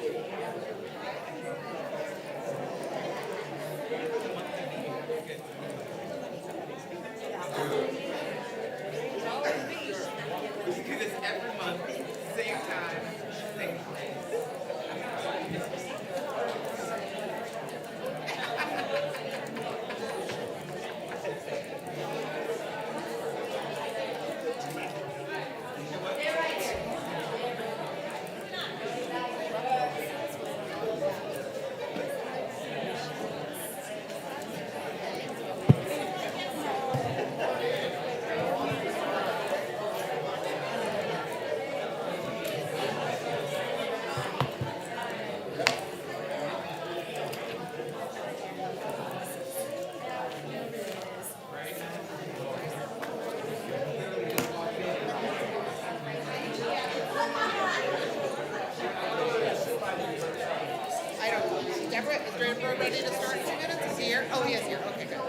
We do this every month, same time, same place. I don't know. Deborah, is Deborah ready to start in 2 minutes? Is he here? Oh, he is here. Okay, good.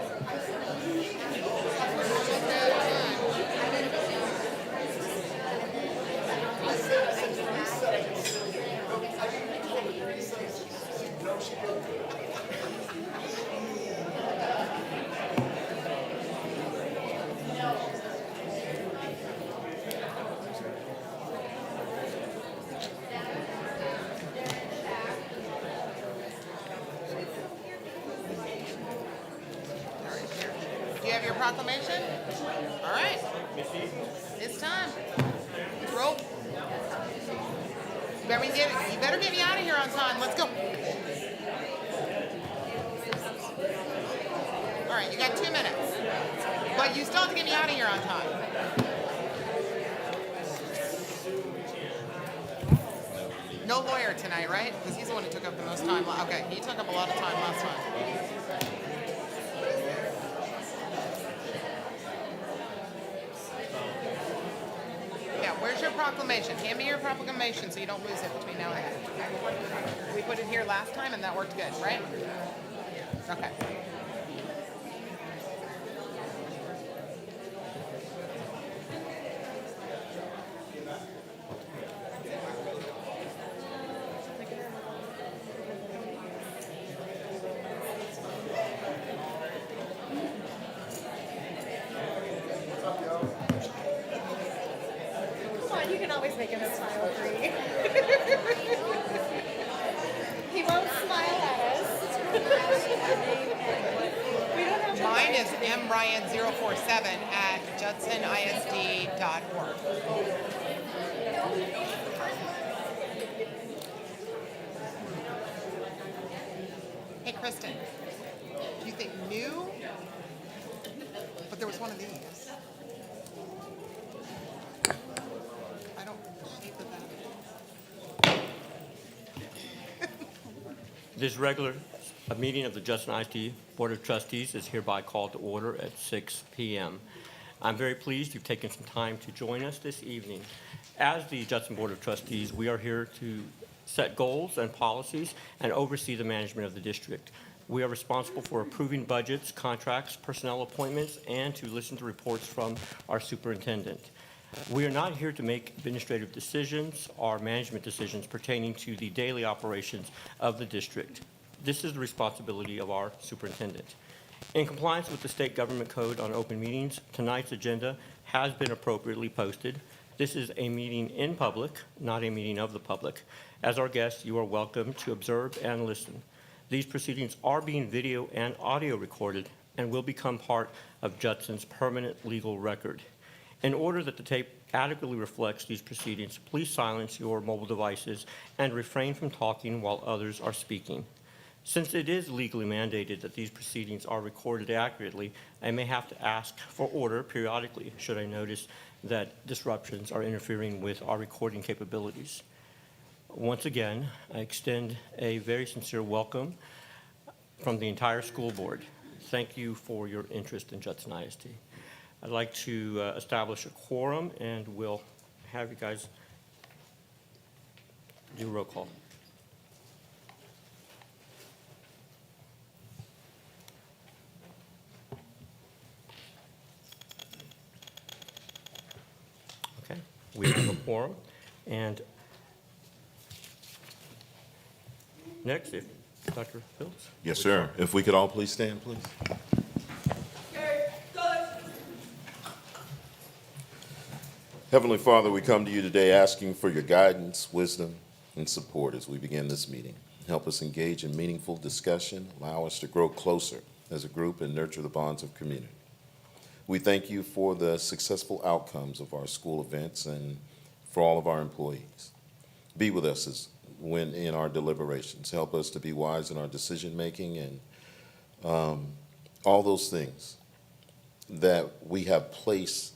Do you have your proclamation? All right. It's time. Roll. You better get me out of here on time. Let's go. All right, you got 2 minutes. But you still have to get me out of here on time. No lawyer tonight, right? Because he's the one who took up the most time. Okay, he took up a lot of time last time. Yeah, where's your proclamation? Hand me your proclamation so you don't lose it between now and then. We put it here last time and that worked good, right? Okay. You can always make him smile free. He won't smile at us. We don't have Mine is mryan047@judsonISD.org. Hey, Kristen, do you think new? But there was one of these. I don't hate that. This a meeting of the Judson ISD Board of Trustees is hereby called to order at 6 p.m. I'm very pleased you've taken some time to join us this evening. As the Judson Board of Trustees, we are here to set goals and policies and oversee the management of the district. We are responsible for approving budgets, contracts, personnel appointments, and to listen to reports from our superintendent. We are not here to make administrative decisions or management decisions pertaining to the daily operations of the district. This is the responsibility of our superintendent. In compliance with the State Government Code on Open Meetings, tonight's agenda has been appropriately posted. This is a meeting in public, not a meeting of the public. As our guests, you are welcome to observe and listen. These proceedings are being video and audio recorded and will become part of Judson's permanent legal record. In order that the tape adequately reflects these proceedings, please silence your mobile devices and refrain from talking while others are speaking. Since it is legally mandated that these proceedings are recorded accurately, I may have to ask for order periodically should I notice that disruptions are interfering with our recording capabilities. Once again, I extend a very sincere welcome from the entire school board. Thank you for your interest in Judson ISD. I'd like to establish a quorum, and we'll have you guys do roll call. Okay, we have a quorum, and Next, if Dr. Phillips. Yes, sir. If we could all please stand, please. Heavenly Father, we come to you today asking for your guidance, wisdom, and support as we begin this meeting. Help us engage in meaningful discussion, allow us to grow closer as a group, and nurture the bonds of community. We thank you for the successful outcomes of our school events and for all of our employees. Be with us when in our deliberations. Help us to be wise in our decision-making and all those things that we have placed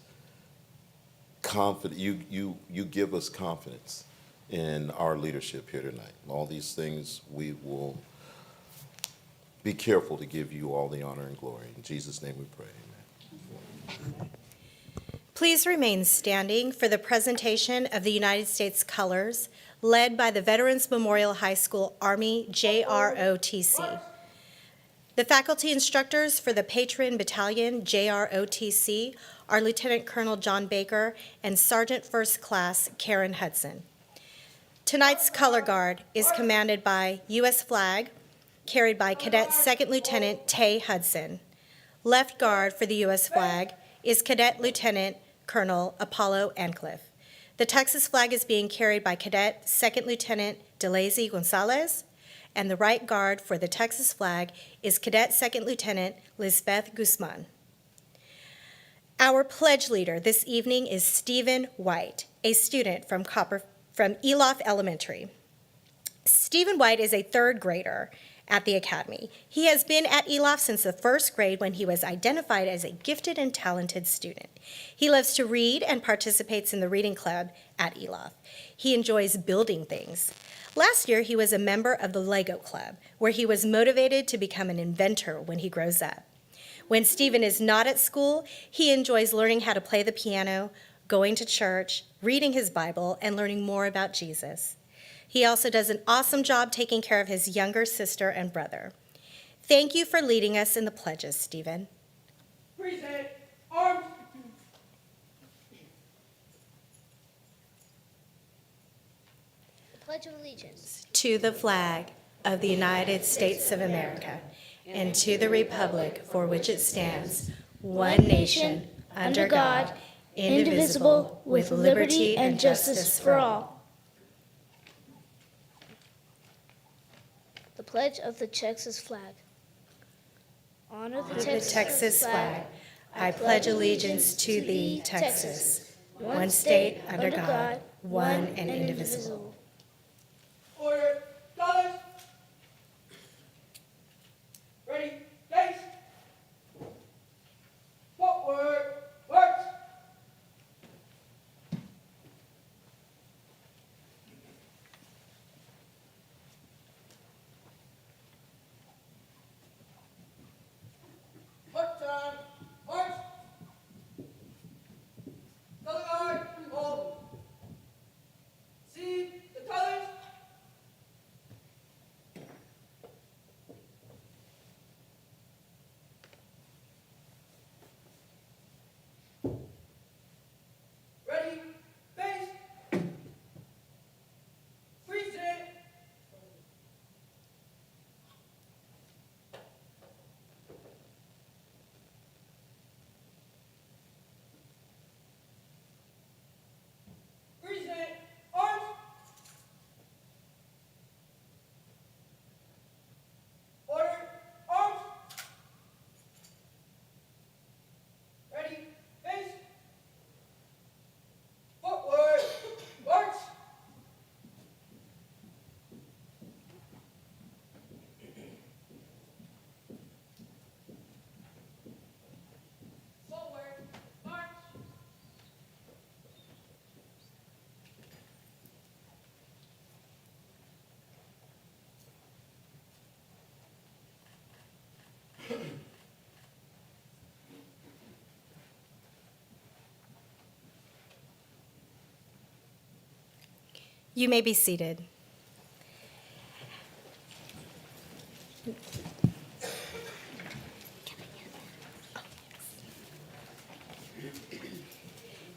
confidence. You give us confidence in our leadership here tonight. All these things we will be careful to give you all the honor and glory. In Jesus' name we pray, amen. Please remain standing for the presentation of the United States colors led by the Veterans Memorial High School Army JROTC. The faculty instructors for the Patron Battalion JROTC are Lieutenant Colonel John Baker and Sergeant First Class Karen Hudson. Tonight's color guard is commanded by U.S. flag, carried by Cadet Second Lieutenant Tay Hudson. Left guard for the U.S. flag is Cadet Lieutenant Colonel Apollo Ancliffe. The Texas flag is being carried by Cadet Second Lieutenant DeLazy Gonzalez, and the right guard for the Texas flag is Cadet Second Lieutenant Lisbeth Guzman. Our pledge leader this evening is Stephen White, a student from Eloff Elementary. Stephen White is a third grader at the academy. He has been at Eloff since the first grade when he was identified as a gifted and talented student. He loves to read and participates in the reading club at Eloff. He enjoys building things. Last year, he was a member of the Lego Club, where he was motivated to become an inventor when he grows up. When Stephen is not at school, he enjoys learning how to play the piano, going to church, reading his Bible, and learning more about Jesus. He also does an awesome job taking care of his younger sister and brother. Thank you for leading us in the pledges, Stephen. Present arms. Pledge of Allegiance. To the flag of the United States of America, and to the republic for which it stands, one nation, under God, indivisible, with liberty and justice for all. The pledge of the Texas flag. Honor the The Texas flag, I pledge allegiance to thee, Texas, one state under God, one and indivisible. Order. Colors. Ready. Face. Forward. Works. Work time. March. Color guard. Hold. See the colors. Ready, face, freeze it. Freeze it, arms. Order, arms. Ready, face. Forward, march. Forward, march. You may be seated.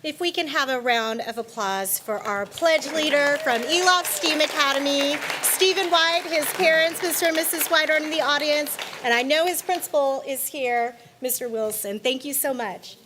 If we can have a round of applause for our pledge leader from Eloff STEAM Academy, Stephen White, his parents, Mr. and Mrs. White, are in the audience, and I know his principal is here, Mr. Wilson. Thank you so much.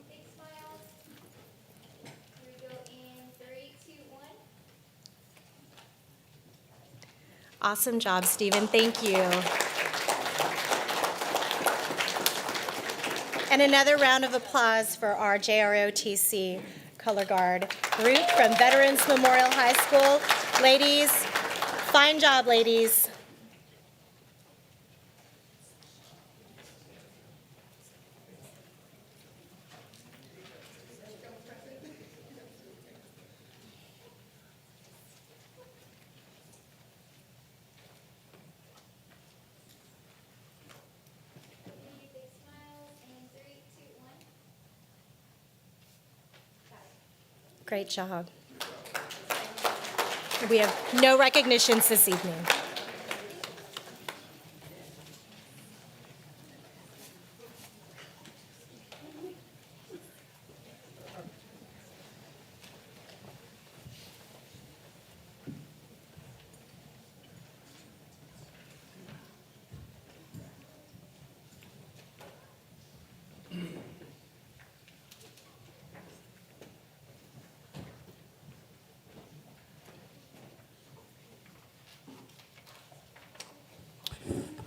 Big smiles. Here we go in 3, 2, 1. Awesome job, Stephen. Thank you. And another round of applause for our JROTC Color Guard group from Veterans Memorial High School. Ladies, fine job, ladies. Big smiles in 3, 2, 1. Got it. Great job. We have no recognitions this evening.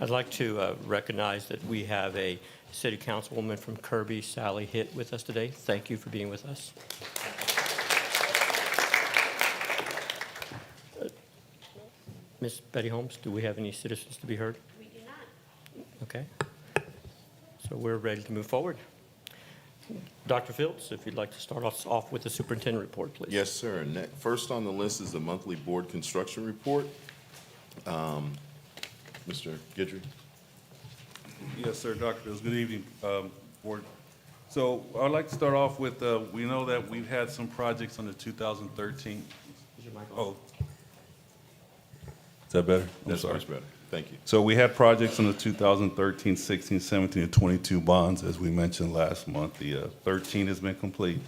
I'd like to recognize that we have a city councilwoman from Kirby, Sally Hitt, with us today. Thank you for being with us. Ms. Betty Holmes, do we have any citizens to be heard? We do not. Okay. So we're ready to move forward. Dr. Fields, if you'd like to start us off with the superintendent report, please. Yes, sir. First on the list is the monthly board construction report. Mr. Guidry? Yes, sir, Dr. Fields. Good evening, Board. So I'd like to start off with, we know that we've had some projects on the 2013. Oh. Is that better? I'm That's sorry. much better. Thank you. So we had projects on the 2013, 16, 17, and 22 bonds, as we mentioned last month. The 13 has been complete.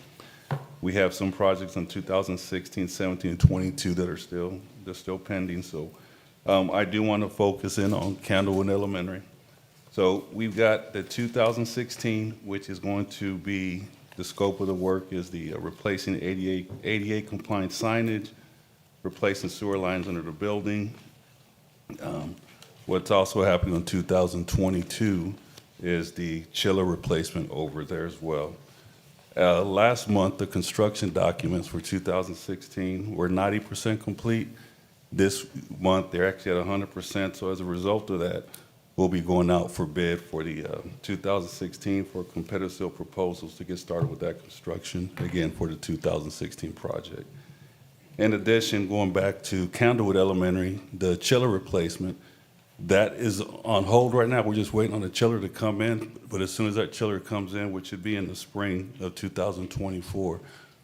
We have some projects on 2016, 17, and 22 that are still pending. So I do want to focus in on Candlewood Elementary. So we've got the 2016, which is going to be, the scope of the work is the replacing ADA compliant signage, replacing sewer lines under the building. What's also happening in 2022 is the chiller replacement over there as well. Last month, the construction documents for 2016 were 90% complete. This month, they're actually at 100%. So as a result of that, we'll be going out for bid for the 2016 for competitive seal proposals to get started with that construction, again, for the 2016 project. In addition, going back to Candlewood Elementary, the chiller replacement, that is on hold right now. We're just waiting on the chiller to come in, but as soon as that chiller comes in, which should be in the spring of 2024,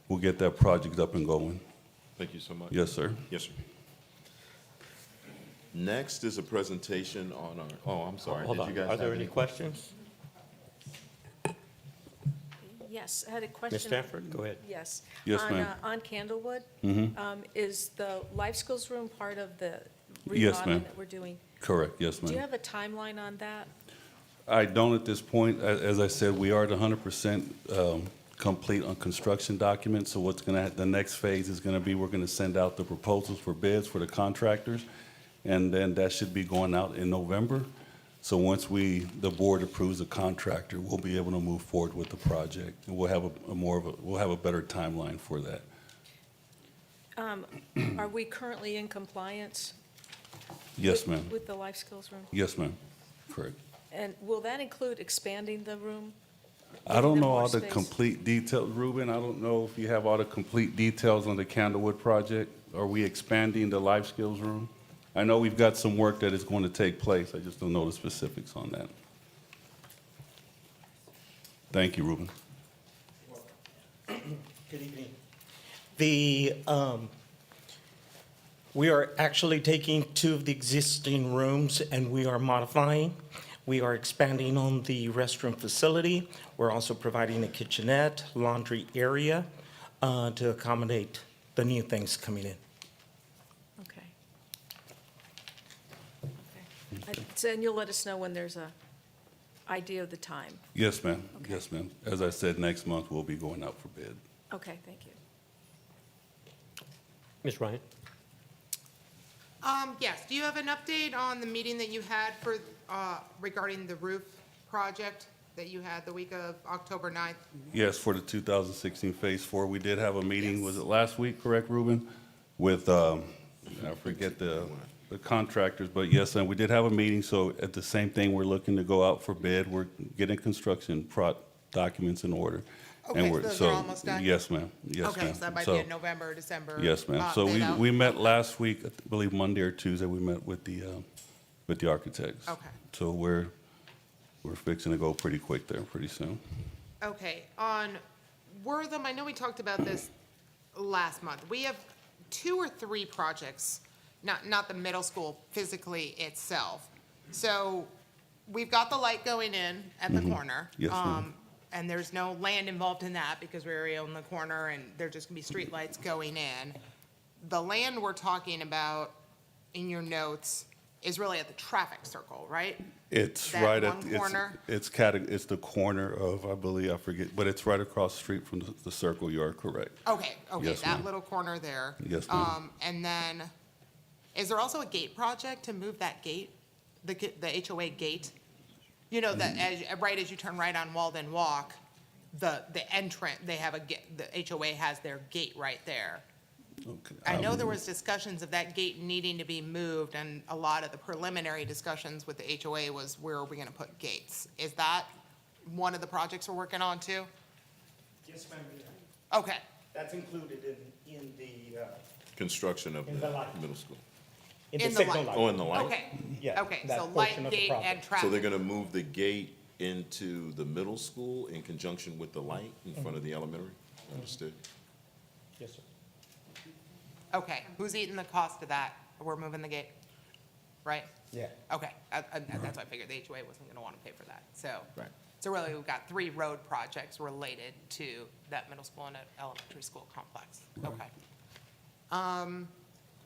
we'll get that project up and going. Thank you so much. Yes, sir. Yes, sir. Next is a presentation on our, oh, I'm sorry. Hold Did you on. guys Are there have any questions? Yes, I had a question. Ms. Stanford, go ahead. Yes. Yes, On, ma'am. On Candlewood, is the life skills room part of the Yes, remodeling ma'am. that we're doing? Correct, yes, Do you ma'am. have a timeline on that? I don't at this point. As I said, we are at 100% complete on construction documents. So what's going to, the next phase is going to be, we're going to send out the proposals for bids for the contractors. And then that should be going out in November. So once the board approves the contractor, we'll be able to move forward with the project. And we'll have we'll have a better timeline for that. Are we currently in compliance? Yes, with- ma'am. With the life skills room? Yes, ma'am. Correct. And will that include expanding the room? I don't Giving them know more all the space? complete details, Ruben. I don't know if you have all the complete details on the Candlewood project. Are we expanding the life skills room? I know we've got some work that is going to take place. I just don't know the specifics on that. Thank you, Ruben. Good evening. We are actually taking 2 of the existing rooms and we are modifying. We are expanding on the restroom facility. We're also providing a kitchenette, laundry area to accommodate the new things coming in. Okay. So, and you'll let us know when there's a idea of the time. Yes, ma'am. Okay. Yes, ma'am. As I said, next month we'll be going out for bid. Okay, thank you. Ms. Ryan? Yes, do you have an update on the meeting that you had for, regarding the roof project that you had the week of October 9th? Yes, for the 2016 Phase 4, we did have a meeting, Yes. was it last week, correct, Ruben? With, I forget the contractors, but yes, and we did have a meeting, so at the same thing, we're looking to go out for bid. We're getting construction documents in order. And Okay, we're- so those are almost done? Yes, ma'am. Yes, ma'am. Okay, so that might be in November or December. Yes, ma'am. So bid out? we met last week, I believe Monday or Tuesday, we met with the architects. Okay. So we're fixing to go pretty quick there, pretty soon. Okay, on Wortham, I know we talked about this last month. We have 2 or 3 projects, not the middle school physically itself. So we've got the light going in at the corner. Yes, ma'am. And there's no land involved in that because we already own the corner and they're just gonna be street lights going in. The land we're talking about in your notes is really at the traffic circle, right? It's That right one at, corner? it's the corner of, I believe, I forget, but it's right across the street from the circle, you are correct. Okay, Yes, that ma'am. little corner there. Yes, ma'am. And then, is there also a gate project to move that gate, the HOA gate? You know, that right as you turn right on Walden Walk, the entrance, they have the HOA has their gate right there. Okay. I know there was discussions of that gate needing to be moved, and a lot of the preliminary discussions with the HOA was, where are we gonna put gates? Is that one of the projects we're working on too? Yes, ma'am. Okay, That's included in the, Construction of In the light. middle school. in In the the signal light. light. Oh, in the light? okay, Yeah, okay, that so portion light, of the gate, project. and traffic. So they're gonna move the gate into the middle school in conjunction with the light in front of the elementary? Understood? Yes, sir. Okay, who's eating the cost of that? We're moving the gate, right? Yeah. Okay, that's why I figured the HOA wasn't gonna wanna pay for that, so. Right. So really, we've got 3 road projects related to that middle school and elementary school complex. Okay.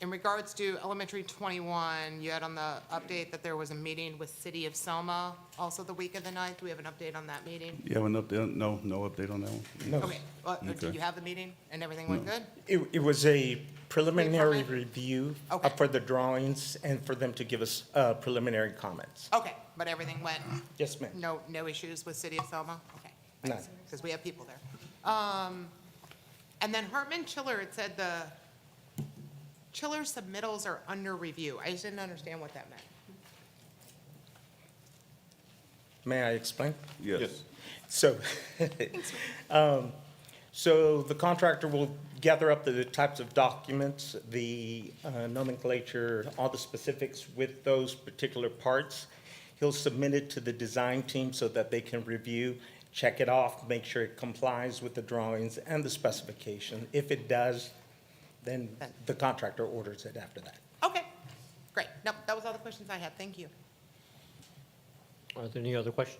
In regards to elementary 21, you had on the update that there was a meeting with City of Selma also the week of the 9th. Do we have an update on that meeting? You have an update? No update on that one? No. Okay, well, did Okay. you have the meeting and everything went good? It was a preliminary Wait for me. review Okay. for the drawings and for them to give us preliminary comments. Okay, but everything went, Yes, ma'am. no issues with City of Selma? Okay. None. Because we have people there. And then Hartman Chiller, it said the Chiller submittals are under review. I just didn't understand what that meant. May I explain? Yes. So, so the contractor will gather up the types of documents, the nomenclature, all the specifics with those particular parts. He'll submit it to the design team so that they can review, check it off, make sure it complies with the drawings and the specification. If it does, then the contractor orders it after that. Okay, great. Nope, that was all the questions I had. Thank you. Are there any other questions?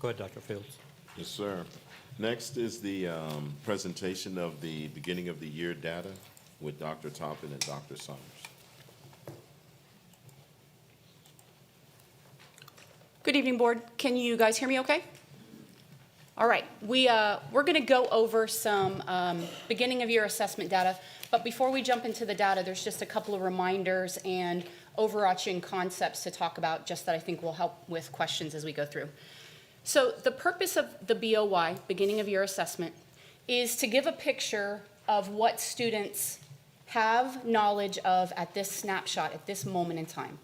Go ahead, Dr. Fields. Yes, sir. Next is the presentation of the beginning of the year data with Dr. Toppin and Dr. Summers. Good evening, Board. Can you guys hear me okay? All right. We're going to go over some beginning of year assessment data. But before we jump into the data, there's just a couple of reminders and overarching concepts to talk about just that I think will help with questions as we go through. So the purpose of the BOY, beginning of year assessment, is to give a picture of what students have knowledge of at this snapshot, at this moment in time.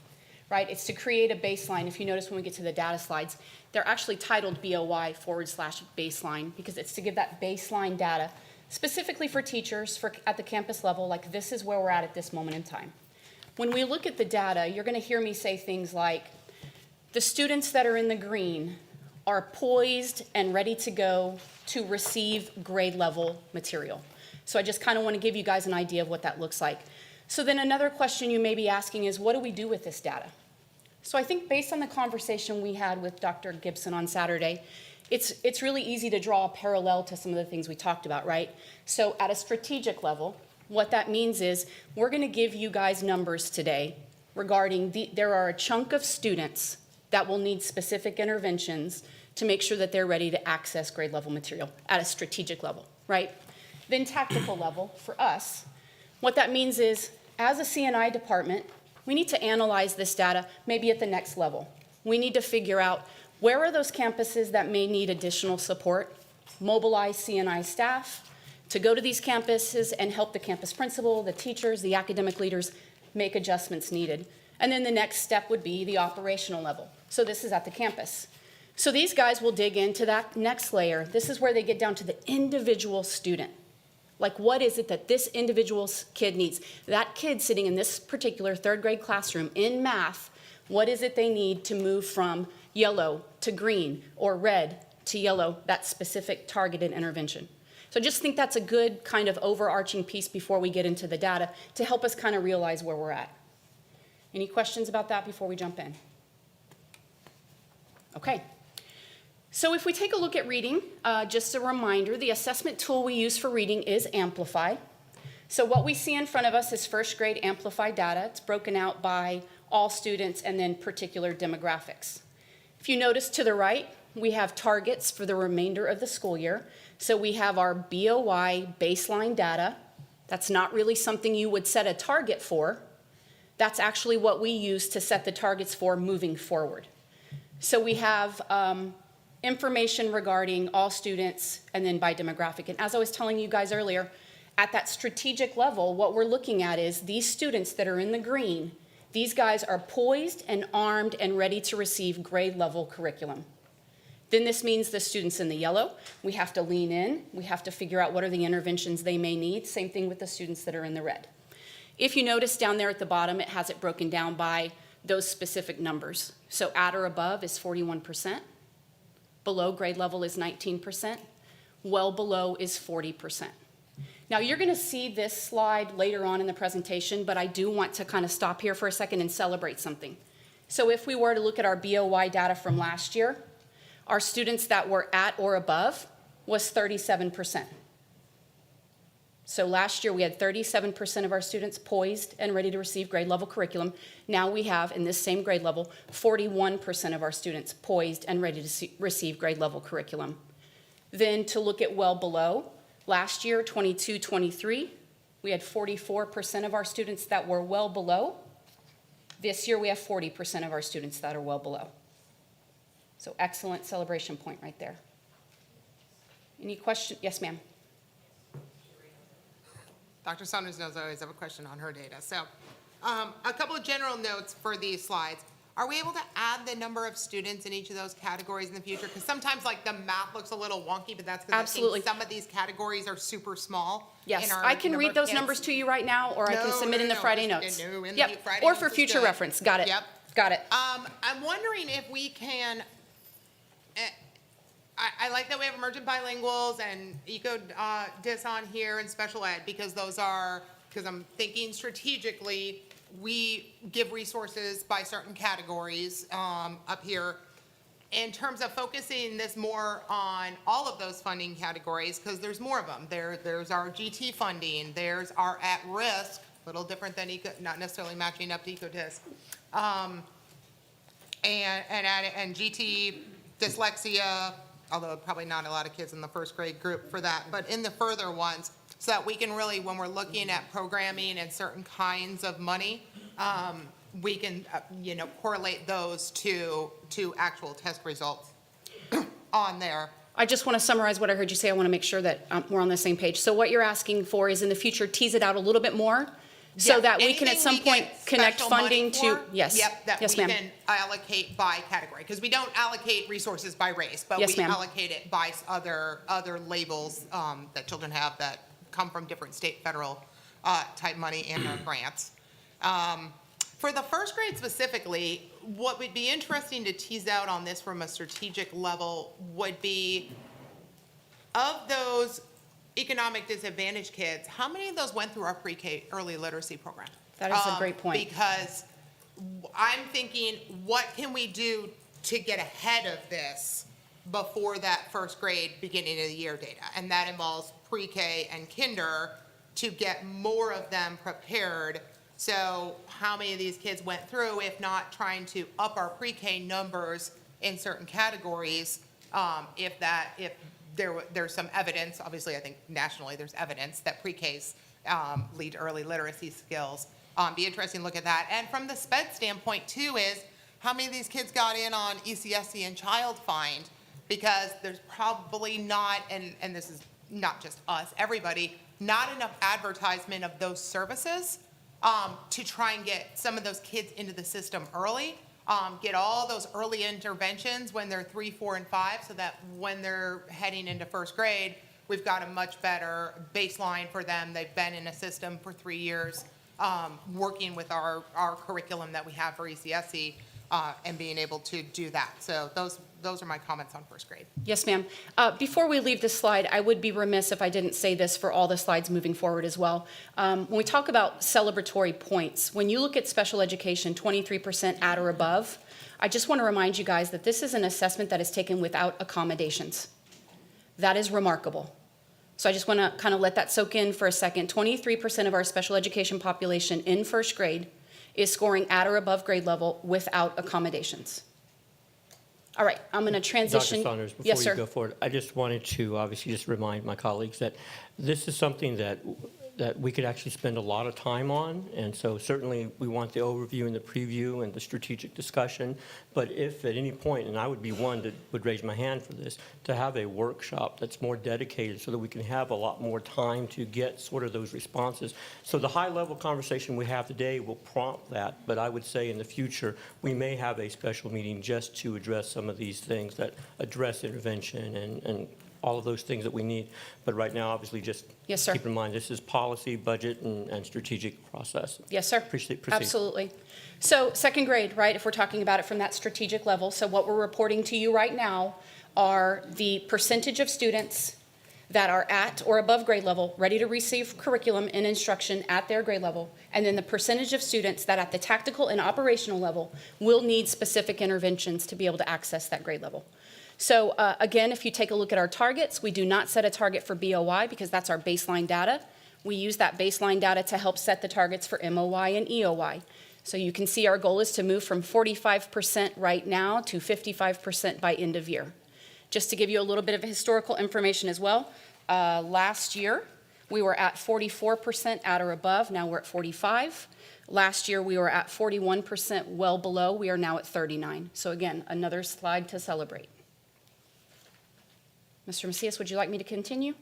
Right? It's to create a baseline. If you notice when we get to the data slides, they're actually titled BOY/baseline because it's to give that baseline data specifically for teachers at the campus level, like this is where we're at this moment in time. When we look at the data, you're going to hear me say things like the students that are in the green are poised and ready to go to receive grade level material. So I just kind of want to give you guys an idea of what that looks like. So then another question you may be asking is, what do we do with this data? So I think based on the conversation we had with Dr. Gibson on Saturday, it's really easy to draw a parallel to some of the things we talked about, right? So at a strategic level, what that means is we're going to give you guys numbers today regarding there are a chunk of students that will need specific interventions to make sure that they're ready to access grade level material at a strategic level, right? Then tactical level for us, what that means is as a C&I department, we need to analyze this data maybe at the next level. We need to figure out where are those campuses that may need additional support, mobilize C&I staff to go to these campuses and help the campus principal, the teachers, the academic leaders make adjustments needed. And then the next step would be the operational level. So this is at the campus. So these guys will dig into that next layer. This is where they get down to the individual student. Like, what is it that this individual kid needs? That kid sitting in this particular third grade classroom in math, what is it they need to move from yellow to green or red to yellow, that specific targeted intervention? So I just think that's a good kind of overarching piece before we get into the data to help us kind of realize where we're at. Any questions about that before we jump in? Okay. So if we take a look at reading, just a reminder, the assessment tool we use for reading is Amplify. So what we see in front of us is first grade Amplify data. It's broken out by all students and then particular demographics. If you notice to the right, we have targets for the remainder of the school year. So we have our BOY baseline data. That's not really something you would set a target for. That's actually what we use to set the targets for moving forward. So we have information regarding all students and then by demographic. And as I was telling you guys earlier, at that strategic level, what we're looking at is these students that are in the green, these guys are poised and armed and ready to receive grade level curriculum. Then this means the students in the yellow, we have to lean in, we have to figure out what are the interventions they may need. Same thing with the students that are in the red. If you notice down there at the bottom, it has it broken down by those specific numbers. So at or above is 41%. Below grade level is 19%, well below is 40%. Now you're going to see this slide later on in the presentation, but I do want to kind of stop here for a second and celebrate something. So if we were to look at our BOY data from last year, our students that were at or above was 37%. So last year we had 37% of our students poised and ready to receive grade level curriculum. Now we have, in this same grade level, 41% of our students poised and ready to receive grade level curriculum. Then to look at well below, last year, 22-23, we had 44% of our students that were well below. This year we have 40% of our students that are well below. So excellent celebration point right there. Any question? Yes, ma'am. Dr. Saunders knows I always have a question on her data. So a couple of general notes for these slides. Are we able to add the number of students in each of those categories in the future? Because sometimes like the math looks a little wonky, but that's because I Absolutely. think some of these categories are super small. Yes, in our I can number read of those kids. numbers to you right now, or I can submit in the Friday notes. No, in the Yep, Friday or notes for is future good. reference. Got it. Yep. Got it. I'm wondering if we can, I like that we have emergent bilinguals and eco-dis on here and special ed because those are, because I'm thinking strategically, we give resources by certain categories up here. In terms of focusing this more on all of those funding categories, because there's more of them. There's our GT funding, there's our at-risk, a little different than not necessarily matching up to eco-dis. And GT, dyslexia, although probably not a lot of kids in the first grade group for that, but in the further ones, so that we can really, when we're looking at programming and certain kinds of money, we can, correlate those to actual test results on there. I just want to summarize what I heard you say. I want to make sure that we're on the same page. So what you're asking for is in the future, tease it out a little bit more so Yeah, that we can at anything some we point get connect special money funding to, for, yes. Yep, that Yes, we ma'am. can allocate by category, because we don't allocate resources by race, but Yes, we ma'am. allocate it by other labels that children have that come from different state, federal type money and our grants. For the first grade specifically, what would be interesting to tease out on this from a strategic level would be of those economic disadvantaged kids, how many of those went through our pre-K early literacy program? That is a great point. Because I'm thinking, what can we do to get ahead of this before that first grade beginning of the year data? And that involves pre-K and kinder to get more of them prepared. So how many of these kids went through, if not trying to up our pre-K numbers in certain categories, if there's some evidence, obviously I think nationally there's evidence that pre-Ks lead to early literacy skills. Be interesting to look at that. And from the SPED standpoint too is, how many of these kids got in on ECSC and Child Find? Because there's probably not, and this is not just us, everybody, not enough advertisement of those services to try and get some of those kids into the system early. Get all those early interventions when they're 3, 4, and 5, so that when they're heading into first grade, we've got a much better baseline for them. They've been in a system for 3 years, working with our curriculum that we have for ECSC, and being able to do that. So those are my comments on first grade. Yes, ma'am. Before we leave this slide, I would be remiss if I didn't say this for all the slides moving forward as well. When we talk about celebratory points, when you look at special education, 23% at or above, I just want to remind you guys that this is an assessment that is taken without accommodations. That is remarkable. So I just want to kind of let that soak in for a second. 23% of our special education population in first grade is scoring at or above grade level without accommodations. All right, I'm going to transition. Dr. Saunders, Yes, before sir. you go forward, I just wanted to obviously just remind my colleagues that this is something that we could actually spend a lot of time on. And so certainly we want the overview and the preview and the strategic discussion. But if at any point, and I would be one that would raise my hand for this, to have a workshop that's more dedicated so that we can have a lot more time to get sort of those responses. So the high level conversation we have today will prompt that. But I would say in the future, we may have a special meeting just to address some of these things that address intervention and all of those things that we need. But right now, obviously, just Yes, sir. keep in mind, this is policy, budget, and strategic process. Yes, sir. Proceed. Absolutely. So second grade, right, if we're talking about it from that strategic level, so what we're reporting to you right now are the percentage of students that are at or above grade level, ready to receive curriculum and instruction at their grade level, and then the percentage of students that at the tactical and operational level will need specific interventions to be able to access that grade level. So again, if you take a look at our targets, we do not set a target for BOI because that's our baseline data. We use that baseline data to help set the targets for MOI and EOI. So you can see our goal is to move from 45% right now to 55% by end of year. Just to give you a little bit of historical information as well, last year we were at 44% at or above, now we're at 45%. Last year we were at 41%, well below, we are now at 39%. So again, another slide to celebrate. Mr. Macias, would you like me to continue?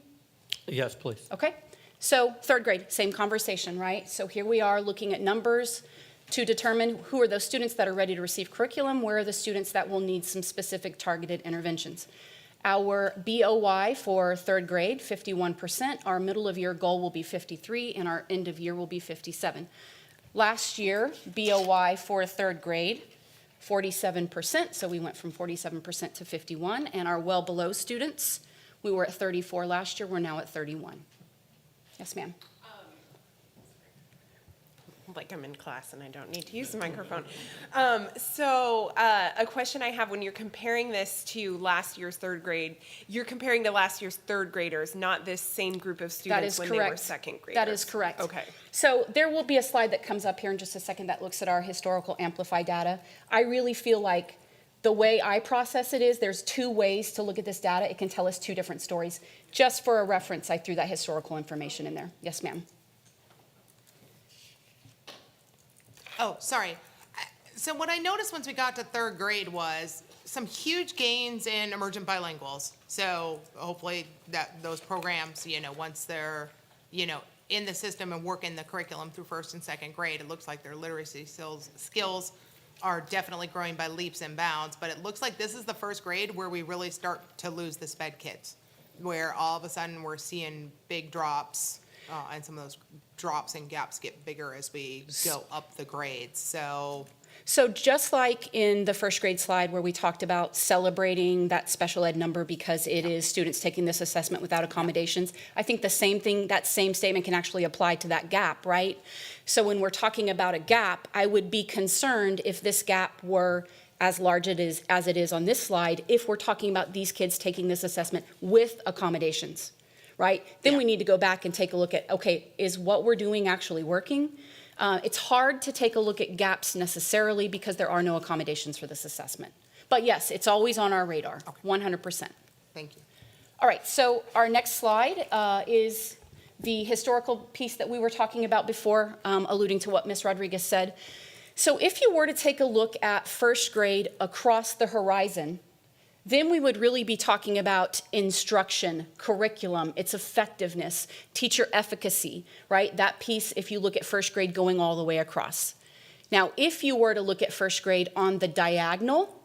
Yes, please. Okay. So third grade, same conversation, right? So here we are looking at numbers to determine who are those students that are ready to receive curriculum, where are the students that will need some specific targeted interventions. Our BOI for third grade, 51%. Our middle of year goal will be 53%, and our end of year will be 57%. Last year, BOI for third grade, 47%, so we went from 47% to 51%, and our well below students, we were at 34% last year, we're now at 31%. Yes, ma'am. Like I'm in class and I don't need to use the microphone. A question I have, when you're comparing this to last year's third grade, you're comparing to last year's third graders, not this same group of students when they were second graders. That is correct. Okay. So there will be a slide that comes up here in just a second that looks at our historical Amplify data. I really feel like the way I process it is there's two ways to look at this data. It can tell us two different stories. Just for a reference, I threw that historical information in there. Yes, ma'am. Oh, sorry. So what I noticed once we got to third grade was some huge gains in emergent bilinguals. So hopefully that those programs, once they're, in the system and work in the curriculum through first and second grade, it looks like their literacy skills are definitely growing by leaps and bounds. But it looks like this is the first grade where we really start to lose the SPED kids, where all of a sudden we're seeing big drops. And some of those drops and gaps get bigger as we go up the grades. So So just like in the first grade slide where we talked about celebrating that special ed number because it is students taking this assessment without accommodations, I think the same thing, that same statement can actually apply to that gap, right? So when we're talking about a gap, I would be concerned if this gap were as large as it is on this slide, if we're talking about these kids taking this assessment with accommodations, right? Then we need to go back and take a look at, okay, is what we're doing actually working? It's hard to take a look at gaps necessarily because there are no accommodations for this assessment. But yes, it's always on our radar, 100%. Thank you. All right, so our next slide is the historical piece that we were talking about before, alluding to what Ms. Rodriguez said. So if you were to take a look at first grade across the horizon, then we would really be talking about instruction, curriculum, its effectiveness, teacher efficacy, right? That piece, if you look at first grade going all the way across. Now, if you were to look at first grade on the diagonal,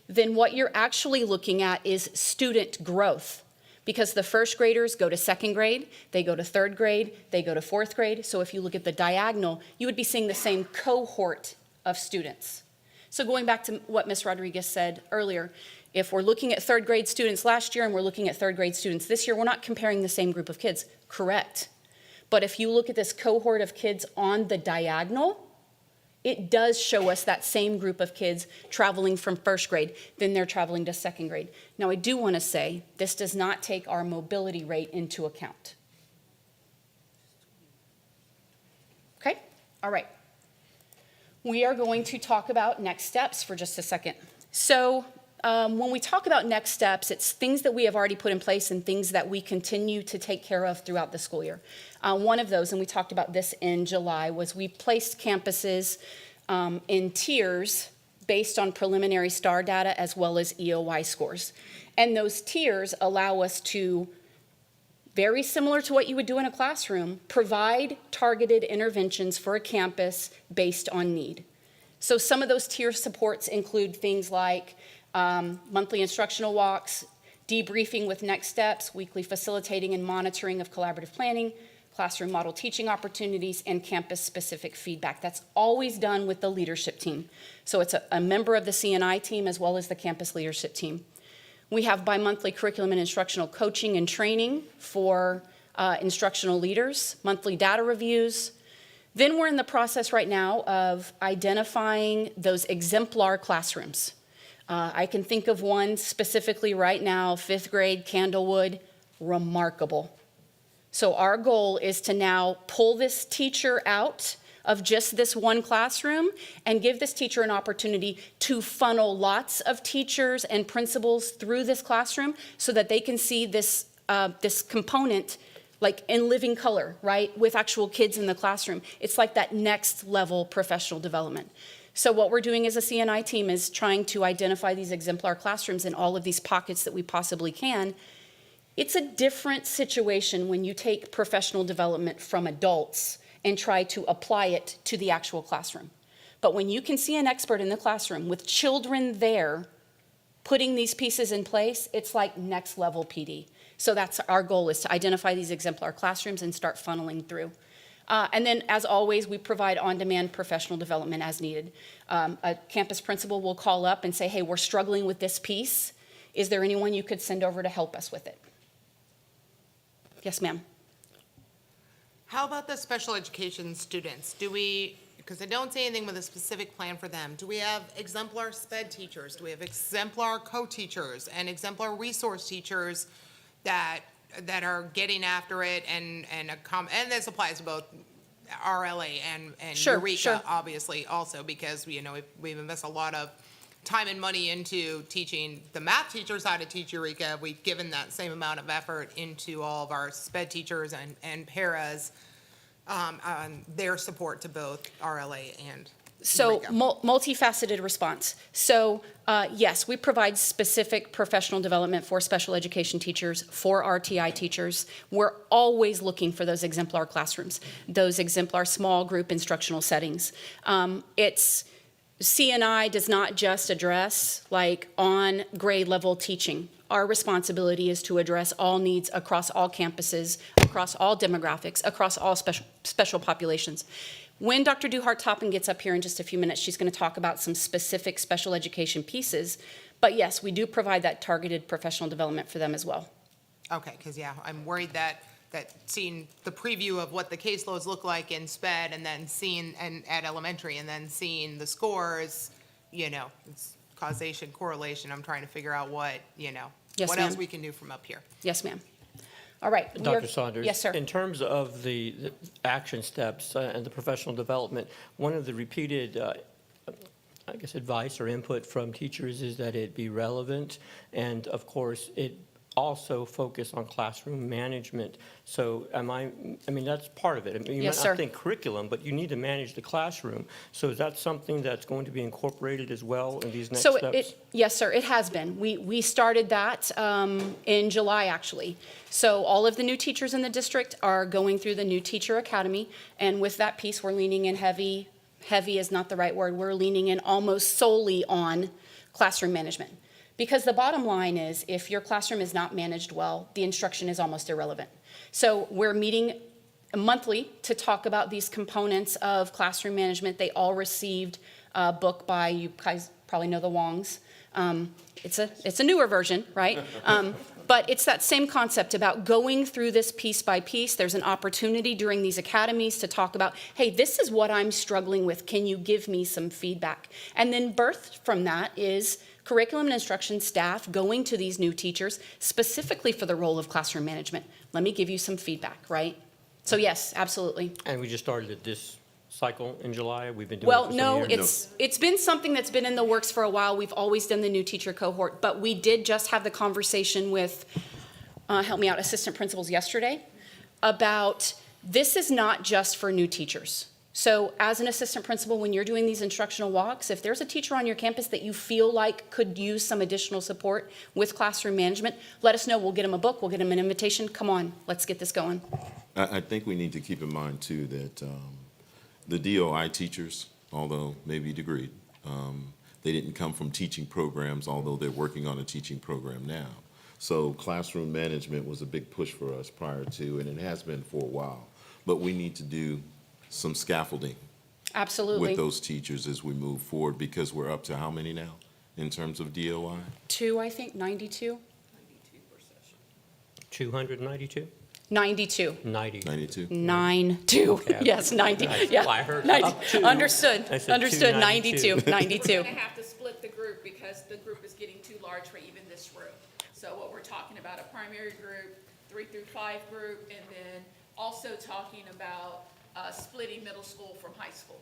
then what you're actually looking at is student growth. Because the first graders go to second grade, they go to third grade, they go to fourth grade. So if you look at the diagonal, you would be seeing the same cohort of students. So going back to what Ms. Rodriguez said earlier, if we're looking at third grade students last year and we're looking at third grade students this year, we're not comparing the same group of kids, correct? But if you look at this cohort of kids on the diagonal, it does show us that same group of kids traveling from first grade, then they're traveling to second grade. Now, I do want to say this does not take our mobility rate into account. Okay? All right. We are going to talk about next steps for just a second. So when we talk about next steps, it's things that we have already put in place and things that we continue to take care of throughout the school year. One of those, and we talked about this in July, was we placed campuses in tiers based on preliminary STAR data as well as EOY scores. And those tiers allow us to, very similar to what you would do in a classroom, provide targeted interventions for a campus based on need. So some of those tier supports include things like monthly instructional walks, debriefing with next steps, weekly facilitating and monitoring of collaborative planning, classroom model teaching opportunities, and campus-specific feedback. That's always done with the leadership team. So it's a member of the C&I team as well as the campus leadership team. We have bi-monthly curriculum and instructional coaching and training for instructional leaders, monthly data reviews. Then we're in the process right now of identifying those exemplar classrooms. I can think of one specifically right now, 5th grade, Candlewood, remarkable. So our goal is to now pull this teacher out of just this one classroom and give this teacher an opportunity to funnel lots of teachers and principals through this classroom so that they can see this, this component like in living color, right, with actual kids in the classroom. It's like that next level professional development. So what we're doing as a C&I team is trying to identify these exemplar classrooms in all of these pockets that we possibly can. It's a different situation when you take professional development from adults and try to apply it to the actual classroom. But when you can see an expert in the classroom with children there putting these pieces in place, it's like next level PD. So that's our goal, is to identify these exemplar classrooms and start funneling through. And then, as always, we provide on-demand professional development as needed. A campus principal will call up and say, hey, we're struggling with this piece. Is there anyone you could send over to help us with it? Yes, ma'am. How about the special education students? Do we, because I don't see anything with a specific plan for them, do we have exemplar SPED teachers? Do we have exemplar co-teachers and exemplar resource teachers that are getting after it and this applies to both RLA and Sure, Eureka, sure. obviously, also, because we've invested a lot of time and money into teaching the math teachers how to teach Eureka. We've given that same amount of effort into all of our SPED teachers and paras, on their support to both RLA and So Eureka. multifaceted response. So yes, we provide specific professional development for special education teachers, for RTI teachers. We're always looking for those exemplar classrooms, those exemplar small group instructional settings. It's CNI does not just address like on grade level teaching. Our responsibility is to address all needs across all campuses, across all demographics, across all special populations. When Dr. Duhart-Toppin gets up here in just a few minutes, she's going to talk about some specific special education pieces. But yes, we do provide that targeted professional development for them as well. Okay, because yeah, I'm worried that seeing the preview of what the caseloads look like in SPED and then seeing, and at elementary, and then seeing the scores, you know, it's causation, correlation, I'm trying to figure out what, you know, Yes, what else ma'am. we can do from up here. Yes, ma'am. All right. we are- Dr. Saunders? Yes, sir. In terms of the action steps and the professional development, one of the repeated, I guess, advice or input from teachers is that it be relevant, and of course, it also focus on classroom management. So I mean, that's part of it. I mean, you Yes, might sir. not think curriculum, but you need to manage the classroom. So is that something that's going to be incorporated as well in these next So steps? yes, sir, it has been. We started that in July, actually. So all of the new teachers in the district are going through the new teacher academy, and with that piece, we're leaning in heavy is not the right word, we're leaning in almost solely on classroom management. Because the bottom line is, if your classroom is not managed well, the instruction is almost irrelevant. So we're meeting monthly to talk about these components of classroom management. They all received a book by, you guys probably know the Wongs. It's a newer version, right? But it's that same concept about going through this piece by piece. There's an opportunity during these academies to talk about, hey, this is what I'm struggling with. Can you give me some feedback? And then birthed from that is curriculum and instruction staff going to these new teachers specifically for the role of classroom management. Let me give you some feedback, right? So yes, absolutely. And we just started it this cycle in July? We've been doing it Well, for some no, years? it's been something that's been in the works for a while. We've always done the new teacher cohort, but we did just have the conversation with, help me out, assistant principals yesterday about this is not just for new teachers. So as an assistant principal, when you're doing these instructional walks, if there's a teacher on your campus that you feel like could use some additional support with classroom management, let us know. We'll get them a book. We'll get them an invitation. Come on, let's get this going. I think we need to keep in mind, too, that the DOI teachers, although maybe degreed, they didn't come from teaching programs, although they're working on a teaching program now. So classroom management was a big push for us prior to, and it has been for a while. But we need to do some scaffolding Absolutely. with those teachers as we move forward, because we're up to how many now in terms of DOI? 2, I think, 92? 292? 92. 90. 92? 92, Okay. yes, 90, yeah. Well, I heard 90. up to. Understood, I said understood, 292. 92, 92. We're gonna have to split the group because the group is getting too large for even this room. So what we're talking about, a primary group, 3 through 5 group, and then also talking about splitting middle school from high school.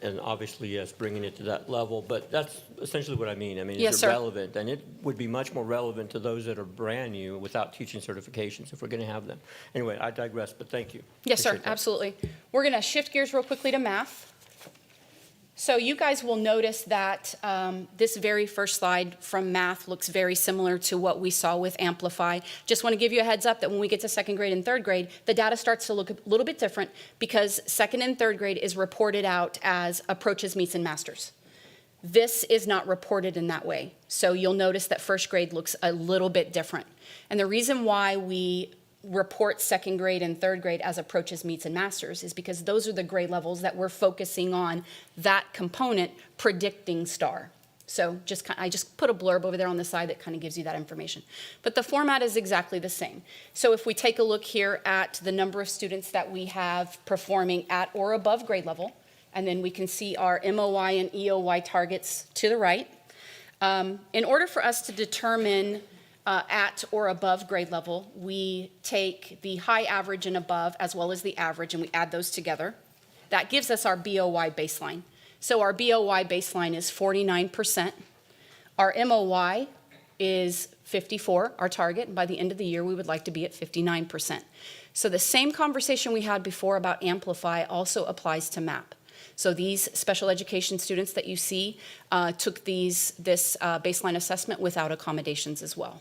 And obviously, yes, bringing it to that level, but that's essentially what I mean. I mean, Yes, is it sir. relevant? And it would be much more relevant to those that are brand new without teaching certifications if we're going to have them. Anyway, I digress, but thank you. Yes, sir, Appreciate that. absolutely. We're going to shift gears real quickly to math. So you guys will notice that this very first slide from math looks very similar to what we saw with Amplify. Just want to give you a heads up that when we get to second grade and third grade, the data starts to look a little bit different because second and third grade is reported out as approaches, meets, and masters. This is not reported in that way. So you'll notice that first grade looks a little bit different. And the reason why we report second grade and third grade as approaches, meets, and masters is because those are the grade levels that we're focusing on that component predicting STAR. So I just put a blurb over there on the side that kind of gives you that information. But the format is exactly the same. So if we take a look here at the number of students that we have performing at or above grade level, and then we can see our MOI and EOY targets to the right. In order for us to determine at or above grade level, we take the high, average, and above, as well as the average, and we add those together. That gives us our BOY baseline. So our BOY baseline is 49%. Our MOY is 54, our target, and by the end of the year, we would like to be at 59%. So the same conversation we had before about Amplify also applies to MAP. So these special education students that you see took this baseline assessment without accommodations as well.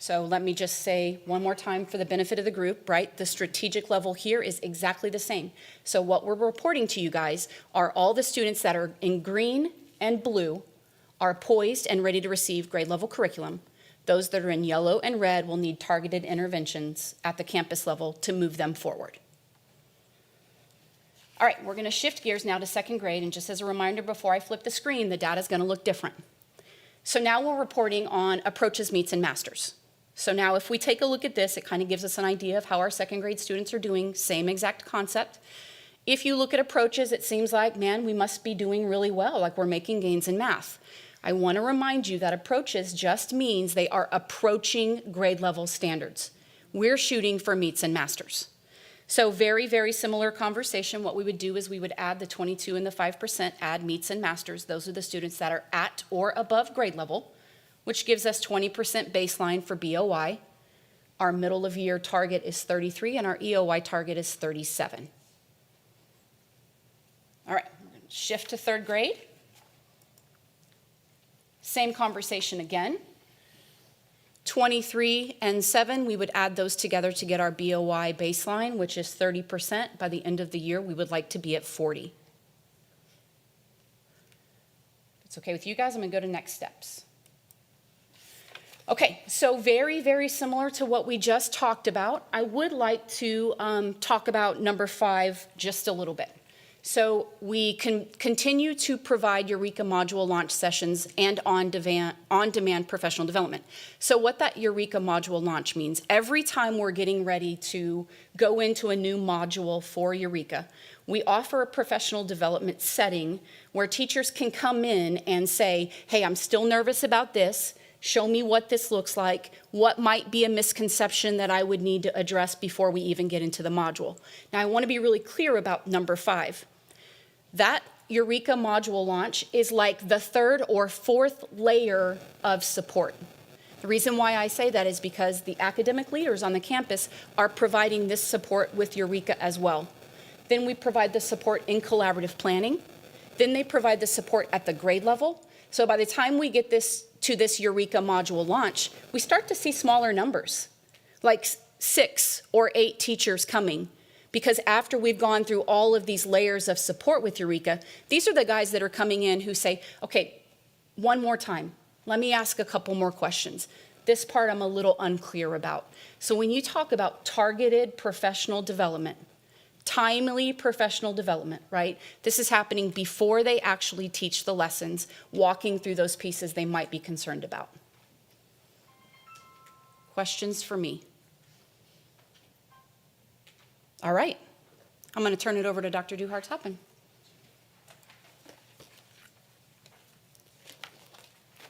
So let me just say one more time for the benefit of the group, right? The strategic level here is exactly the same. So what we're reporting to you guys are all the students that are in green and blue are poised and ready to receive grade level curriculum. Those that are in yellow and red will need targeted interventions at the campus level to move them forward. All right, we're going to shift gears now to second grade, and just as a reminder before I flip the screen, the data is going to look different. So now we're reporting on approaches, meets, and masters. So now if we take a look at this, it kind of gives us an idea of how our second grade students are doing, same exact concept. If you look at approaches, it seems like, man, we must be doing really well, like we're making gains in math. I want to remind you that approaches just means they are approaching grade level standards. We're shooting for meets and masters. So very, very similar conversation. What we would do is we would add the 22 and the 5%, add meets and masters. Those are the students that are at or above grade level, which gives us 20% baseline for BOI. Our middle of year target is 33 and our EOI target is 37. All right, we're going to shift to third grade. Same conversation again. 23 and 7, we would add those together to get our BOI baseline, which is 30%. By the end of the year, we would like to be at 40. If it's okay with you guys, I'm going to go to next steps. Okay, so very, very similar to what we just talked about. I would like to talk about number 5 just a little bit. So we can continue to provide Eureka module launch sessions and on-demand professional development. So what that Eureka module launch means, every time we're getting ready to go into a new module for Eureka, we offer a professional development setting where teachers can come in and say, hey, I'm still nervous about this. Show me what this looks like, what might be a misconception that I would need to address before we even get into the module. Now, I want to be really clear about number 5. That Eureka module launch is like the 3rd or 4th layer of support. The reason why I say that is because the academic leaders on the campus are providing this support with Eureka as well. Then we provide the support in collaborative planning. Then they provide the support at the grade level. So by the time we get this to this Eureka module launch, we start to see smaller numbers, like 6 or 8 teachers coming. Because after we've gone through all of these layers of support with Eureka, these are the guys that are coming in who say, okay, one more time, let me ask a couple more questions. This part I'm a little unclear about. So when you talk about targeted professional development, timely professional development, right? This is happening before they actually teach the lessons, walking through those pieces they might be concerned about. Questions for me? All right, I'm going to turn it over to Dr. Duhart-Toppin.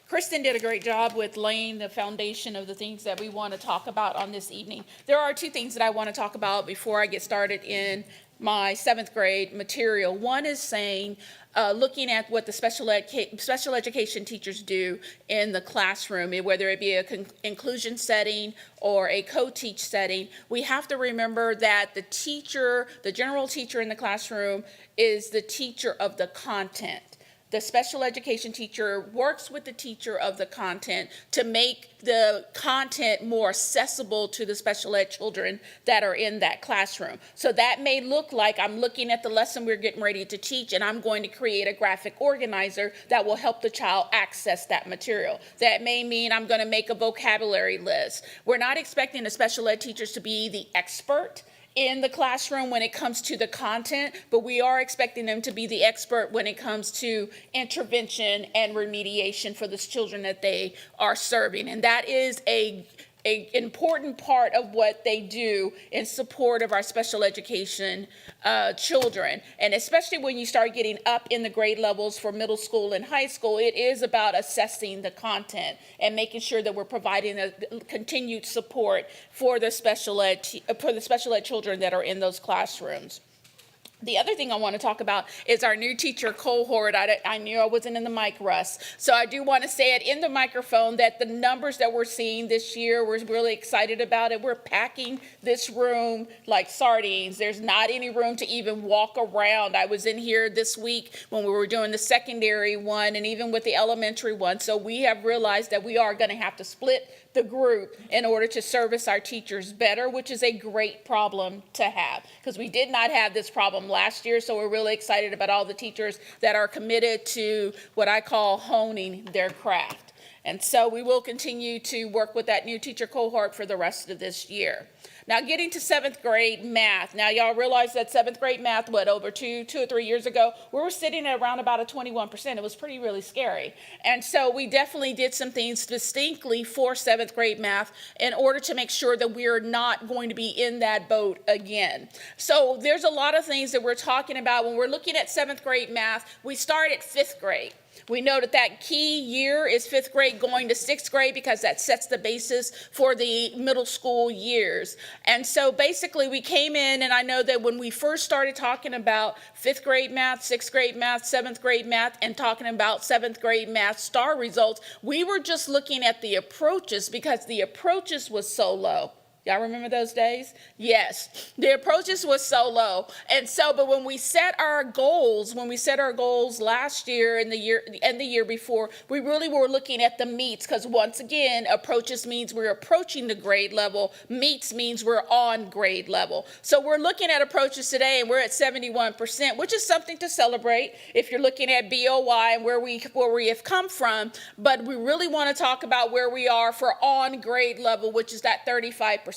Kristen did a great job with laying the foundation of the things that we want to talk about on this evening. There are 2 things that I want to talk about before I get started in my 7th grade material. One is saying, looking at what the special education teachers do in the classroom, whether it be an inclusion setting or a co-teach setting, we have to remember that the teacher, the general teacher in the classroom, is the teacher of the content. The special education teacher works with the teacher of the content to make the content more accessible to the special ed children that are in that classroom. So that may look like I'm looking at the lesson we're getting ready to teach and I'm going to create a graphic organizer that will help the child access that material. That may mean I'm going to make a vocabulary list. We're not expecting the special ed teachers to be the expert in the classroom when it comes to the content, but we are expecting them to be the expert when it comes to intervention and remediation for the children that they are serving. And that is an important part of what they do in support of our special education children. And especially when you start getting up in the grade levels for middle school and high school, it is about assessing the content and making sure that we're providing a continued support for the special ed children that are in those classrooms. The other thing I want to talk about is our new teacher cohort. I knew I wasn't in the mic, Russ. So I do want to say it in the microphone that the numbers that we're seeing this year, we're really excited about it. We're packing this room like sardines. There's not any room to even walk around. I was in here this week when we were doing the secondary one and even with the elementary one. So we have realized that we are going to have to split the group in order to service our teachers better, which is a great problem to have because we did not have this problem last year. So we're really excited about all the teachers that are committed to what I call honing their craft. And so we will continue to work with that new teacher cohort for the rest of this year. Now getting to 7th grade math. Now y'all realize that 7th grade math, over two or 3 years ago, we were sitting at around about a 21%. It was really scary. And so we definitely did some things distinctly for 7th grade math in order to make sure that we're not going to be in that boat again. So there's a lot of things that we're talking about when we're looking at 7th grade math. We start at 5th grade. We know that key year is 5th grade going to 6th grade because that sets the basis for the middle school years. And so basically we came in, and I know that when we first started talking about 5th grade math, 6th grade math, 7th grade math, and talking about 7th grade math STAR results, we were just looking at the approaches because the approaches was so low. Y'all remember those days? Yes. The approaches was so low. And so, but when we set our goals last year and the year before, we really were looking at the meets because once again, approaches means we're approaching the grade level. Meets means we're on grade level. So we're looking at approaches today and we're at 71%, which is something to celebrate if you're looking at BOY and where we have come from. But we really want to talk about where we are for on grade level, which is that 35%.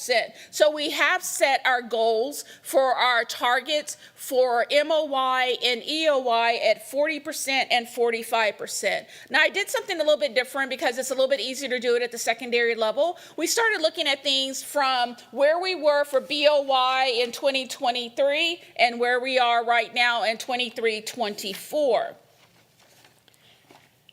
So we have set our goals for our targets for MOY and EOY at 40% and 45%. Now I did something a little bit different because it's a little bit easier to do it at the secondary level. We started looking at things from where we were for BOY in 2023 and where we are right now in 23-24.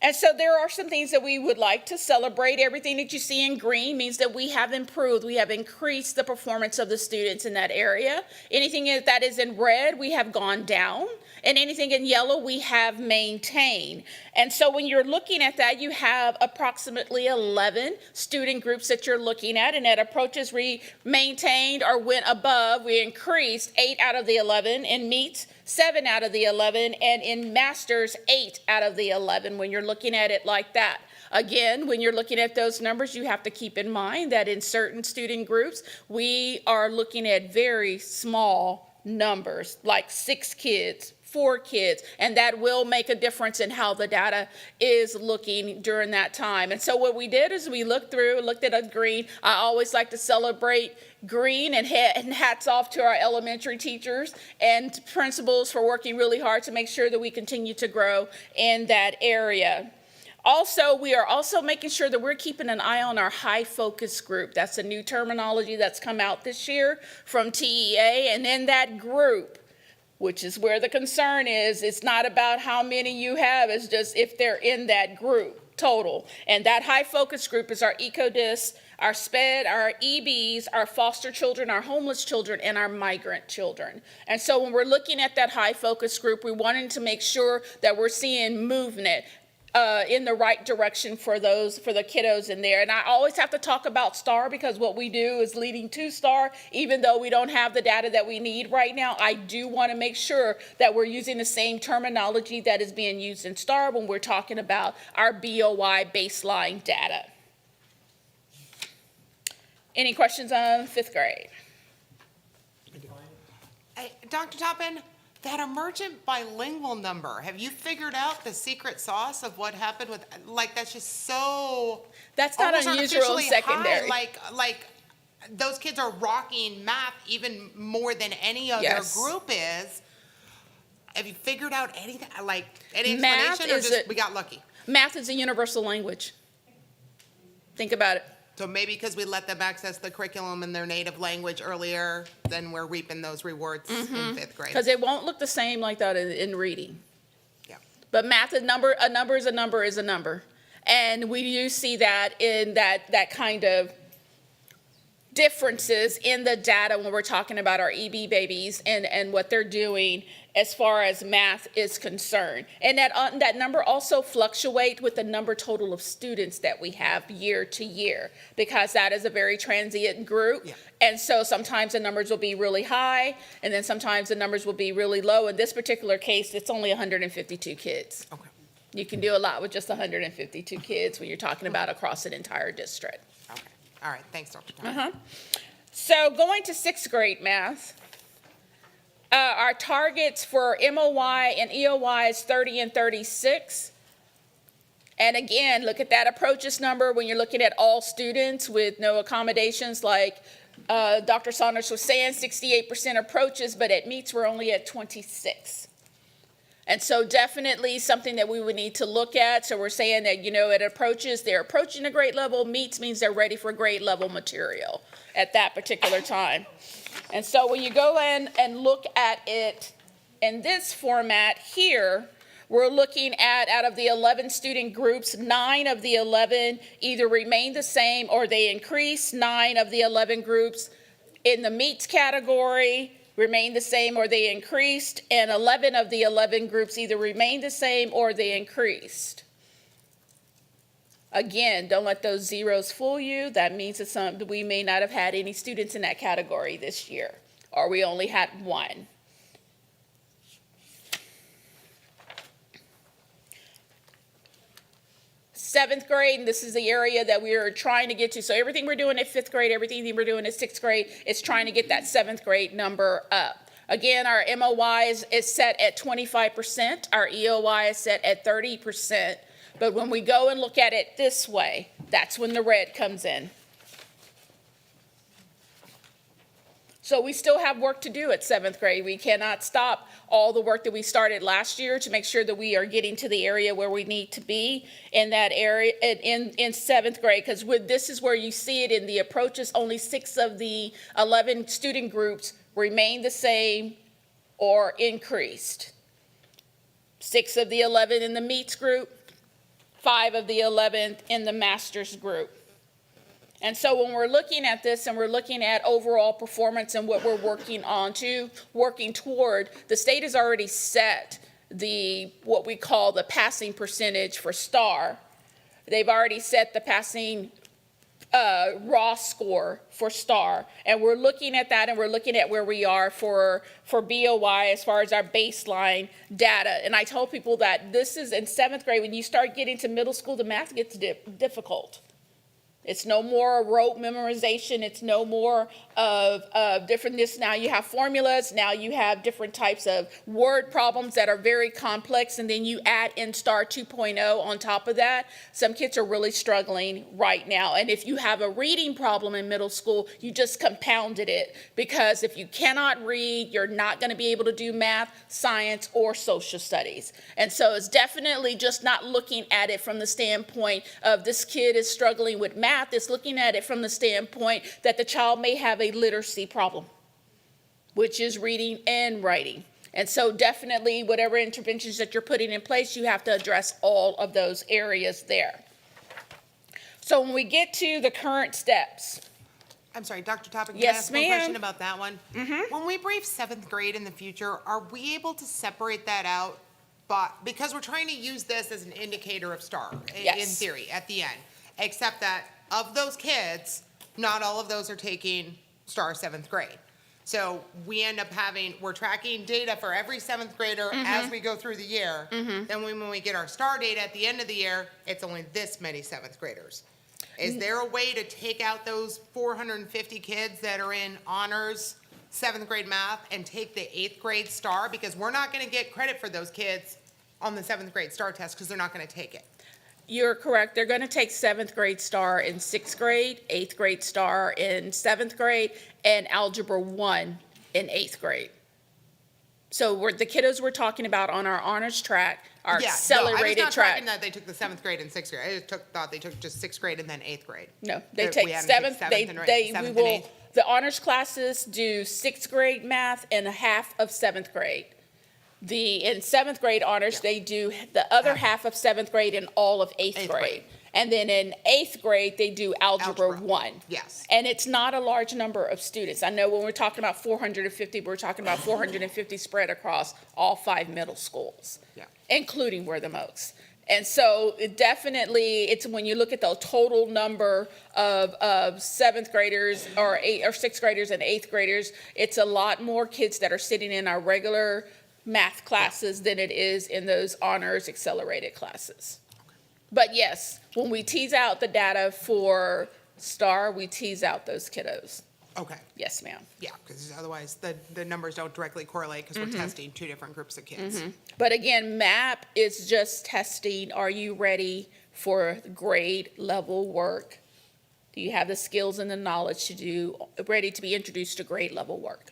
And so there are some things that we would like to celebrate. Everything that you see in green means that we have improved. We have increased the performance of the students in that area. Anything that is in red, we have gone down. And anything in yellow, we have maintained. And so when you're looking at that, you have approximately 11 student groups that you're looking at. And at approaches, we maintained or went above. We increased 8 out of the 11 in meets, 7 out of the 11, and in masters, 8 out of the 11 when you're looking at it like that. Again, when you're looking at those numbers, you have to keep in mind that in certain student groups, we are looking at very small numbers, like 6 kids, 4 kids, and that will make a difference in how the data is looking during that time. And so what we did is we looked at a green. I always like to celebrate green and hats off to our elementary teachers and principals for working really hard to make sure that we continue to grow in that area. Also, we are also making sure that we're keeping an eye on our high focus group. That's a new terminology that's come out this year from TEA. And in that group, which is where the concern is, it's not about how many you have, it's just if they're in that group total. And that high focus group is our ECODIS, our SPED, our EBs, our foster children, our homeless children, and our migrant children. And so when we're looking at that high focus group, we wanted to make sure that we're seeing movement in the right direction for the kiddos in there. And I always have to talk about STAR because what we do is leading to STAR. Even though we don't have the data that we need right now, I do want to make sure that we're using the same terminology that is being used in STAR when we're talking about our BOY baseline data. Any questions on 5th grade? Hey, Dr. Toppin, that emergent bilingual number, have you figured out the secret sauce of what happened with, like, that's just so. That's not almost unusual in artificially secondary. high. Like those kids are rocking math even more than any other Yes. group is. Have you figured out anything, like any Math explanation, or is just a- we got lucky? Math is a universal language. Think about it. So maybe because we let them access the curriculum in their native language earlier, then we're reaping those rewards in 5th grade. Because it won't look the same like that in reading. Yeah. But math, a number is a number is a number. And we do see that in that kind of differences in the data when we're talking about our EB babies and what they're doing as far as math is concerned. And that number also fluctuates with the number total of students that we have year to year, because that is a very transient group. Yeah. And so sometimes the numbers will be really high, and then sometimes the numbers will be really low. In this particular case, it's only 152 kids. Okay. You can do a lot with just 152 kids when you're talking about across an entire district. Okay. All right. Thanks, Dr. Thomas. So going to sixth grade math, our targets for MOY and EOY is 30 and 36. And again, look at that approaches number when you're looking at all students with no accommodations, like Dr. Saunders was saying, 68% approaches, but at meets we're only at 26. And so definitely something that we would need to look at. So we're saying that, at approaches, they're approaching a grade level. Meets means they're ready for grade level material at that particular time. And so when you go in and look at it in this format here, we're looking at, out of the 11 student groups, 9 of the 11 either remain the same or they increase. 9 of the 11 groups in the meets category remain the same or they increased, and 11 of the 11 groups either remained the same or they increased. Again, don't let those zeros fool you. That means that we may not have had any students in that category this year, or we only had 1. Seventh grade, and this is the area that we are trying to get to. So everything we're doing at fifth grade, everything we're doing at sixth grade is trying to get that seventh grade number up. Again, our MOY is set at 25%. Our EOY is set at 30%. But when we go and look at it this way, that's when the red comes in. So we still have work to do at seventh grade. We cannot stop all the work that we started last year to make sure that we are getting to the area where we need to be in that area in seventh grade, because this is where you see it in the approaches. Only 6 of the 11 student groups remain the same or increased. 6 of the 11 in the meets group, 5 of the 11 in the master's group. And so when we're looking at this and we're looking at overall performance and what we're working toward, the state has already set what we call the passing percentage for STAR. They've already set the passing raw score for STAR. And we're looking at that, and we're looking at where we are for BOY as far as our baseline data. And I told people that this is in seventh grade. When you start getting to middle school, the math gets difficult. It's no more rote memorization. It's no more of differentness. Now you have formulas. Now you have different types of word problems that are very complex. And then you add in STAR 2.0 on top of that. Some kids are really struggling right now. And if you have a reading problem in middle school, you just compounded it. Because if you cannot read, you're not going to be able to do math, science, or social studies. And so it's definitely just not looking at it from the standpoint of this kid is struggling with math. Is looking at it from the standpoint that the child may have a literacy problem, which is reading and writing. And so definitely whatever interventions that you're putting in place, you have to address all of those areas there. So when we get to the current steps. I'm sorry, Dr. Topic, can I Yes, ask one ma'am. question about that one? When we brief seventh grade in the future, are we able to separate that out? Because we're trying to use this as an indicator of STAR, in Yes. theory, at the end. Except that of those kids, not all of those are taking STAR seventh grade. So we end up we're tracking data for every seventh grader as we go through the year. Then when we get our STAR data at the end of the year, it's only this many seventh graders. Is there a way to take out those 450 kids that are in honors seventh grade math and take the eighth grade STAR? Because we're not going to get credit for those kids on the seventh grade STAR test because they're not going to take it. You're correct. They're going to take seventh grade STAR in sixth grade, eighth grade STAR in seventh grade, and Algebra 1 in eighth grade. So the kiddos we're talking about on our honors track are accelerated I was not track. tracking that they took the seventh grade and sixth grade. I just thought they took just sixth grade and then eighth grade. No, they That take we hadn't seventh. picked They seventh we and will. eighth. The honors classes do sixth grade math and a half of seventh grade. In seventh grade honors, they do the other half of seventh grade and all of eighth grade. And then in 8th grade, they do Algebra Algebra. 1. Yes. And it's not a large number of students. I know when we're talking about 450, we're talking about 450 spread across all 5 middle schools, Yeah. including Wortham Oaks. And so it definitely, it's when you look at the total number of 7th graders or 6th graders and 8th graders, it's a lot more kids that are sitting in our regular math classes than it is in those honors accelerated classes. But yes, when we tease out the data for STAR, we tease out those kiddos. Okay. Yes, ma'am. Yeah, because otherwise the numbers don't directly correlate because we're testing 2 different groups of kids. But again, MAP is just testing, are you ready for grade level work? Do you have the skills and the knowledge to do, ready to be introduced to grade level work?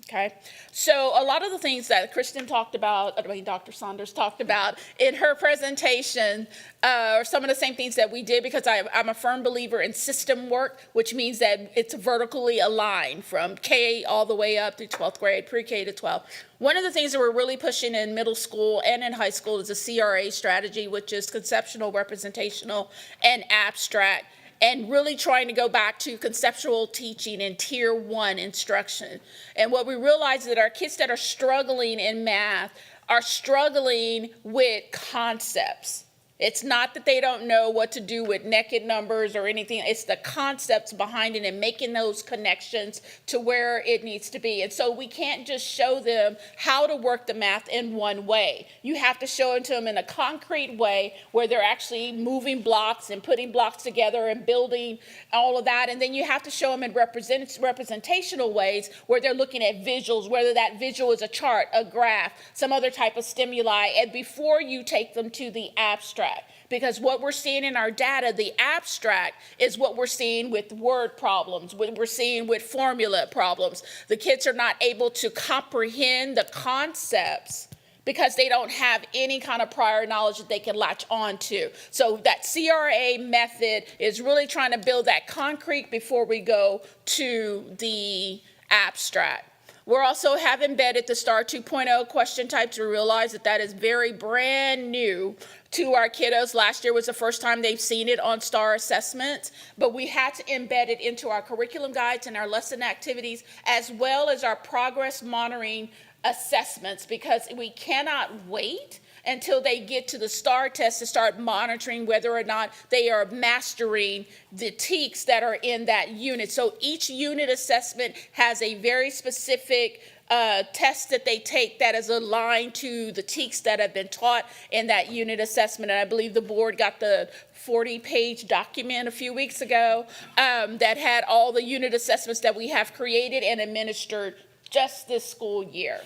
Okay, so a lot of the things that Kristen talked about, Dr. Saunders talked about in her presentation are some of the same things that we did, because I'm a firm believer in system work, which means that it's vertically aligned from K all the way up to 12th grade, pre-K to 12. One of the things that we're really pushing in middle school and in high school is a CRA strategy, which is conceptual, representational, and abstract, and really trying to go back to conceptual teaching and tier 1 instruction. And what we realize is that our kids that are struggling in math are struggling with concepts. It's not that they don't know what to do with naked numbers or anything. It's the concepts behind it and making those connections to where it needs to be. And so we can't just show them how to work the math in one way. You have to show it to them in a concrete way where they're actually moving blocks and putting blocks together and building all of that. And then you have to show them in representational ways where they're looking at visuals, whether that visual is a chart, a graph, some other type of stimuli, and before you take them to the abstract. Because what we're seeing in our data, the abstract, is what we're seeing with word problems, what we're seeing with formula problems. The kids are not able to comprehend the concepts because they don't have any kind of prior knowledge that they can latch on to. So that CRA method is really trying to build that concrete before we go to the abstract. We're also have embedded the STAR 2.0 question types. We realize that that is very brand new to our kiddos. Last year was the first time they've seen it on STAR assessments, but we had to embed it into our curriculum guides and our lesson activities, as well as our progress monitoring assessments, because we cannot wait until they get to the STAR test to start monitoring whether or not they are mastering the TEKS that are in that unit. So each unit assessment has a very specific test that they take that is aligned to the TEKS that have been taught in that unit assessment. And I believe the board got the 40-page document a few weeks ago that had all the unit assessments that we have created and administered just this school year.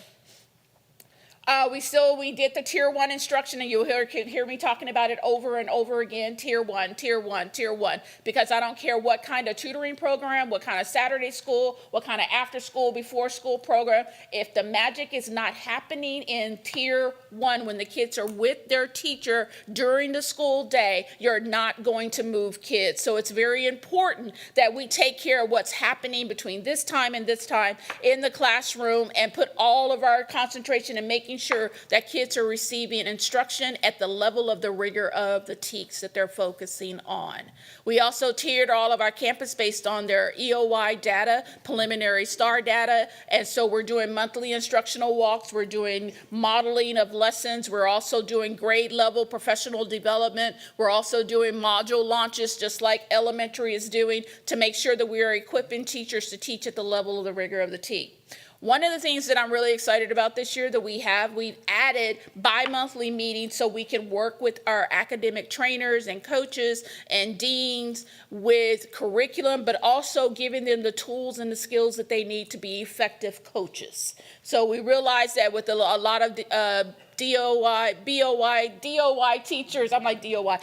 We did the tier 1 instruction, and you'll hear me talking about it over and over again, tier 1, tier 1, tier 1, because I don't care what kind of tutoring program, what kind of Saturday school, what kind of after school, before school program, if the magic is not happening in tier 1 when the kids are with their teacher during the school day, you're not going to move kids. So it's very important that we take care of what's happening between this time and this time in the classroom and put all of our concentration in making sure that kids are receiving instruction at the level of the rigor of the TEKS that they're focusing on. We also tiered all of our campus based on their EOY data, preliminary STAR data, and so we're doing monthly instructional walks, we're doing modeling of lessons, we're also doing grade level professional development, we're also doing module launches just like elementary is doing to make sure that we are equipping teachers to teach at the level of the rigor of the TEKS. One of the things that I'm really excited about this year that we've added bi-monthly meetings so we can work with our academic trainers and coaches and deans with curriculum, but also giving them the tools and the skills that they need to be effective coaches. So we realize that with a lot of DOI teachers, I'm like DOI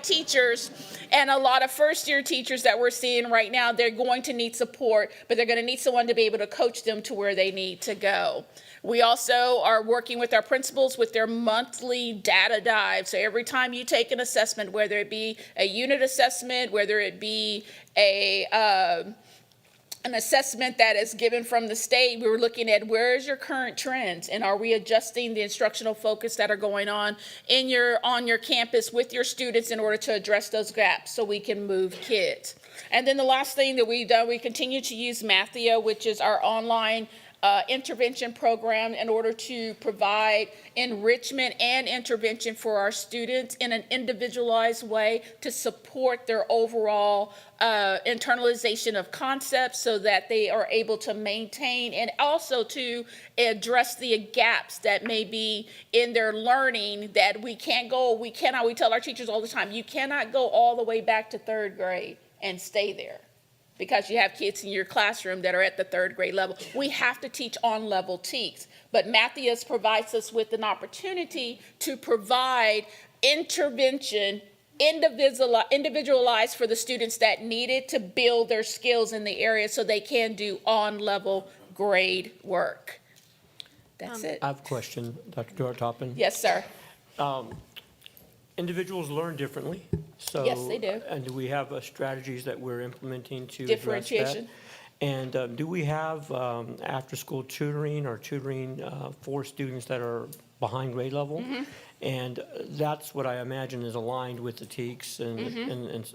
teachers, and a lot of first-year teachers that we're seeing right now, they're going to need support, but they're going to need someone to be able to coach them to where they need to go. We also are working with our principals with their monthly data dive. So every time you take an assessment, whether it be a unit assessment, whether it be a an assessment that is given from the state. We were looking at where is your current trends, and are we adjusting the instructional focus that are going on your campus with your students in order to address those gaps so we can move kids. And then the last thing that we've done, we continue to use Mathia, which is our online intervention program, in order to provide enrichment and intervention for our students in an individualized way to support their overall internalization of concepts so that they are able to maintain and also to address the gaps that may be in their learning that we tell our teachers all the time, you cannot go all the way back to third grade and stay there, because you have kids in your classroom that are at the third grade level. We have to teach on-level TEKS. But Matthias provides us with an opportunity to provide intervention individualized for the students that need it to build their skills in the area so they can do on-level grade work. That's it. I have a question, Dr. Dortoppen. Yes, sir. Individuals learn differently, so. Yes, they do. And do we have strategies that we're implementing to address that? Differentiation. And do we have after-school tutoring or tutoring for students that are behind grade level? Mm-hmm. And that's what I imagine is aligned with the TEKS, and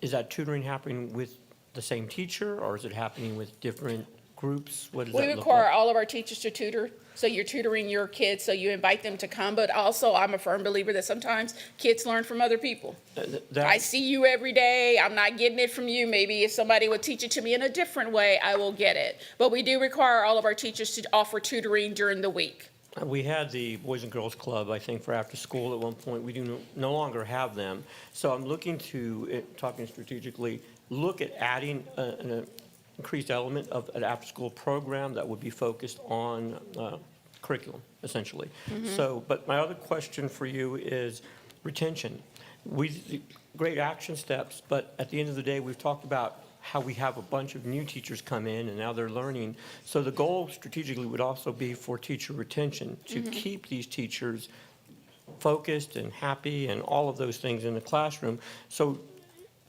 is that tutoring happening with the same teacher, or is it happening with different groups? What does that We look require like? all of our teachers to tutor, so you're tutoring your kids, so you invite them to come, but also I'm a firm believer that sometimes kids learn from other people. I see you every day, I'm not getting it from you, maybe if somebody would teach it to me in a different way, I will get it. But we do require all of our teachers to offer tutoring during the week. We had the Boys and Girls Club, I think, for after school at one point. We do no longer have them. So I'm looking to, talking strategically, look at adding an increased element of an after-school program that would be focused on curriculum, essentially. So, but my other question for you is retention. Great action steps, but at the end of the day, we've talked about how we have a bunch of new teachers come in and now they're learning. So the goal strategically would also be for teacher retention, to keep these teachers focused and happy and all of those things in the classroom. So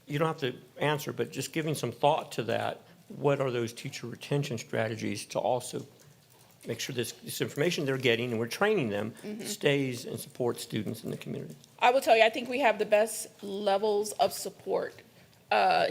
you don't have to answer, but just giving some thought to that, what are those teacher retention strategies to also make sure this information they're getting and we're training them stays and supports students in the community? I will tell you, I think we have the best levels of support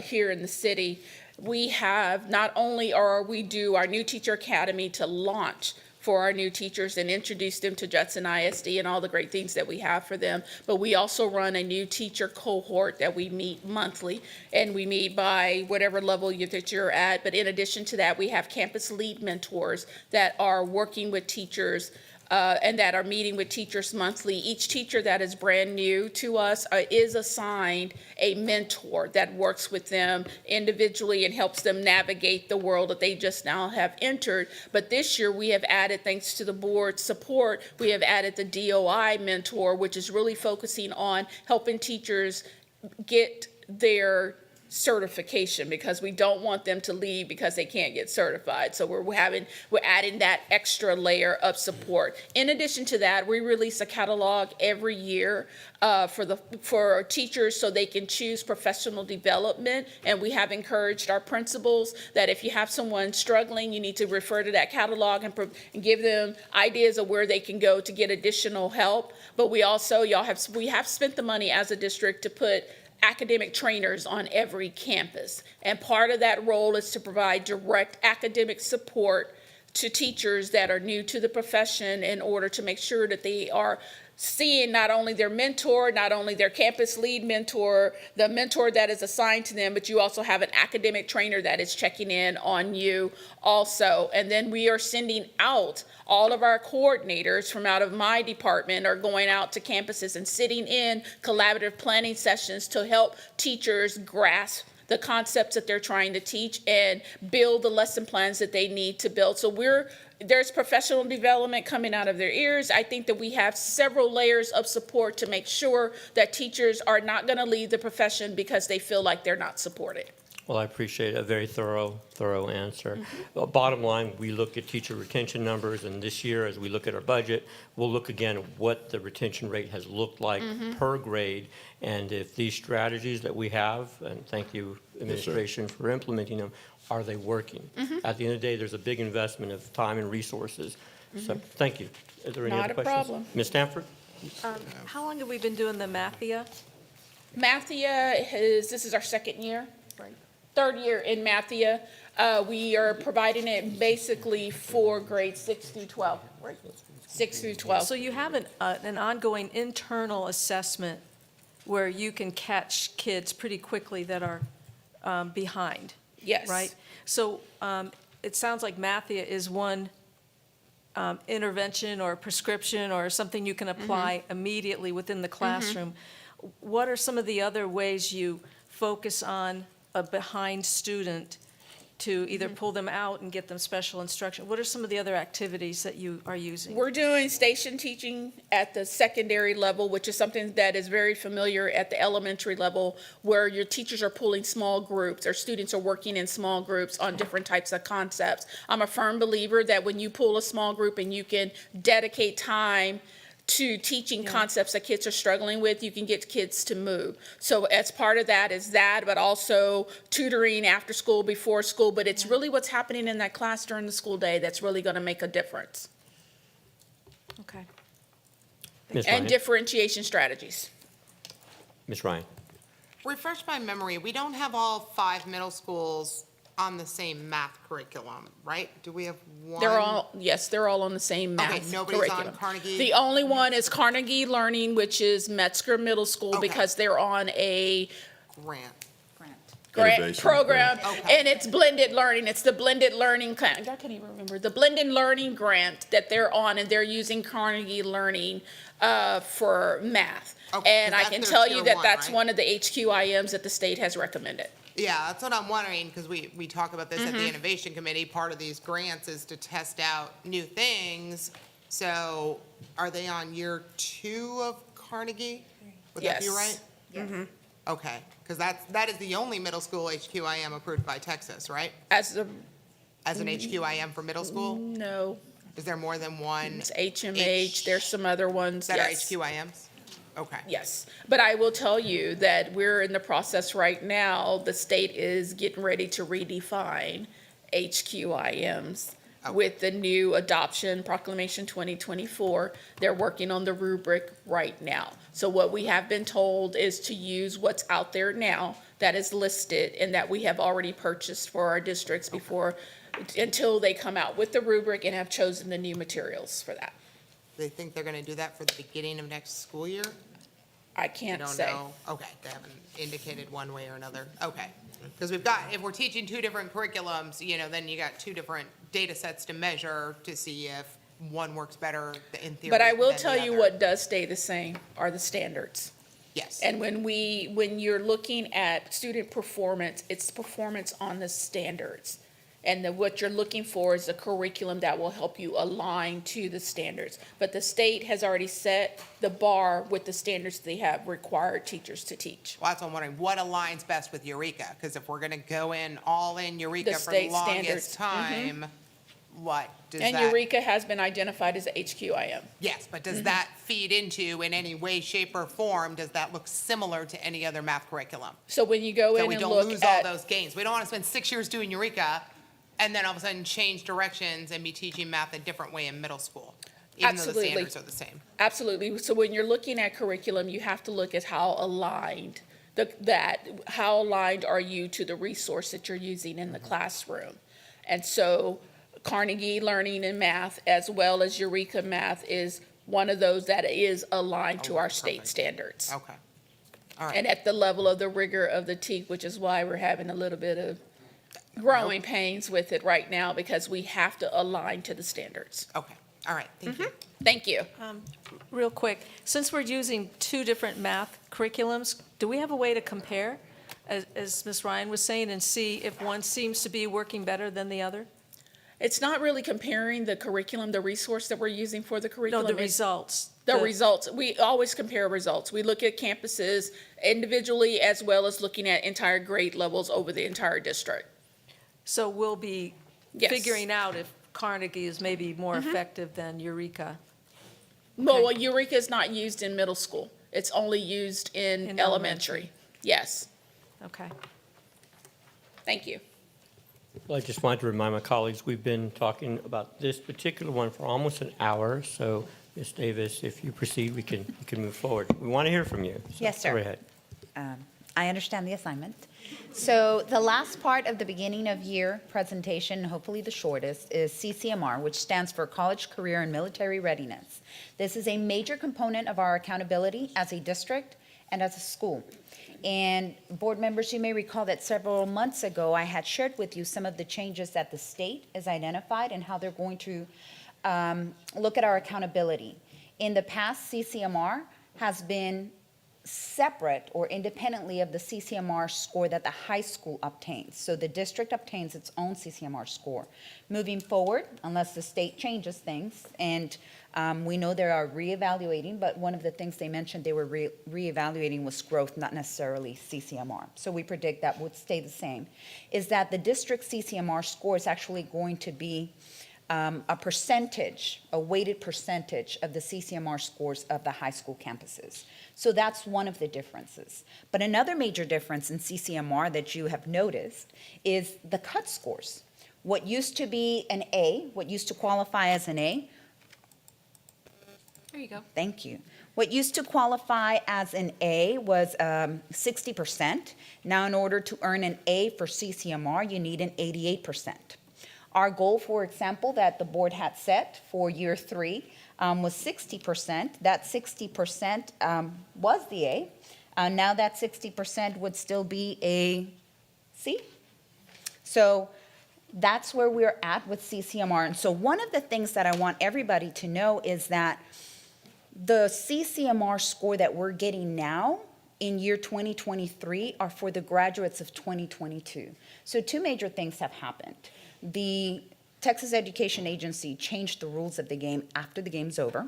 here in the city. We have, not only are we do our new teacher academy to launch for our new teachers and introduce them to Judson ISD and all the great things that we have for them, but we also run a new teacher cohort that we meet monthly, and we meet by whatever level that you're at. But in addition to that, we have campus lead mentors that are working with teachers and that are meeting with teachers monthly. Each teacher that is brand new to us is assigned a mentor that works with them individually and helps them navigate the world that they just now have entered. But this year we have added, thanks to the board's support, we have added the DOI mentor, which is really focusing on helping teachers get their certification, because we don't want them to leave because they can't get certified. So we're adding that extra layer of support. In addition to that, we release a catalog every year for teachers so they can choose professional development. And we have encouraged our principals that if you have someone struggling, you need to refer to that catalog and give them ideas of where they can go to get additional help. But we also, we have spent the money as a district to put academic trainers on every campus. And part of that role is to provide direct academic support to teachers that are new to the profession in order to make sure that they are seeing not only their mentor, not only their campus lead mentor, the mentor that is assigned to them, but you also have an academic trainer that is checking in on you also. And then we are sending out all of our coordinators from out of my department are going out to campuses and sitting in collaborative planning sessions to help teachers grasp the concepts that they're trying to teach and build the lesson plans that they need to build. So there's professional development coming out of their ears. I think that we have several layers of support to make sure that teachers are not going to leave the profession because they feel like they're not supported. Well, I appreciate a very thorough answer. Well, bottom line, we look at teacher retention numbers, and this year, as we look at our budget, we'll look again at what the retention rate has looked like per grade, and if these strategies that we have, and thank you, administration, for implementing them, are they working? At the end of the day, there's a big investment of time and resources. So, thank you. Is there any Not other a questions? problem. Ms. Stanford? How long have we been doing the Mathia? Mathia this is our second year. Right. Third year in Mathia. We are providing it basically for grades 6 through 12. 6 through 12. So you have an ongoing internal assessment where you can catch kids pretty quickly that are behind, Yes. right? So it sounds like Mathia is one intervention or prescription or something you can apply immediately within the classroom. What are some of the other ways you focus on a behind student to either pull them out and get them special instruction? What are some of the other activities that you are using? We're doing station teaching at the secondary level, which is something that is very familiar at the elementary level, where your teachers are pulling small groups, or students are working in small groups on different types of concepts. I'm a firm believer that when you pull a small group and you can dedicate time to teaching concepts that kids are struggling with, you can get kids to move. So as part of that is that, but also tutoring after school, before school, but it's really what's happening in that class during the school day that's really gonna make a difference. Okay. Ms. And Ryan? differentiation strategies. Ms. Ryan? Refresh my memory, we don't have all 5 middle schools on the same math curriculum, right? Do we have one? They're all, yes, they're all on the same math Okay, nobody's on curriculum. Carnegie? The only one is Carnegie Learning, which is Metzger Middle School, Okay. because they're on a Grant. grant Innovation program, grant. Okay. and it's blended learning. It's the blended learning, I can't even remember, the blended learning grant that they're on, and they're using Carnegie Learning for math. Okay, And 'cause I that's can their tell tier you that one, that's right? one of the HQIMs that the state has recommended. Yeah, that's what I'm wondering, because we talk about this at the Innovation Committee. Part of these grants is to test out new things. So are they on year 2 of Carnegie? Would that be Yes. right? Okay, because that is the only middle school HQIM approved by Texas, right? As a, As an HQIM for middle school? no, Is there more than one it's HMH, there's some other ones, that are yes. HQIMs? Okay. Yes, but I will tell you that we're in the process right now, the state is getting ready to redefine HQIMs with the new adoption Proclamation 2024. They're working on the rubric right now. So what we have been told is to use what's out there now that is listed and that we have already purchased for our districts before, until they come out with the rubric and have chosen the new materials for that. They think they're going to do that for the beginning of next school year? I You can't don't say. know? Okay, they haven't indicated one way or another. Okay. Because we've got, if we're teaching 2 different curriculums, then you got 2 different data sets to measure to see if one works better in theory But I will than the tell you other. what does stay the same are the standards. Yes. And when you're looking at student performance, it's performance on the standards. And what you're looking for is a curriculum that will help you align to the standards. But the state has already set the bar with the standards they have required teachers to teach. Well, that's what I'm wondering, what aligns best with Eureka? Because if we're going to go in all in Eureka The for the state longest standards. time, what does And that? Eureka has been identified as a HQIM. Yes, but does that feed into, in any way, shape, or form, does that look similar to any other math curriculum? So when you go So in we and don't look lose all at, those gains. We don't want to spend 6 years doing Eureka and then all of a sudden change directions and be teaching math a different way in middle school, even though the Absolutely. standards are the same. absolutely, so when you're looking at curriculum, you have to look at how aligned, how aligned are you to the resource that you're using in the classroom? And so Carnegie Learning in Math, as well as Eureka Math, is one of those that is aligned to our state perfect. standards. Okay. All right. And at the level of the rigor of the TEAC, which is why we're having a little bit of growing pains with it right now, because we have to align to the standards. Okay. All right. Thank you. Thank you. Real quick, since we're using 2 different math curriculums, do we have a way to compare, as Ms. Ryan was saying, and see if one seems to be working better than the other? It's not really comparing the curriculum, the resource that we're using for the No, curriculum. the It's results. The results. We always compare results. We look at campuses individually as well as looking at entire grade levels over the entire district. So we'll be Yes. figuring out if Carnegie is maybe more effective than Eureka. Well, Eureka is not used in middle school. It's only used in In elementary. Yes. Okay. Thank you. Well, I just wanted to remind my colleagues, we've been talking about this particular one for almost an hour, so Ms. Davis, if you proceed, we can move forward. We want to hear from you. So Yes, sir. Go right ahead. I understand the assignment. So the last part of the beginning of year presentation, hopefully the shortest, is CCMR, which stands for College, Career, and Military Readiness. This is a major component of our accountability as a district and as a school. And board members, you may recall that several months ago, I had shared with you some of the changes that the state has identified and how they're going to look at our accountability. In the past, CCMR has been separate or independently of the CCMR score that the high school obtains. So the district obtains its own CCMR score. Moving forward, unless the state changes things, and we know they are reevaluating, but one of the things they mentioned they were reevaluating was growth, not necessarily CCMR. So we predict that would stay the same, is that the district CCMR score is actually going to be a percentage, a weighted percentage of the CCMR scores of the high school campuses. So that's one of the differences. But another major difference in CCMR that you have noticed is the cut scores. What used to be an A, what used to qualify as an A. There you go. Thank you. What used to qualify as an A was 60%. Now, in order to earn an A for CCMR, you need an 88%. Our goal, for example, that the board had set for year 3 was 60%. That 60% was the A. Now that 60% would still be a C. So that's where we're at with CCMR. And so one of the things that I want everybody to know is that the CCMR score that we're getting now in year 2023 are for the graduates of 2022. So 2 major things have happened. The Texas Education Agency changed the rules of the game after the game's over.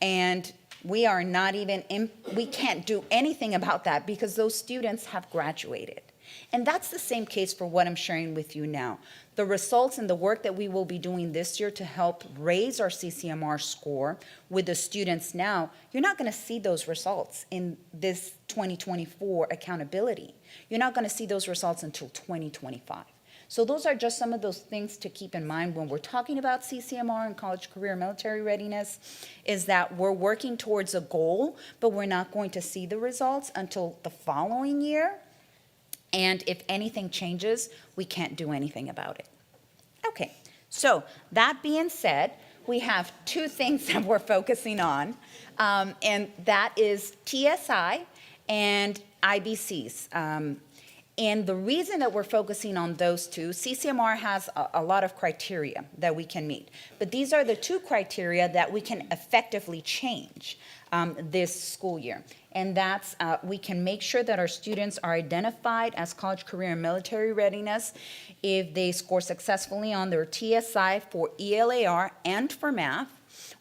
And we are not even, we can't do anything about that because those students have graduated. And that's the same case for what I'm sharing with you now. The results and the work that we will be doing this year to help raise our CCMR score with the students now, you're not going to see those results in this 2024 accountability. You're not going to see those results until 2025. So those are just some of those things to keep in mind when we're talking about CCMR and college, career, military readiness, is that we're working towards a goal, but we're not going to see the results until the following year. And if anything changes, we can't do anything about it. Okay, so that being said, we have 2 things that we're focusing on, and that is TSI and IBCs. And the reason that we're focusing on those 2, CCMR has a lot of criteria that we can meet. But these are the 2 criteria that we can effectively change this school year. And that's, we can make sure that our students are identified as college, career, and military readiness if they score successfully on their TSI for ELAR and for math,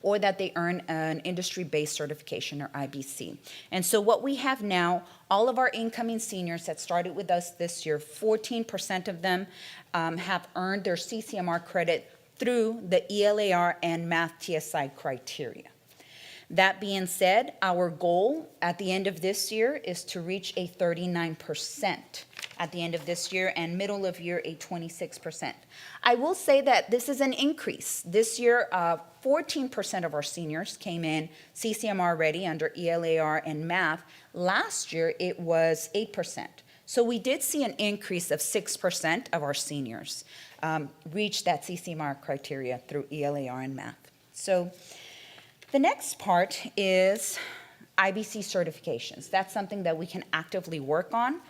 or that they earn an industry-based certification, or IBC. And so what we have now, all of our incoming seniors that started with us this year, 14% of them have earned their CCMR credit through the ELAR and math TSI criteria. That being said, our goal at the end of this year is to reach a 39% at the end of this year, and middle of year a 26%. I will say that this is an increase. This year, 14% of our seniors came in CCMR ready under ELAR and math. Last year, it was 8%. So we did see an increase of 6% of our seniors reach that CCMR criteria through ELAR and math. So the next part is IBC certifications. That's something that we can actively work on.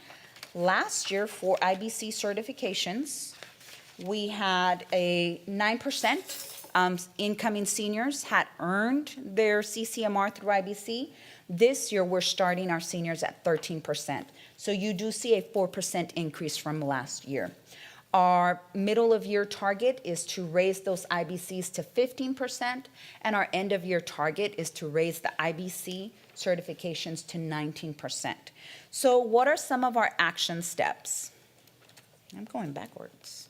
Last year for IBC certifications, we had a 9% incoming seniors had earned their CCMR through IBC. This year, we're starting our seniors at 13%. So you do see a 4% increase from last year. Our middle-of-year target is to raise those IBCs to 15%, and our end-of-year target is to raise the IBC certifications to 19%. So what are some of our action steps? I'm going backwards.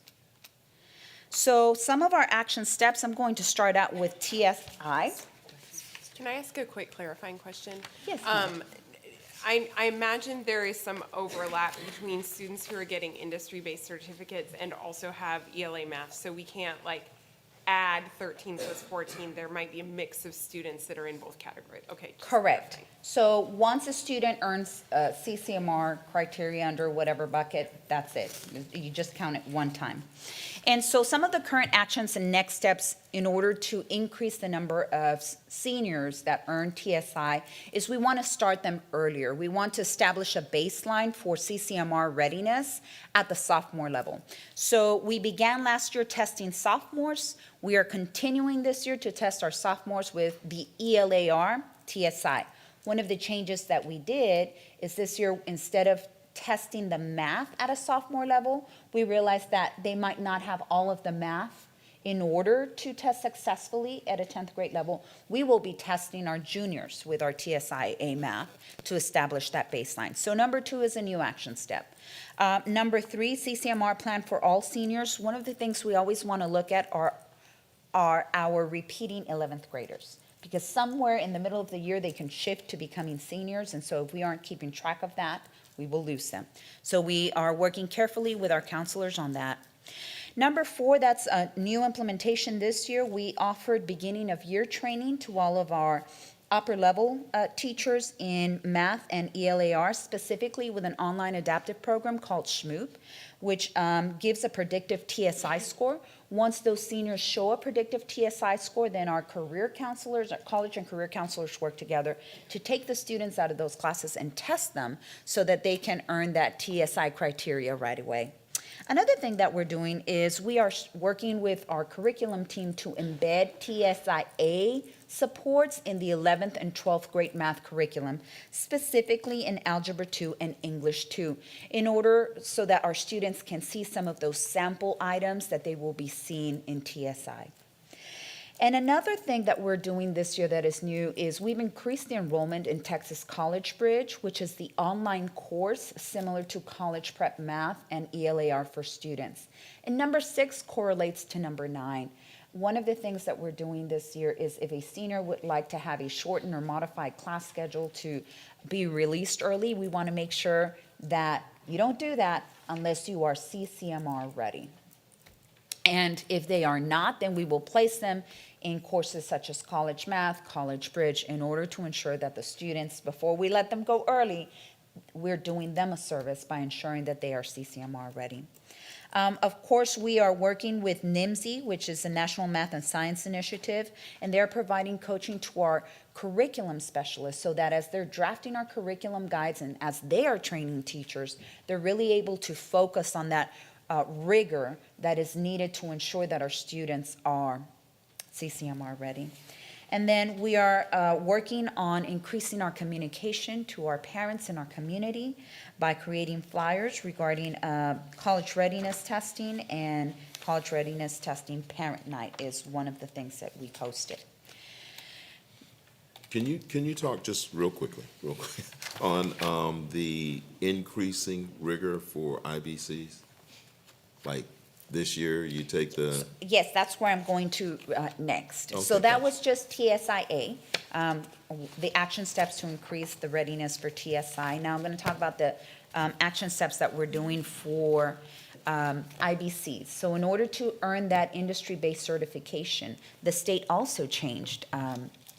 So some of our action steps, I'm going to start out with TSI. Can I ask a quick clarifying question? Yes, ma'am. I imagine there is some overlap between students who are getting industry-based certificates and also have ELA math, so we can't like add 13 plus 14. There might be a mix of students that are in both categories. Okay. just Correct. clarifying. So once a student earns CCMR criteria under whatever bucket, that's it. You just count it one time. And so some of the current actions and next steps in order to increase the number of seniors that earn TSI is we want to start them earlier. We want to establish a baseline for CCMR readiness at the sophomore level. So we began last year testing sophomores. We are continuing this year to test our sophomores with the ELAR TSI. One of the changes that we did is this year, instead of testing the math at a sophomore level, we realized that they might not have all of the math in order to test successfully at a 10th grade level. We will be testing our juniors with our TSI-A math to establish that baseline. So number 2 is a new action step. Number 3, CCMR plan for all seniors. One of the things we always want to look at are our repeating 11th graders, because somewhere in the middle of the year they can shift to becoming seniors, and so if we aren't keeping track of that, we will lose them. So we are working carefully with our counselors on that. Number 4, that's a new implementation this year. We offered beginning of year training to all of our upper level teachers in math and ELAR, specifically with an online adaptive program called SHMOOP, which gives a predictive TSI score. Once those seniors show a predictive TSI score, then our career counselors, our college and career counselors work together to take the students out of those classes and test them so that they can earn that TSI criteria right away. Another thing that we're doing is we are working with our curriculum team to embed TSI-A supports in the 11th and 12th grade math curriculum, specifically in Algebra 2 and English 2, in order so that our students can see some of those sample items that they will be seeing in TSI. And another thing that we're doing this year that is new is we've increased the enrollment in Texas College Bridge, which is the online course similar to College Prep Math and ELAR for students. And number 6 correlates to number 9. One of the things that we're doing this year is if a senior would like to have a shortened or modified class schedule to be released early, we want to make sure that you don't do that unless you are CCMR ready. And if they are not, then we will place them in courses such as College Math, College Bridge, in order to ensure that the students, before we let them go early, we're doing them a service by ensuring that they are CCMR ready. Of course, we are working with NIMSI, which is the National Math and Science Initiative, and they're providing coaching to our curriculum specialists so that as they're drafting our curriculum guides and as they are training teachers, they're really able to focus on that rigor that is needed to ensure that our students are CCMR ready. And then we are working on increasing our communication to our parents in our community by creating flyers regarding college readiness testing, and college readiness testing parent night is one of the things that we posted. Can you talk just real quickly, on the increasing rigor for IBCs? Like this year, you take the, Yes, that's where I'm going to next. So Okay, that thanks. was just TSI-A, the action steps to increase the readiness for TSI. Now I'm going to talk about the action steps that we're doing for IBCs. So in order to earn that industry-based certification, the state also changed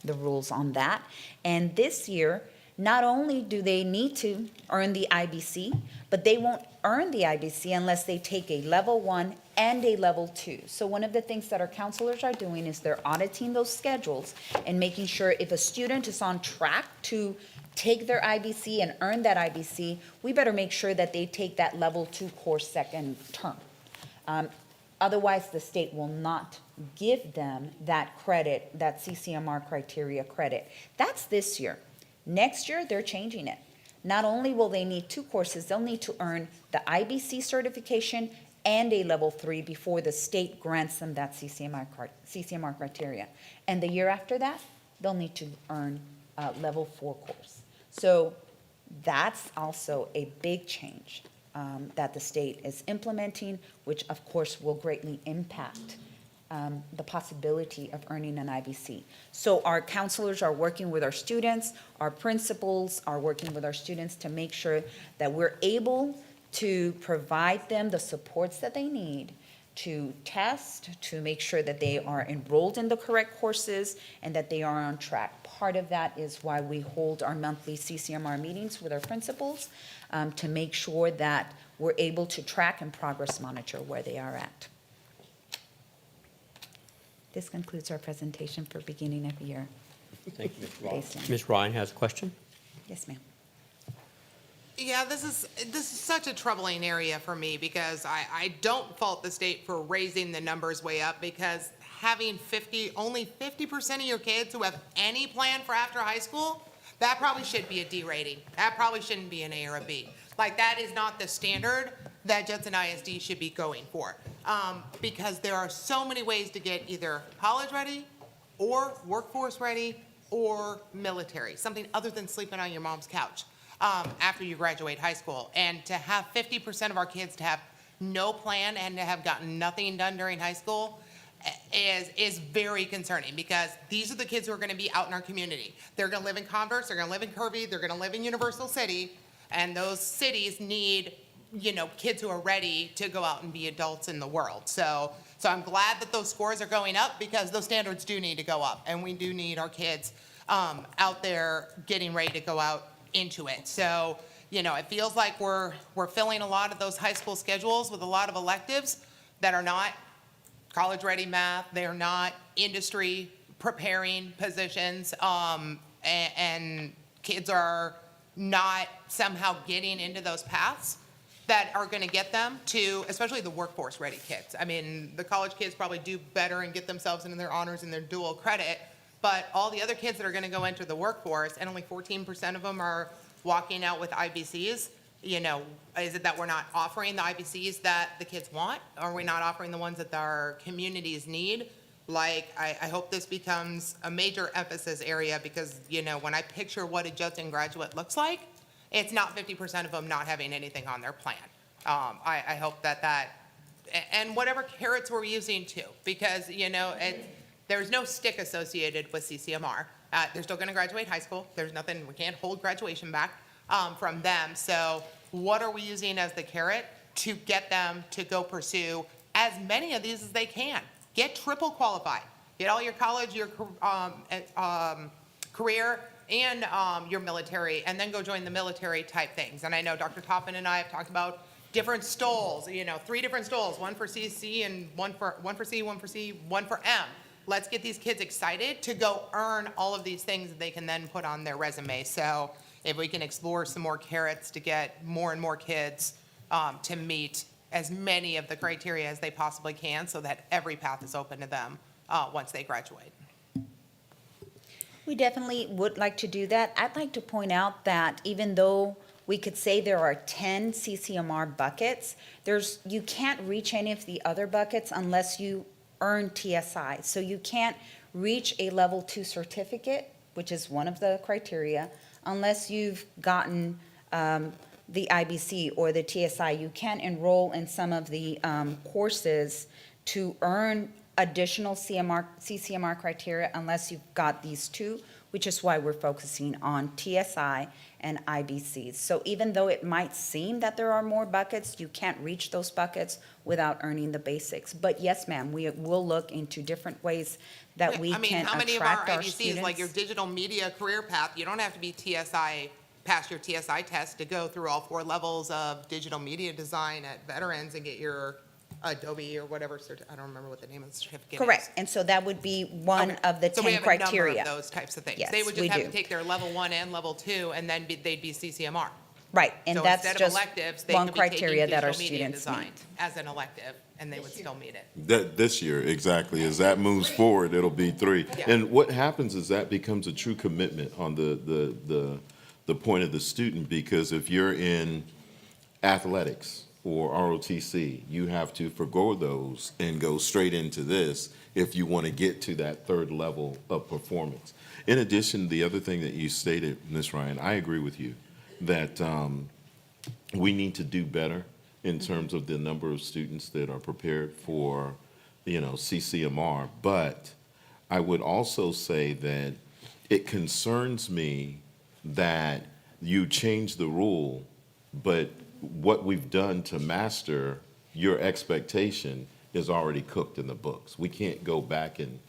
the rules on that. And this year, not only do they need to earn the IBC, but they won't earn the IBC unless they take a level 1 and a level 2. So one of the things that our counselors are doing is they're auditing those schedules and making sure if a student is on track to take their IBC and earn that IBC, we better make sure that they take that level 2 course second term. Otherwise, the state will not give them that credit, that CCMR criteria credit. That's this year. Next year, they're changing it. Not only will they need 2 courses, they'll need to earn the IBC certification and a level 3 before the state grants them that CCMR criteria. And the year after that, they'll need to earn a level 4 course. So that's also a big change that the state is implementing, which of course will greatly impact the possibility of earning an IBC. So our counselors are working with our students, our principals are working with our students to make sure that we're able to provide them the supports that they need to test, to make sure that they are enrolled in the correct courses and that they are on track. Part of that is why we hold our monthly CCMR meetings with our principals, to make sure that we're able to track and progress monitor where they are at. This concludes our presentation for beginning of year. Thank you, Ms. Ryan. Based on- Ms. Ryan has a question? Yes, ma'am. Yeah, this is such a troubling area for me because I don't fault the state for raising the numbers way up, because having only 50% of your kids who have any plan for after high school, that probably should be a D rating. That probably shouldn't be an A or a B. Like, that is not the standard that Judson ISD should be going for. Because there are so many ways to get either college ready or workforce ready or military, something other than sleeping on your mom's couch after you graduate high school. And to have 50% of our kids to have no plan and to have gotten nothing done during high school is very concerning, because these are the kids who are going to be out in our community. They're going to live in Converse, they're going to live in Kirby, they're going to live in Universal City, and those cities need, kids who are ready to go out and be adults in the world. So I'm glad that those scores are going up, because those standards do need to go up, and we do need our kids out there getting ready to go out into it. So, it feels like we're filling a lot of those high school schedules with a lot of electives that are not college-ready math, they're not industry-preparing positions, and kids are not somehow getting into those paths that are going to get them to, especially the workforce-ready kids. I mean, the college kids probably do better and get themselves into their honors and their dual credit, but all the other kids that are going to go enter the workforce, and only 14% of them are walking out with IBCs, is it that we're not offering the IBCs that the kids want? Are we not offering the ones that our communities need? Like, I hope this becomes a major emphasis area, because, when I picture what a Judson graduate looks like, it's not 50% of them not having anything on their plan. I hope that, and whatever carrots we're using too, because, there's no stick associated with CCMR. They're still going to graduate high school. There's nothing, we can't hold graduation back from them. So what are we using as the carrot to get them to go pursue as many of these as they can? Get triple qualified. Get all your college, your career, and your military, and then go join the military type things. And I know Dr. Toppin and I have talked about different stoles, 3 different stoles, one for CC and one for C, one for C, one for M. Let's get these kids excited to go earn all of these things that they can then put on their resume. So if we can explore some more carrots to get more and more kids to meet as many of the criteria as they possibly can, so that every path is open to them once they graduate. We definitely would like to do that. I'd like to point out that even though we could say there are 10 CCMR buckets, you can't reach any of the other buckets unless you earn TSI. So you can't reach a level 2 certificate, which is one of the criteria, unless you've gotten the IBC or the TSI. You can't enroll in some of the courses to earn additional CCMR criteria unless you've got these 2, which is why we're focusing on TSI and IBCs. So even though it might seem that there are more buckets, you can't reach those buckets without earning the basics. But yes, ma'am, we will look into different ways that we can how many of our attract our IBCs, students. like your digital media career path, you don't have to be pass your TSI test to go through all 4 levels of digital media design at Veterans and get your Adobe or whatever, I don't remember what the name of the certificate is. Correct, and so that would be one Okay. of the So we 10 have a criteria. number of those types of things. Yes, They would just we have do. to take their level 1 and level 2, and then they'd be CCMR. Right, and So that's instead of just electives, they one could be taking criteria that our digital media students design meet. as an elective, and they would still meet it. This year, exactly. As that moves forward, it'll be 3. Yeah. And what happens is that becomes a true commitment on the point of the student, because if you're in athletics or ROTC, you have to forgo those and go straight into this if you want to get to that third level of performance. In addition, the other thing that you stated, Ms. Ryan, I agree with you, that we need to do better in terms of the number of students that are prepared for, CCMR. But I would also say that it concerns me that you change the rule, but what we've done to master your expectation is already cooked in the books. We can't go back and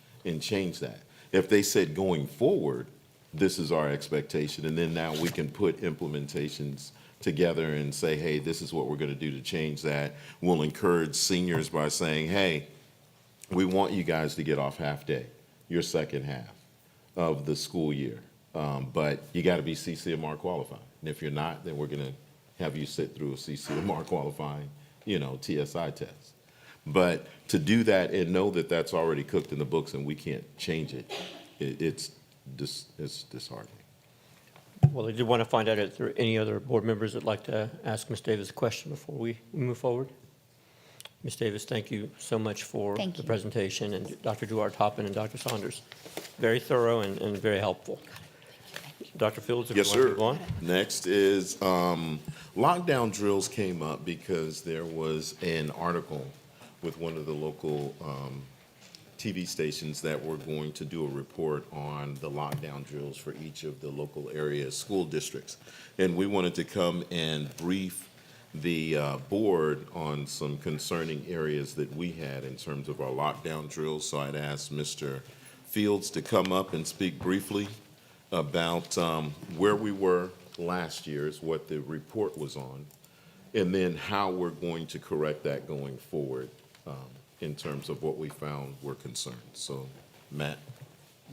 change that. If they said going forward, this is our expectation, and then now we can put implementations together and say, hey, this is what we're going to do to change that. We'll encourage seniors by saying, hey, we want you guys to get off half day, your second half of the school year. But you got to be CCMR qualified. And if you're not, then we're going to have you sit through a CCMR qualifying, TSI test. But to do that and know that that's already cooked in the books and we can't change it, it's disheartening. Well, I did want to find out if there are any other board members that'd like to ask Ms. Davis a question before we move forward. Ms. Davis, thank you so much for Thank the you. presentation, and Dr. Duarte-Hoppin and Dr. Saunders. Very thorough and very helpful. Dr. Fields, if Yes, you want to sir. move on. Next is lockdown drills came up because there was an article with one of the local TV stations that were going to do a report on the lockdown drills for each of the local area school districts. And we wanted to come and brief the board on some concerning areas that we had in terms of our lockdown drills. So I'd asked Mr. Fields to come up and speak briefly about where we were last year, is what the report was on, and then how we're going to correct that going forward in terms of what we found were concerns. So, Matt.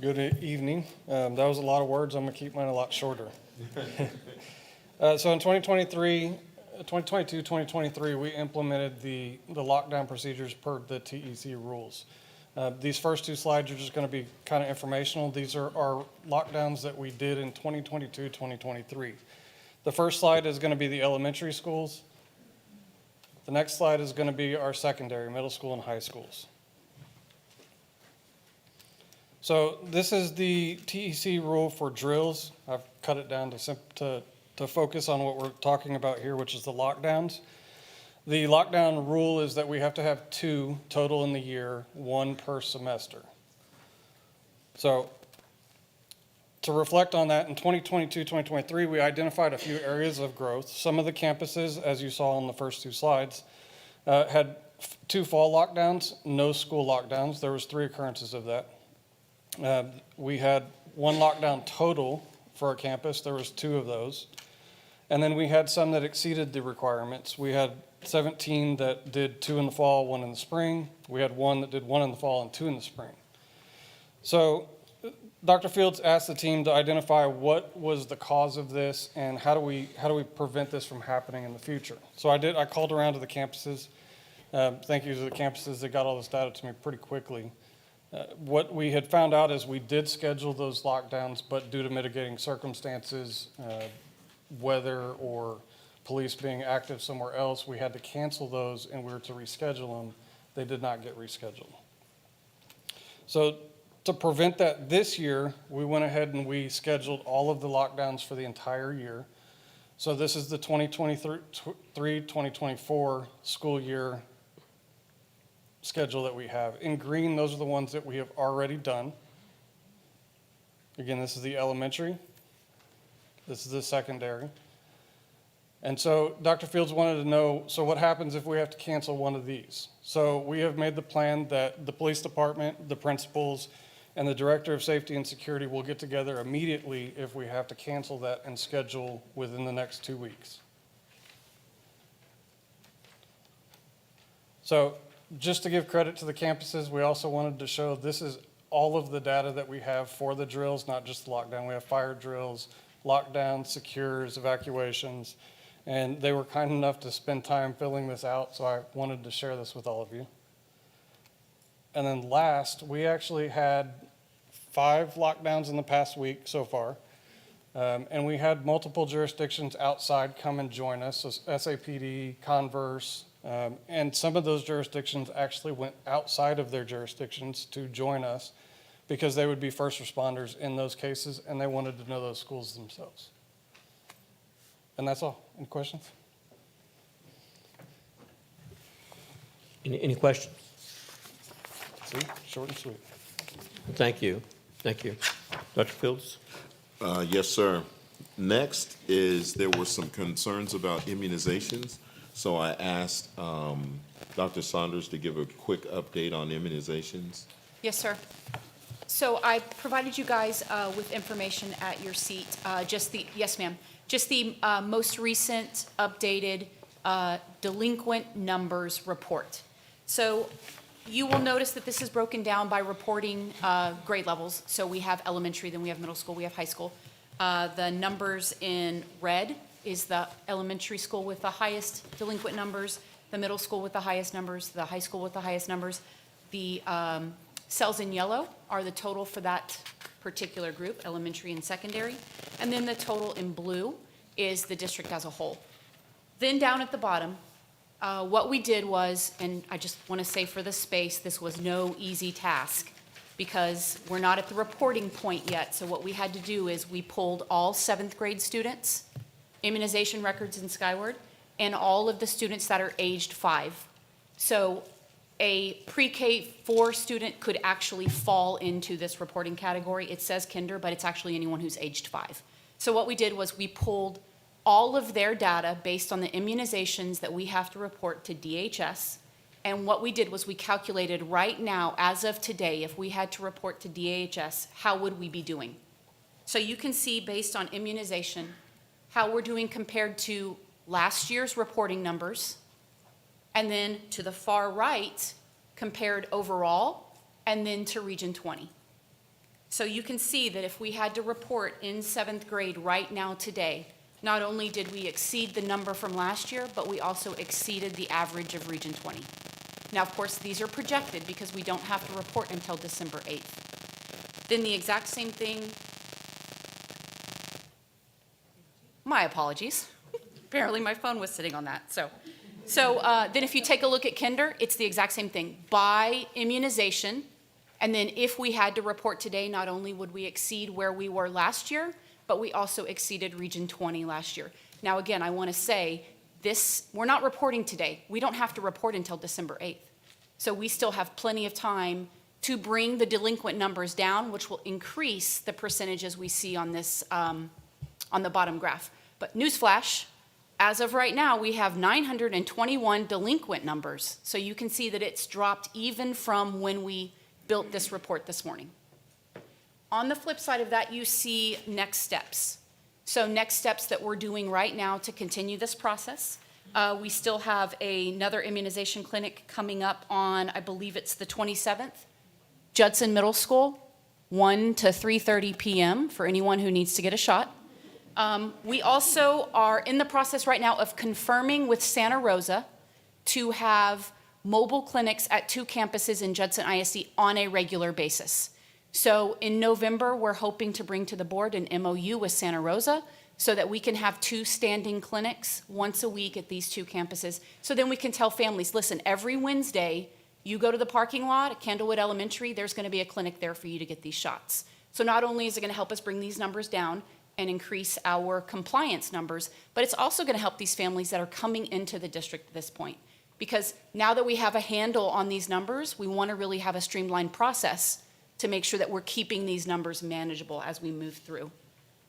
Good evening. That was a lot of words. I'm going to keep mine a lot shorter. So in 2022, 2023, we implemented the lockdown procedures per the TEC rules. These first two slides are just going to be kind of informational. These are our lockdowns that we did in 2022, 2023. The first slide is going to be the elementary schools. The next slide is going to be our secondary, middle school and high schools. So this is the TEC rule for drills. I've cut it down to focus on what we're talking about here, which is the lockdowns. The lockdown rule is that we have to have 2 total in the year, 1 per semester. So to reflect on that, in 2022, 2023, we identified a few areas of growth. Some of the campuses, as you saw on the first 2 slides, had 2 fall lockdowns, no school lockdowns. There was 3 occurrences of that. We had 1 lockdown total for our campus. There was 2 of those. And then we had some that exceeded the requirements. We had 17 that did 2 in the fall, 1 in the spring. We had 1 that did 1 in the fall and 2 in the spring. So Dr. Fields asked the team to identify what was the cause of this and how do we prevent this from happening in the future. So I called around to the campuses. Thank you to the campuses that got all this data to me pretty quickly. What we had found out is we did schedule those lockdowns, but due to mitigating circumstances, weather or police being active somewhere else, we had to cancel those and we were to reschedule them. They did not get rescheduled. So to prevent that this year, we went ahead and we scheduled all of the lockdowns for the entire year. So this is the 2023-2024 school year schedule that we have. In green, those are the ones that we have already done. Again, this is the elementary. This is the secondary. And so Dr. Fields wanted to know, so what happens if we have to cancel one of these? So we have made the plan that the police department, the principals, and the director of safety and security will get together immediately if we have to cancel that and schedule within the next 2 weeks. So just to give credit to the campuses, we also wanted to show this is all of the data that we have for the drills, not just the lockdown. We have fire drills, lockdowns, secures, evacuations, and they were kind enough to spend time filling this out, so I wanted to share this with all of you. And then last, we actually had 5 lockdowns in the past week so far. And we had multiple jurisdictions outside come and join us, so SAPD, Converse, and some of those jurisdictions actually went outside of their jurisdictions to join us because they would be first responders in those cases, and they wanted to know those schools themselves. And that's all. Any questions? Any questions? See, short and sweet. Thank you. Thank you. Dr. Fields? Yes, sir. Next is, there were some concerns about immunizations, so I asked Dr. Saunders to give a quick update on immunizations. Yes, sir. So I provided you guys with information at your seat, yes, ma'am, just the most recent updated delinquent numbers report. So you will notice that this is broken down by reporting grade levels. So we have elementary, then we have middle school, we have high school. The numbers in red is the elementary school with the highest delinquent numbers, the middle school with the highest numbers, the high school with the highest numbers. The cells in yellow are the total for that particular group, elementary and secondary. And then the total in blue is the district as a whole. Then down at the bottom, what we did was, and I just want to say for the space, this was no easy task because we're not at the reporting point yet. So what we had to do is we pulled all 7th grade students, immunization records in Skyward, and all of the students that are aged 5. So a pre-K 4 student could actually fall into this reporting category. It says kinder, but it's actually anyone who's aged 5. So what we did was we pulled all of their data based on the immunizations that we have to report to DHS. And what we did was we calculated right now, as of today, if we had to report to DHS, how would we be doing? So you can see based on immunization, how we're doing compared to last year's reporting numbers, and then to the far right, compared overall, and then to Region 20. So you can see that if we had to report in 7th grade right now today, not only did we exceed the number from last year, but we also exceeded the average of Region 20. Now, of course, these are projected because we don't have to report until December 8th. Then the exact same thing, my apologies. Apparently my phone was sitting on that. So then if you take a look at kinder, it's the exact same thing. By immunization, and then if we had to report today, not only would we exceed where we were last year, but we also exceeded Region 20 last year. Now, again, I want to say this, we're not reporting today. We don't have to report until December 8th. So we still have plenty of time to bring the delinquent numbers down, which will increase the percentages we see on this, on the bottom graph. But newsflash, as of right now, we have 921 delinquent numbers. So you can see that it's dropped even from when we built this report this morning. On the flip side of that, you see next steps. So next steps that we're doing right now to continue this process. We still have another immunization clinic coming up on, I believe it's the 27th, Judson Middle School, 1 to 3:30 p.m. for anyone who needs to get a shot. We also are in the process right now of confirming with Santa Rosa to have mobile clinics at 2 campuses in Judson ISD on a regular basis. So in November, we're hoping to bring to the board an MOU with Santa Rosa so that we can have 2 standing clinics once a week at these 2 campuses. So then we can tell families, listen, every Wednesday, you go to the parking lot at Candlewood Elementary, there's going to be a clinic there for you to get these shots. So not only is it going to help us bring these numbers down and increase our compliance numbers, but it's also going to help these families that are coming into the district at this point. Because now that we have a handle on these numbers, we want to really have a streamlined process to make sure that we're keeping these numbers manageable as we move through.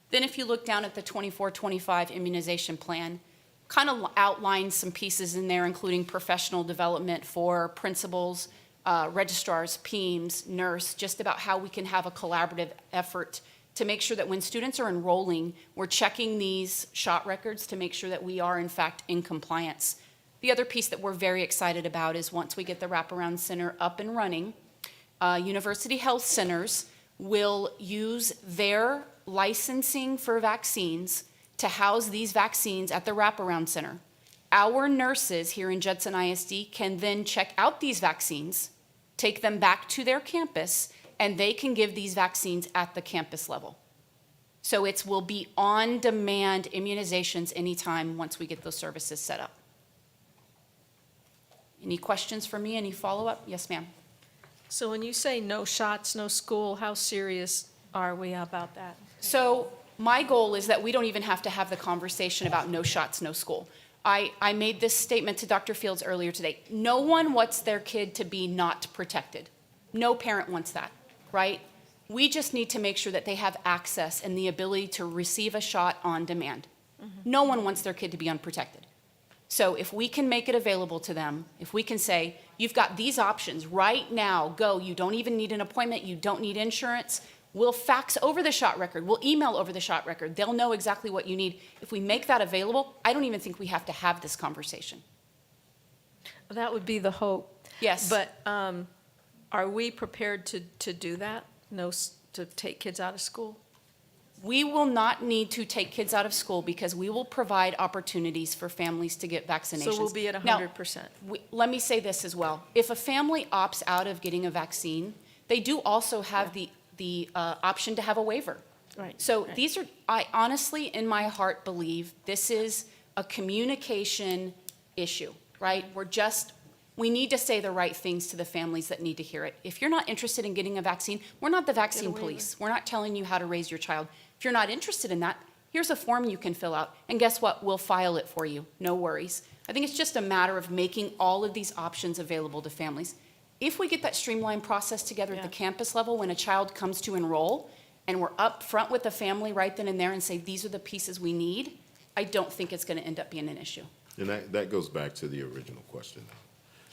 Then if you look down at the 24-25 immunization plan, kind of outlines some pieces in there, including professional development for principals, registrars, PEEMs, nurse, just about how we can have a collaborative effort to make sure that when students are enrolling, we're checking these shot records to make sure that we are in fact in compliance. The other piece that we're very excited about is once we get the wraparound center up and running, university health centers will use their licensing for vaccines to house these vaccines at the wraparound center. Our nurses here in Judson ISD can then check out these vaccines, take them back to their campus, and they can give these vaccines at the campus level. So it will be on-demand immunizations anytime once we get those services set up. Any questions for me? Any follow-up? Yes, ma'am. So when you say no shots, no school, how serious are we about that? So my goal is that we don't even have to have the conversation about no shots, no school. I made this statement to Dr. Fields earlier today. No one wants their kid to be not protected. No parent wants that, right? We just need to make sure that they have access and the ability to receive a shot on demand. No one wants their kid to be unprotected. So if we can make it available to them, if we can say, you've got these options right now, go, you don't even need an appointment, you don't need insurance, we'll fax over the shot record, we'll email over the shot record, they'll know exactly what you need. If we make that available, I don't even think we have to have this conversation. That would be the hope. Yes. But are we prepared to do that? No, to take kids out of school? We will not need to take kids out of school because we will provide opportunities for families to get vaccinations. So we'll be at Now, 100%? let me say this as well. If a family opts out of getting a vaccine, they do also have the option to have a waiver. Right. So right. these are, I honestly, in my heart, believe this is a communication issue, right? We need to say the right things to the families that need to hear it. If you're not interested in getting a vaccine, we're not the vaccine waiver. police. We're not telling you how to raise your child. If you're not interested in that, here's a form you can fill out. And guess what? We'll file it for you. No worries. I think it's just a matter of making all of these options available to families. If we get that streamlined process together at the campus level, when a child comes to enroll, and we're up front with the family right then and there and say, these are the pieces we need, I don't think it's going to end up being an issue. And that goes back to the original question.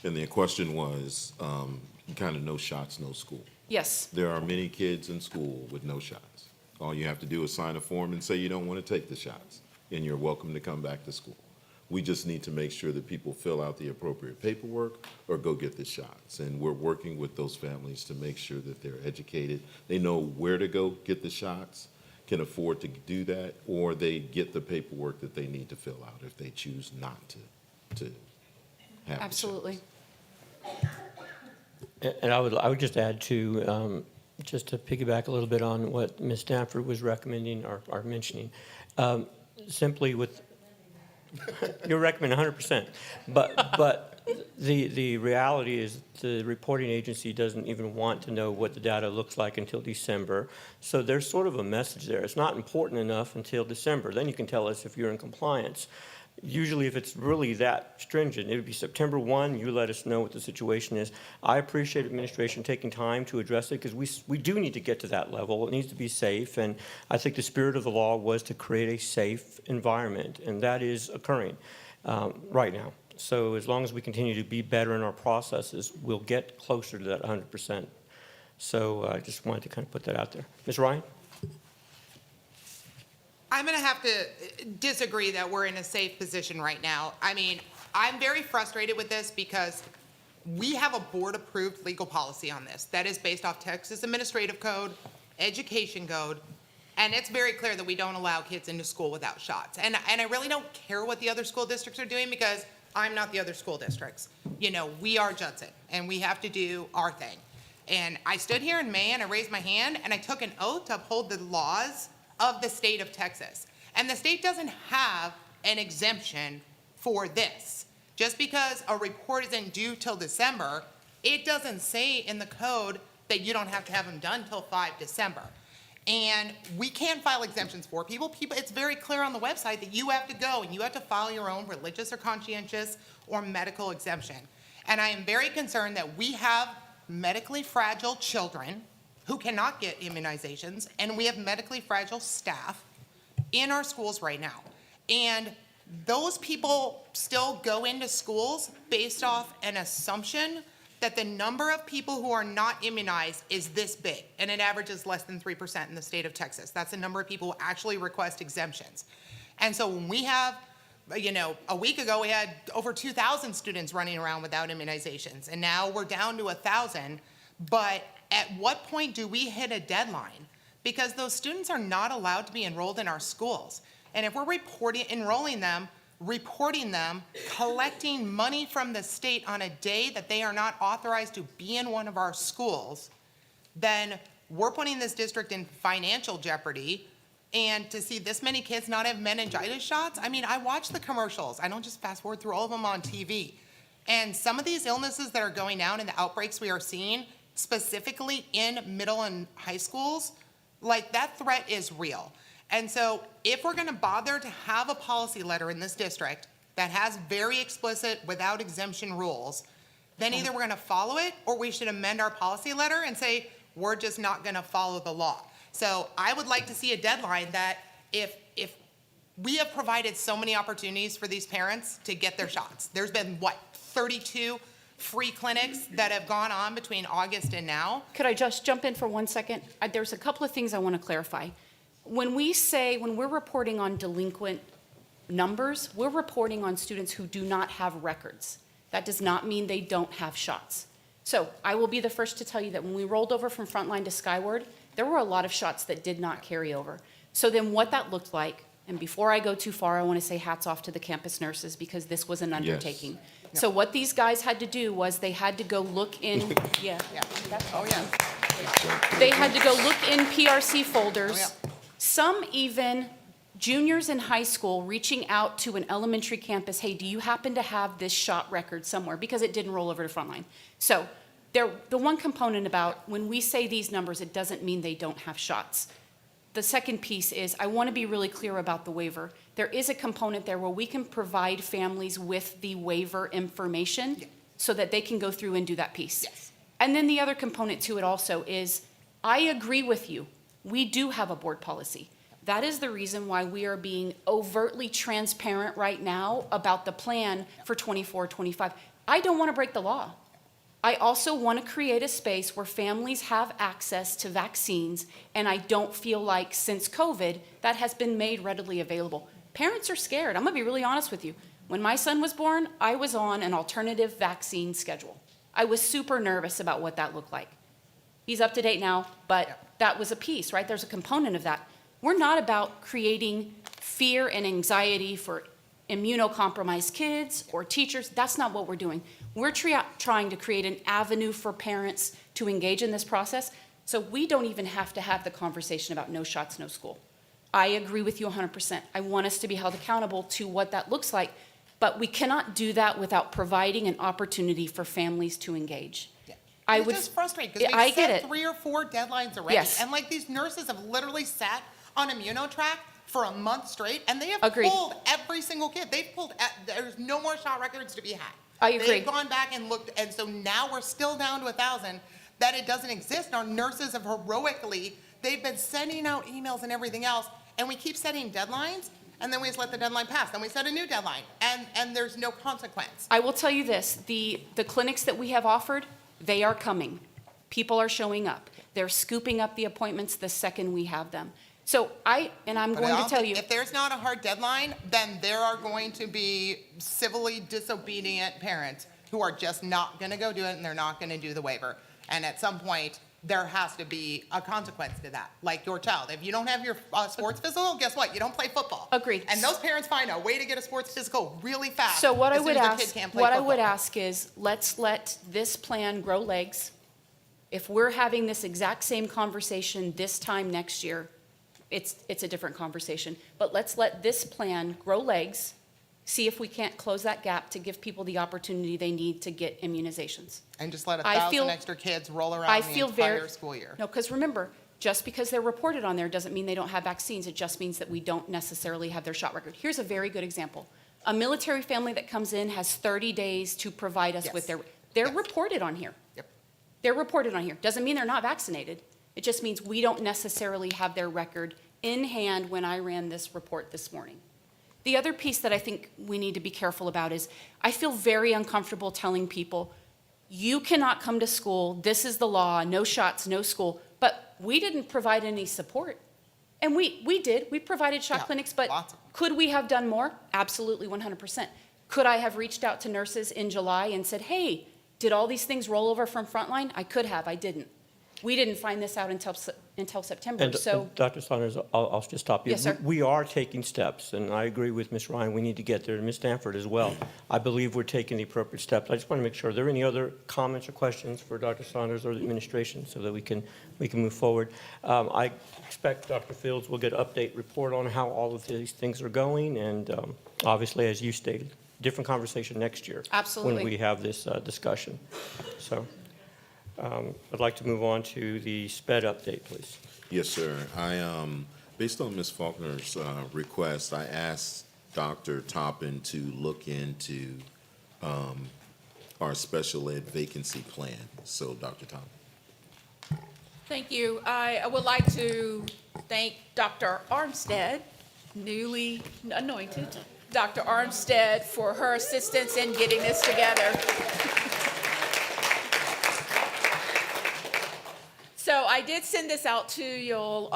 And the question was, kind of no shots, no school. Yes. There are many kids in school with no shots. All you have to do is sign a form and say you don't want to take the shots, and you're welcome to come back to school. We just need to make sure that people fill out the appropriate paperwork or go get the shots. And we're working with those families to make sure that they're educated. They know where to go get the shots, can afford to do that, or they get the paperwork that they need to fill out if they choose not to have Absolutely. And I would just add to, just to piggyback a little bit on what Ms. Stanford was recommending or mentioning, simply with, you're recommending 100%, but the reality is the reporting agency doesn't even want to know what the data looks like until December. So there's sort of a message there. It's not important enough until December. Then you can tell us if you're in compliance. Usually if it's really that stringent, it would be September 1, you let us know what the situation is. I appreciate administration taking time to address it because we do need to get to that level. It needs to be safe, and I think the spirit of the law was to create a safe environment, and that is occurring right now. So as long as we continue to be better in our processes, we'll get closer to that 100%. So I just wanted to kind of put that out there. Ms. Ryan? I'm going to have to disagree that we're in a safe position right now. I mean, I'm very frustrated with this because we have a board-approved legal policy on this that is based off Texas Administrative Code, Education Code, and it's very clear that we don't allow kids into school without shots. And I really don't care what the other school districts are doing because I'm not the other school districts. You know, we are Judson, and we have to do our thing. And I stood here in May, and I raised my hand, and I took an oath to uphold the laws of the state of Texas. And the state doesn't have an exemption for this. Just because a report isn't due till December, it doesn't say in the code that you don't have to have them done till 5 December. And we can't file exemptions for people. It's very clear on the website that you have to go and you have to file your own religious or conscientious or medical exemption. And I am very concerned that we have medically fragile children who cannot get immunizations, and we have medically fragile staff in our schools right now. And those people still go into schools based off an assumption that the number of people who are not immunized is this big, and it averages less than 3% in the state of Texas. That's the number of people who actually request exemptions. And so when we have, you know, a week ago we had over 2,000 students running around without immunizations, and now we're down to 1,000, but at what point do we hit a deadline? Because those students are not allowed to be enrolled in our schools. And if we're enrolling them, reporting them, collecting money from the state on a day that they are not authorized to be in one of our schools, then we're putting this district in financial jeopardy. And to see this many kids not have meningitis shots, I mean, I watch the commercials. I don't just fast forward through all of them on TV. And some of these illnesses that are going down and the outbreaks we are seeing, specifically in middle and high schools, like that threat is real. And so if we're gonna bother to have a policy letter in this district that has very explicit, without exemption rules, then either we're gonna follow it or we should amend our policy letter and say, we're just not gonna follow the law. So I would like to see a deadline that if we have provided so many opportunities for these parents to get their shots. There's been, what, 32 free clinics that have gone on between August and now? Could I just jump in for 1 second? There's a couple of things I want to clarify. When we're reporting on delinquent numbers, we're reporting on students who do not have records. That does not mean they don't have shots. So I will be the first to tell you that when we rolled over from Frontline to Skyward, there were a lot of shots that did not carry over. So then what that looked like, and before I go too far, I want to say hats off to the campus nurses because this was an undertaking. So what these guys had to do was they had to go look in, yeah. Oh, yeah. They had to go look in PRC folders. Oh, yeah. Some even juniors in high school reaching out to an elementary campus, hey, do you happen to have this shot record somewhere? Because it didn't roll over to Frontline. So the one component about when we say these numbers, it doesn't mean they don't have shots. The second piece is I want to be really clear about the waiver. There is a component there where we can provide families with the waiver information so that they can go through and do that piece. Yes. And then the other component to it also is I agree with you. We do have a board policy. That is the reason why we are being overtly transparent right now about the plan for 24-25. I don't want to break the law. I also want to create a space where families have access to vaccines, and I don't feel like since COVID that has been made readily available. Parents are scared. I'm going to be really honest with you. When my son was born, I was on an alternative vaccine schedule. I was super nervous about what that looked like. He's up to date now, but that was a piece, right? There's a component of that. We're not about creating fear and anxiety for immunocompromised kids or teachers. That's not what we're doing. We're trying to create an avenue for parents to engage in this process, so we don't even have to have the conversation about no shots, no school. I agree with you 100%. I want us to be held accountable to what that looks like, but we cannot do that without providing an opportunity for families to engage. It's just frustrating because I we've get set it. 3 or 4 deadlines already. Yes. And like these nurses have literally sat on ImmunoTrack for a month straight and they have Agreed. pulled every single kid. There's no more shot records to be had. I agree. They've gone back and looked, and so now we're still down to 1,000, that it doesn't exist. Our nurses have heroically, they've been sending out emails and everything else, and we keep setting deadlines, and then we just let the deadline pass. Then we set a new deadline, and there's no consequence. I will tell you this, the clinics that we have offered, they are coming. People are showing up. They're scooping up the appointments the second we have them. So I'm But going to tell you. if there's not a hard deadline, then there are going to be civilly disobedient parents who are just not gonna go do it and they're not gonna do the waiver. And at some point, there has to be a consequence to that, like your child. If you don't have your sports physical, guess what? You don't play football. Agreed. And those parents find a way to get a sports physical really fast. So what I as soon would as their ask, kid can't play what I would football. ask is, let's let this plan grow legs. If we're having this exact same conversation this time next year, it's a different conversation. But let's let this plan grow legs, see if we can't close that gap to give people the opportunity they need to get immunizations. And just let I 1,000 feel- extra kids roll I around the feel very- entire school year. No, because remember, just because they're reported on there doesn't mean they don't have vaccines. It just means that we don't necessarily have their shot record. Here's a very good example. A military family that comes in has 30 days to provide us with they're reported on here. Yep. They're reported on here. Doesn't mean they're not vaccinated. It just means we don't necessarily have their record in hand when I ran this report this morning. The other piece that I think we need to be careful about is I feel very uncomfortable telling people, you cannot come to school, this is the law, no shots, no school, but we didn't provide any support. And we did, we provided shot clinics, but lots of could we have done more? Absolutely, 100%. Could I have reached out to nurses in July and said, hey, did all these things roll over from Frontline? I could have, I didn't. We didn't find this out until September, And so. Dr. Saunders, I'll just stop you. Yes, sir. We are taking steps, and I agree with Ms. Ryan, we need to get there, and Ms. Stanford as well. I believe we're taking the appropriate steps. I just want to make sure, are there any other comments or questions for Dr. Saunders or the administration so that we can move forward? I expect Dr. Fields will get an update report on how all of these things are going, and obviously, as you stated, different conversation next year. Absolutely. When we have this discussion. So I'd like to move on to the SPED update, please. Yes, sir. Based on Ms. Faulkner's request, I asked Dr. Toppin to look into our special ed vacancy plan. So, Dr. Toppin. Thank you. I would like to thank Dr. Armstead, newly anointed, Dr. Armstead, for her assistance in getting this together. So I did send this out to you all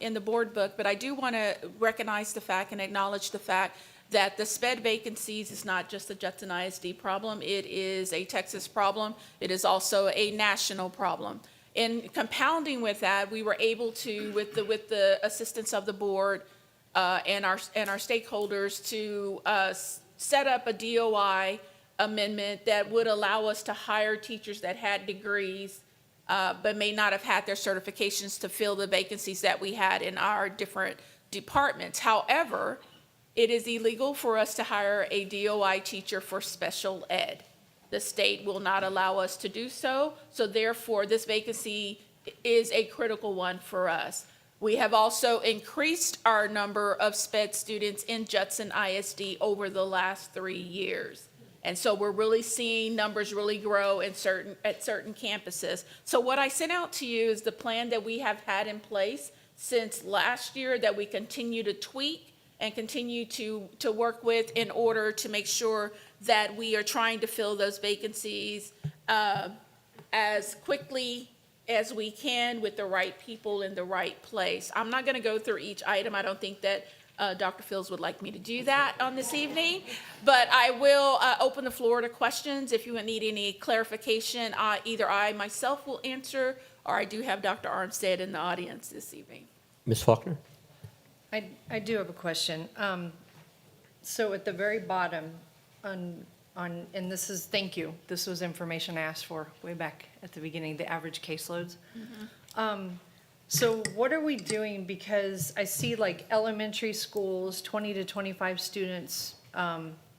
in the board book, but I do want to recognize the fact and acknowledge the fact that the SPED vacancies is not just a Judson ISD problem. It is a Texas problem. It is also a national problem. In compounding with that, we were able to, with the assistance of the board and our stakeholders, to set up a DOI amendment that would allow us to hire teachers that had degrees but may not have had their certifications to fill the vacancies that we had in our different departments. However, it is illegal for us to hire a DOI teacher for special ed. The state will not allow us to do so, so therefore this vacancy is a critical one for us. We have also increased our number of SPED students in Judson ISD over the last 3 years. And so we're really seeing numbers really grow at certain campuses. So what I sent out to you is the plan that we have had in place since last year that we continue to tweak and continue to work with in order to make sure that we are trying to fill those vacancies as quickly as we can with the right people in the right place. I'm not going to go through each item. I don't think that Dr. Fields would like me to do that on this evening, but I will open the floor to questions. If you need any clarification, either I myself will answer, or I do have Dr. Armstead in the audience this evening. Ms. Faulkner? I do have a question. So at the very bottom, and this is, thank you, this was information I asked for way back at the beginning, the average caseloads. So what are we doing, because I see like elementary schools, 20 to 25 students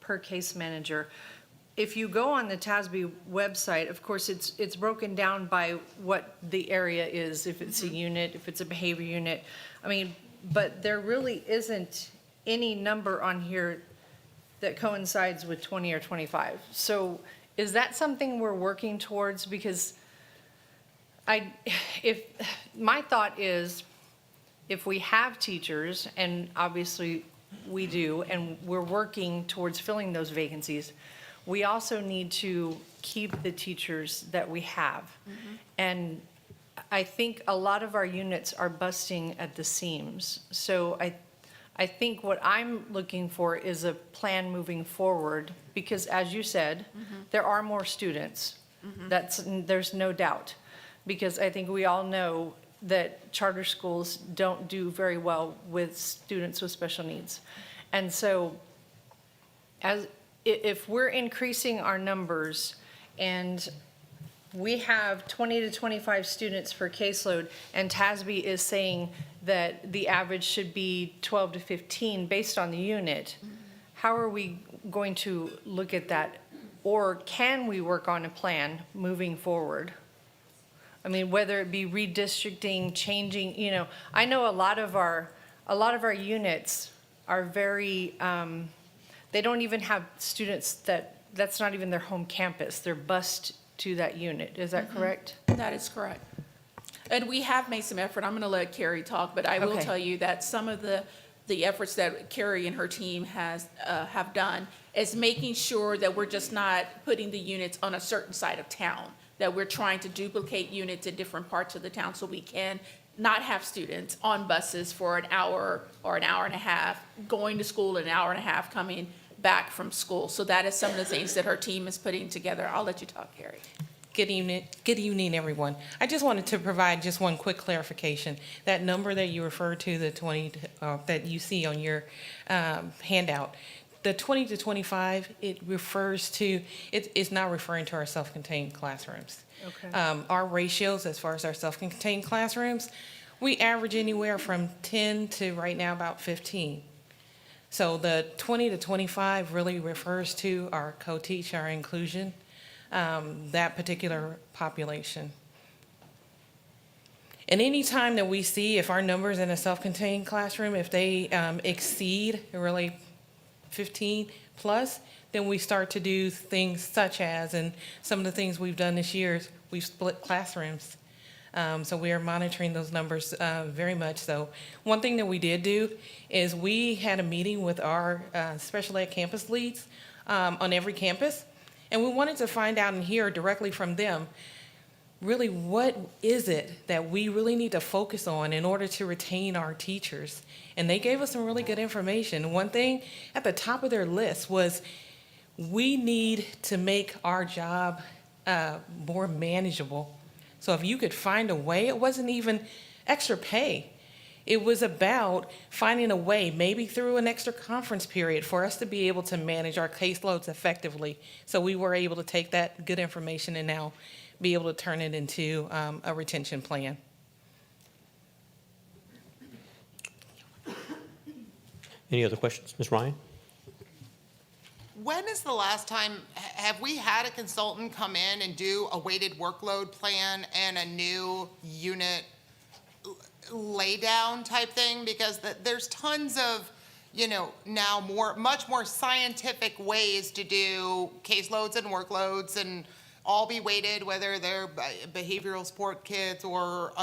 per case manager. If you go on the TASB website, of course, it's broken down by what the area is, if it's a unit, if it's a behavior unit. I mean, but there really isn't any number on here that coincides with 20 or 25. So is that something we're working towards? Because my thought is, if we have teachers, and obviously we do, and we're working towards filling those vacancies, we also need to keep the teachers that we have. And I think a lot of our units are busting at the seams. So I think what I'm looking for is a plan moving forward, because as you said, there are more students. There's no doubt. Because I think we all know that charter schools don't do very well with students with special needs. And so if we're increasing our numbers and we have 20 to 25 students per caseload, and TASB is saying that the average should be 12 to 15 based on the unit, how are we going to look at that? Or can we work on a plan moving forward? I mean, whether it be redistricting, changing, I know a lot of our units are very, they don't even have students that's not even their home campus. They're bused to that unit. Is that correct? That is correct. And we have made some effort. I'm going to let Carrie talk, but I will Okay. tell you that some of the efforts that Carrie and her team have done is making sure that we're just not putting the units on a certain side of town, that we're trying to duplicate units in different parts of the town so we can not have students on buses for an hour or an hour and a half, going to school an hour and a half, coming back from school. So that is some of the things that her team is putting together. I'll let you talk, Carrie. Good evening, everyone. I just wanted to provide just one quick clarification. That number that you referred to, the 20, that you see on your handout, the 20 to 25, it refers to, it's not referring to our self-contained classrooms. Okay. Our ratios, as far as our self-contained classrooms, we average anywhere from 10 to right now about 15. So the 20 to 25 really refers to our co-teach, our inclusion, that particular population. And any time that we see if our numbers in a self-contained classroom, if they exceed really 15 plus, then we start to do things such as, and some of the things we've done this year is we've split classrooms. So we are monitoring those numbers very much so. One thing that we did do is we had a meeting with our special ed campus leads on every campus, and we wanted to find out and hear directly from them, really what is it that we really need to focus on in order to retain our teachers? And they gave us some really good information. One thing at the top of their list was we need to make our job more manageable. So if you could find a way, it wasn't even extra pay. It was about finding a way, maybe through an extra conference period, for us to be able to manage our caseloads effectively. So we were able to take that good information and now be able to turn it into a retention plan. Any other questions? Ms. Ryan? When is the last time, have we had a consultant come in and do a weighted workload plan and a new unit lay down type thing? Because there's tons of, now much more scientific ways to do caseloads and workloads and all be weighted, whether they're behavioral support kids or,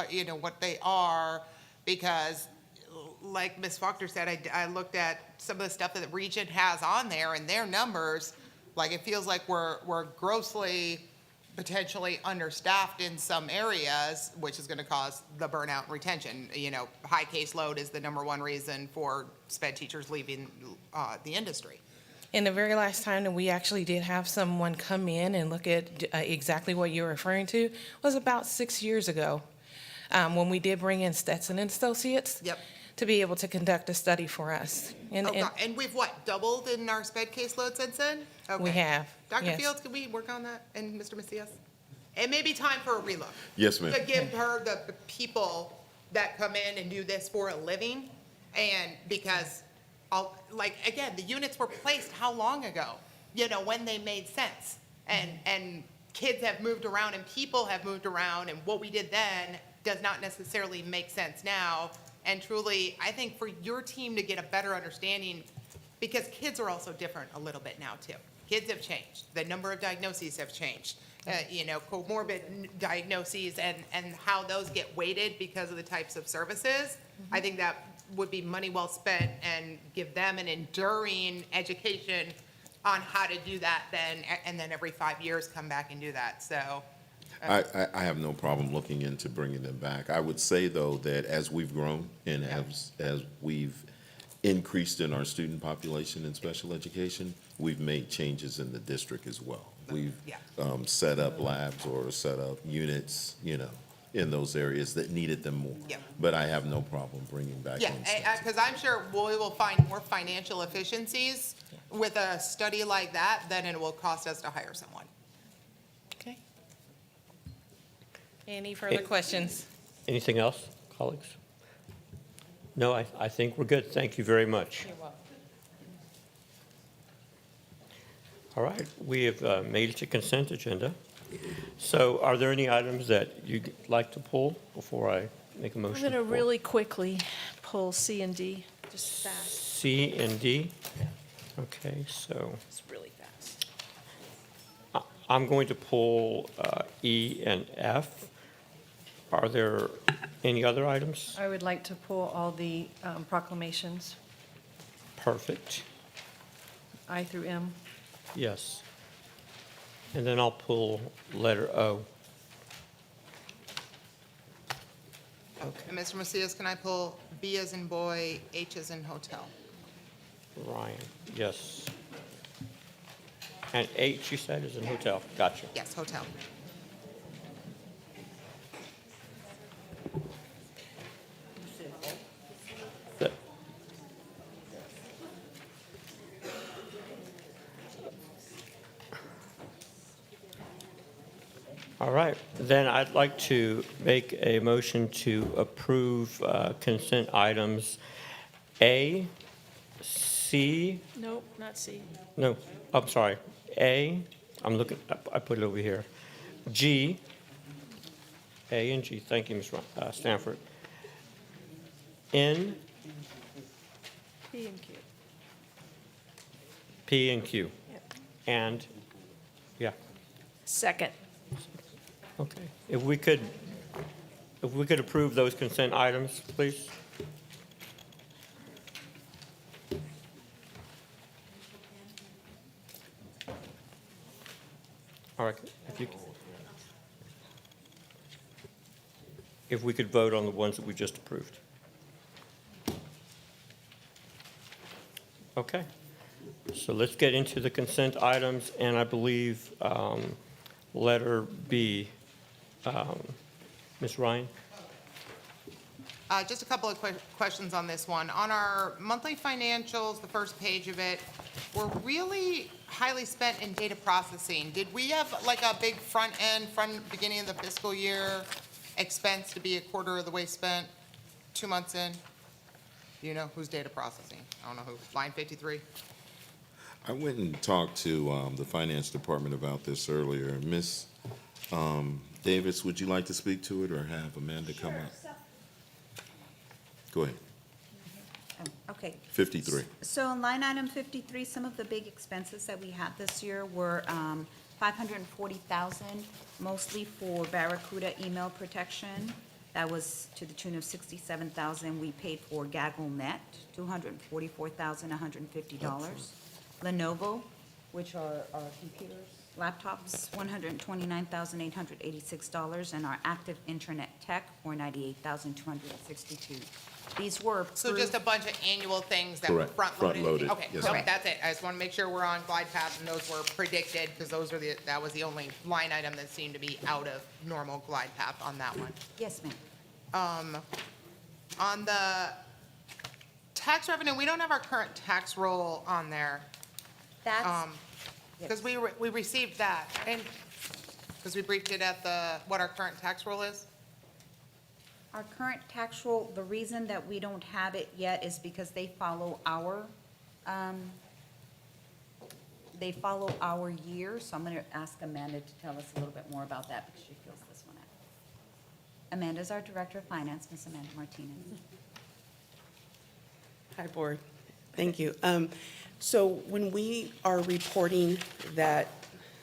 what they are. Because like Ms. Faulkner said, I looked at some of the stuff that the region has on there and their numbers, like it feels like we're grossly potentially understaffed in some areas, which is going to cause the burnout and retention. High caseload is the number one reason for sped teachers leaving the industry. And the very last time that we actually did have someone come in and look at exactly what you're referring to was about 6 years ago, when we did bring in Stetson and Associates. Yep. To be able to conduct a study for us. And we've doubled in our sped caseload since then? we Okay. have. Dr. yes. Fields, can we work on that? And Mr. Macias? It may be time for a relook. Yes, ma'am. To give her the people that come in and do this for a living. And because, again, the units were placed how long ago? When they made sense. And kids have moved around and people have moved around, and what we did then does not necessarily make sense now. And truly, I think for your team to get a better understanding, because kids are also different a little bit now too. Kids have changed. The number of diagnoses have changed. Comorbid diagnoses and how those get weighted because of the types of services. I think that would be money well spent and give them an enduring education on how to do that then, and then every 5 years come back and do that. So. I have no problem looking into bringing them back. I would say, though, that as we've grown and as we've increased in our student population in special education, we've made changes in the district as well. We've set up labs or set up units, in those areas that needed them more. Yeah. But I have no problem bringing back. Yeah, because I'm sure we will find more financial efficiencies with a study like that than it will cost us to hire someone. Okay. Any further questions? Anything else, colleagues? No, I think we're good. Thank you very much. You're welcome. All right, we have made it to consent agenda. So are there any items that you'd like to pull before I make a I'm motion? going to for really quickly pull C and D, just fast. C and D? Okay, so It's really fast. I'm going to pull E and F. Are there any other items? I would like to pull all the proclamations, Perfect. I through M. Yes. And then I'll pull letter O. And Mr. Macias, can I pull B as in boy, H as in hotel? Ryan, yes. And H, you said, is in hotel. Gotcha. Yes, hotel. All right, then I'd like to make a motion to approve consent items A, C, Nope, not C. no, I'm sorry, A, I'm looking, I put it over here, G, A and G, thank you, Ms. Stanford. N, P and Q. P, and Q. Yep. And, yeah, Second. okay. If we could approve those consent items, please. All right, if we could vote on the ones that we just approved. Okay, so let's get into the consent items, and I believe letter B. Ms. Ryan? Just a couple of questions on this one. On our monthly financials, the first page of it, we're really highly spent in data processing. Did we have like a big front beginning of the fiscal year expense to be a quarter of the way spent 2 months in? Do you know who's data processing? I don't know who. Line 53? I went and talked to the finance department about this earlier. Ms. Davis, would you like to speak to it or have Amanda come up? Go ahead. Okay. 53. So on line item 53, some of the big expenses that we had this year were $540,000, mostly for Barracuda email protection. That was to the tune of $67,000. We paid for GaggleNet, $244,150. Lenovo, which are our computers, laptops, $129,886, and our active internet tech, $498,262. These were So just a bunch of annual things that were Correct. front-loaded? Front-loaded, Okay, yes, so ma'am. that's it. I just want to make sure we're on glide path and those were predicted, because that was the only line item that seemed to be out of normal glide path on that one. Yes, ma'am. On the tax revenue, we don't have our current tax roll on there, That's, because we received that, and, because we briefed it at what our current tax roll is? our current tax roll, the reason that we don't have it yet is because they follow our year. So I'm going to ask Amanda to tell us a little bit more about that because she fills this one out. Amanda's our Director of Finance, Ms. Amanda Martinez. Hi, Board. Thank you. So when we are reporting that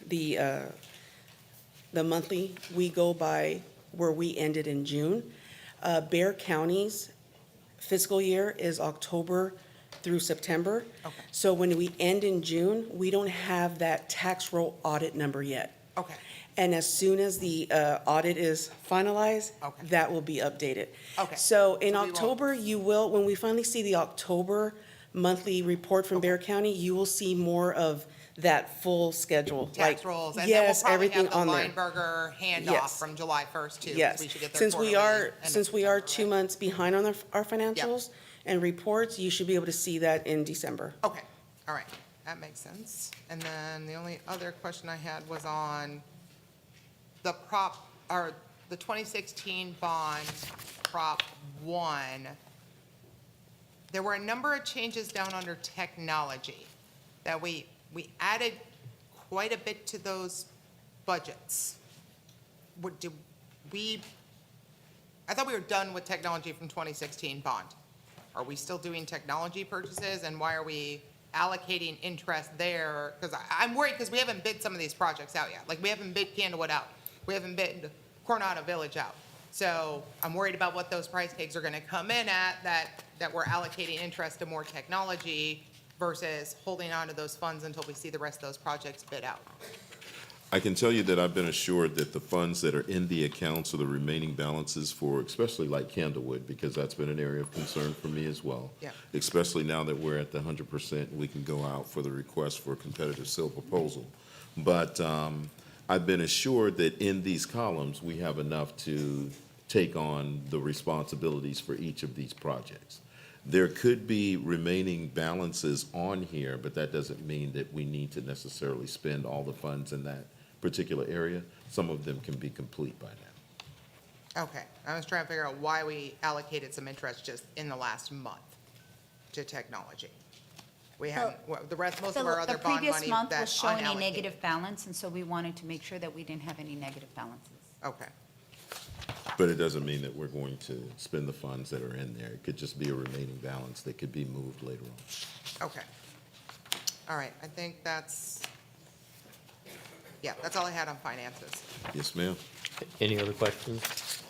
the monthly, we go by where we ended in June. Bear County's fiscal year is October through September. Okay. So when we end in June, we don't have that tax roll audit number yet. Okay, And as soon as the audit is finalized, Okay. that will be updated. Okay. So in So we won't- October, you will, when we finally see the October monthly report from Bear County, you will see more of that full schedule. tax like, rolls, and then we'll yes, probably everything have on the there. Lineberger handoff Yes. from July 1st too. 'Cause Yes. we should get their Since we quarterly are, end of since we are September, 2 right? months behind on our financials and reports, you should be able to see that in December. Okay, all right, that makes sense. And then the only other question I had was on the the 2016 bond, Prop 1. There were a number of changes down under technology that we added quite a bit to those budgets. I thought we were done with technology from 2016 bond. Are we still doing technology purchases, and why are we allocating interest there? Because I'm worried, because we haven't bid some of these projects out yet. Like, we haven't bid Candlewood out. We haven't bid Coronado Village out. So I'm worried about what those price tags are gonna come in at, that we're allocating interest to more technology versus holding on to those funds until we see the rest of those projects bid out. I can tell you that I've been assured that the funds that are in the accounts or the remaining balances for, especially like Candlewood, because that's been an area of concern for me as well. Yeah. Especially now that we're at the 100%, we can go out for the request for a competitive sale proposal. But I've been assured that in these columns, we have enough to take on the responsibilities for each of these projects. There could be remaining balances on here, but that doesn't mean that we need to necessarily spend all the funds in that particular area. some of them can be complete by now. Okay, I was trying to figure out why we allocated some interest just in the last month to technology. We haven't, the rest, most of our other bond money The previous month was that's showing a unallocated. negative balance, and so we wanted to make sure that we didn't have any negative balances. Okay, But it doesn't mean that we're going to spend the funds that are in there. It could just be a remaining balance that could be moved later on. okay. All right, I think that's all I had on finances. Yes, ma'am. Any other questions?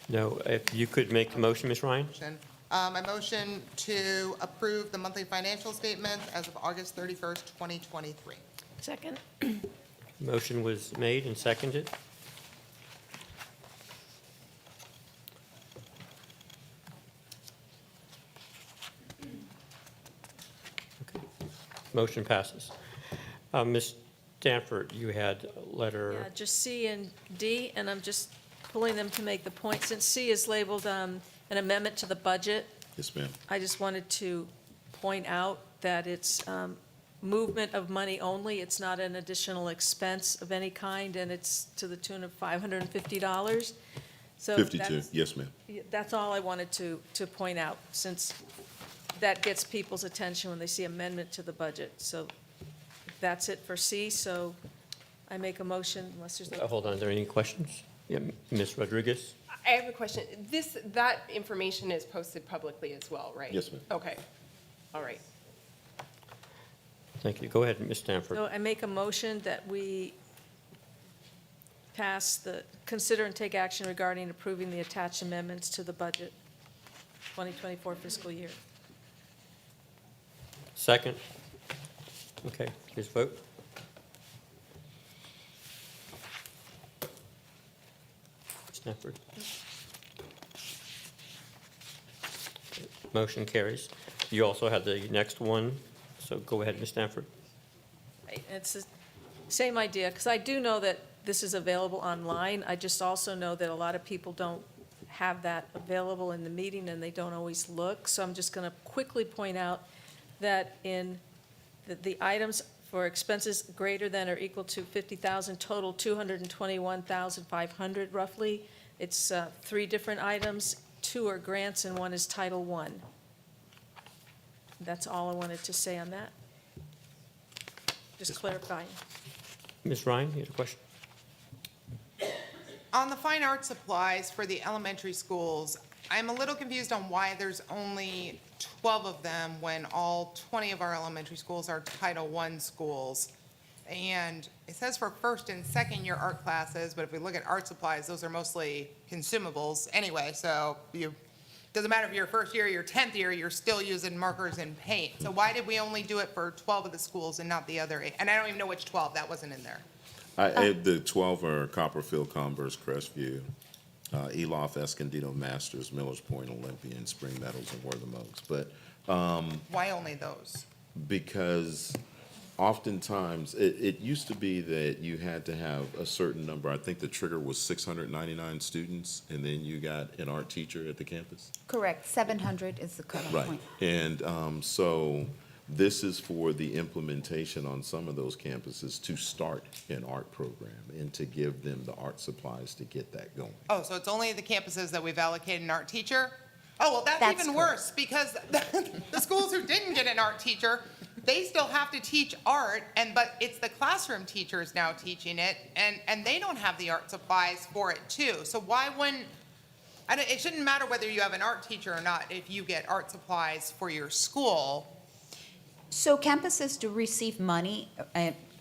No, if you could make the motion, Ms. Ryan? I motion to approve the monthly financial statements as of August 31st, 2023. Second? Motion was made and seconded. Okay. Motion passes. Ms. Stanford, you had a letter. Yeah, just C and D, and I'm just pulling them to make the point. Since C is labeled an amendment to the budget, Yes, ma'am. I just wanted to point out that it's movement of money only. It's not an additional expense of any kind, and it's to the tune of $550. So 52, that's- yes, ma'am. That's all I wanted to point out, since that gets people's attention when they see amendment to the budget. So that's it for C, so I make a motion unless there's. Hold on, are there any questions? Yeah, Ms. Rodriguez? I have a question. That information is posted publicly as well, right? Yes, ma'am. Okay, all right. Thank you. Go ahead, Ms. Stanford. So I make a motion that we consider and take action regarding approving the attached amendments to the budget, 2024 fiscal year. Second? Okay, please vote. Stanford. Motion carries. You also have the next one, so go ahead, Ms. Stanford. It's the same idea, because I do know that this is available online. I just also know that a lot of people don't have that available in the meeting, and they don't always look. So I'm just going to quickly point out that in the items for expenses greater than or equal to 50,000, total 221,500 roughly. It's 3 different items, 2 are grants, and 1 is Title I. That's all I wanted to say on that. Just clarifying. Ms. Ryan, you had a question? On the fine art supplies for the elementary schools, I'm a little confused on why there's only 12 of them when all 20 of our elementary schools are Title I schools. And it says for first and second year art classes, but if we look at art supplies, those are mostly consumables anyway, so doesn't matter if you're first year, your 10th year, you're still using markers and paint. So why did we only do it for 12 of the schools and not the other 8? And I don't even know which 12, that wasn't in there. The 12 are Copperfield, Converse, Crestview, Elof, Escondido, Masters, Millers Point, Olympia, and Spring Meadows, and Wortham Oaks. But Why only those? because oftentimes, it used to be that you had to have a certain number. I think the trigger was 699 students, and then you got an art teacher at the campus. Correct, 700 is the cutoff Right. point. And so this is for the implementation on some of those campuses to start an art program and to give them the art supplies to get that going. Oh, so it's only the campuses that we've allocated an art teacher? Oh, well, that's That's even worse, because the schools who didn't get an art teacher, they still have to teach art, but it's the classroom teachers now teaching it, and they don't have the art supplies for it too. So why wouldn't, it shouldn't matter whether you have an art teacher or not if you get art supplies for your school. So campuses do receive money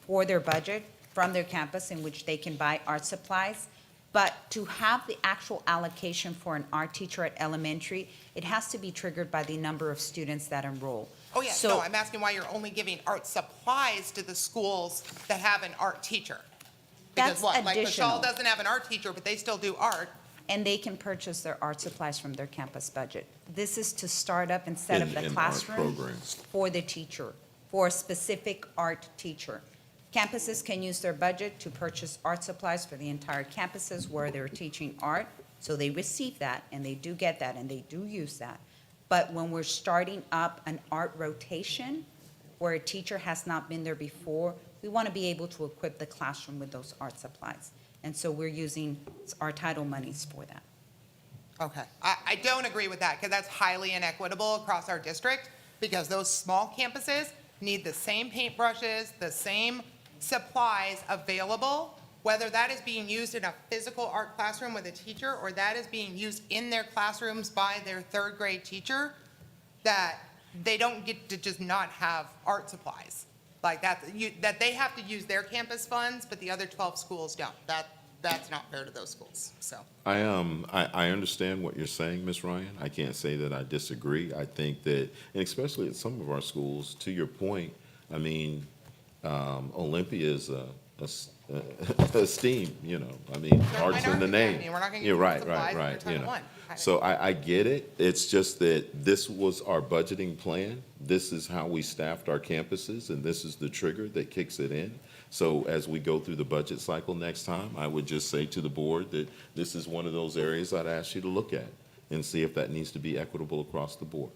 for their budget from their campus in which they can buy art supplies. But to have the actual allocation for an art teacher at elementary, it has to be triggered by the number of students that enroll. Oh, yeah, So- no, I'm asking why you're only giving art supplies to the schools that have an art teacher. Because That's what, like additional. Michelle doesn't have an art teacher, but they still do art. And they can purchase their art supplies from their campus budget. This is to start up and set up In the art classroom programs. for the teacher, for a specific art teacher. Campuses can use their budget to purchase art supplies for the entire campuses where they're teaching art. So they receive that, and they do get that, and they do use that. But when we're starting up an art rotation, where a teacher has not been there before, we want to be able to equip the classroom with those art supplies. And so we're using our title monies for that. Okay, I don't agree with that, because that's highly inequitable across our district, because those small campuses need the same paintbrushes, the same supplies available, whether that is being used in a physical art classroom with a teacher, or that is being used in their classrooms by their third grade teacher, that they don't get to just not have art supplies. Like that they have to use their campus funds, but the other 12 schools don't. That's not fair to those schools, so. I understand what you're saying, Ms. Ryan. I can't say that I disagree. I think that, and especially at some of our schools, to your point, I mean, Olympia is a STEAM, you know, I mean, art's in the name. I mean, we're not gonna Yeah, give right, supplies right, under right, you Title know. I. So I get it. It's just that this was our budgeting plan. This is how we staffed our campuses, and this is the trigger that kicks it in. So as we go through the budget cycle next time, I would just say to the board that this is one of those areas I'd ask you to look at and see if that needs to be equitable across the board.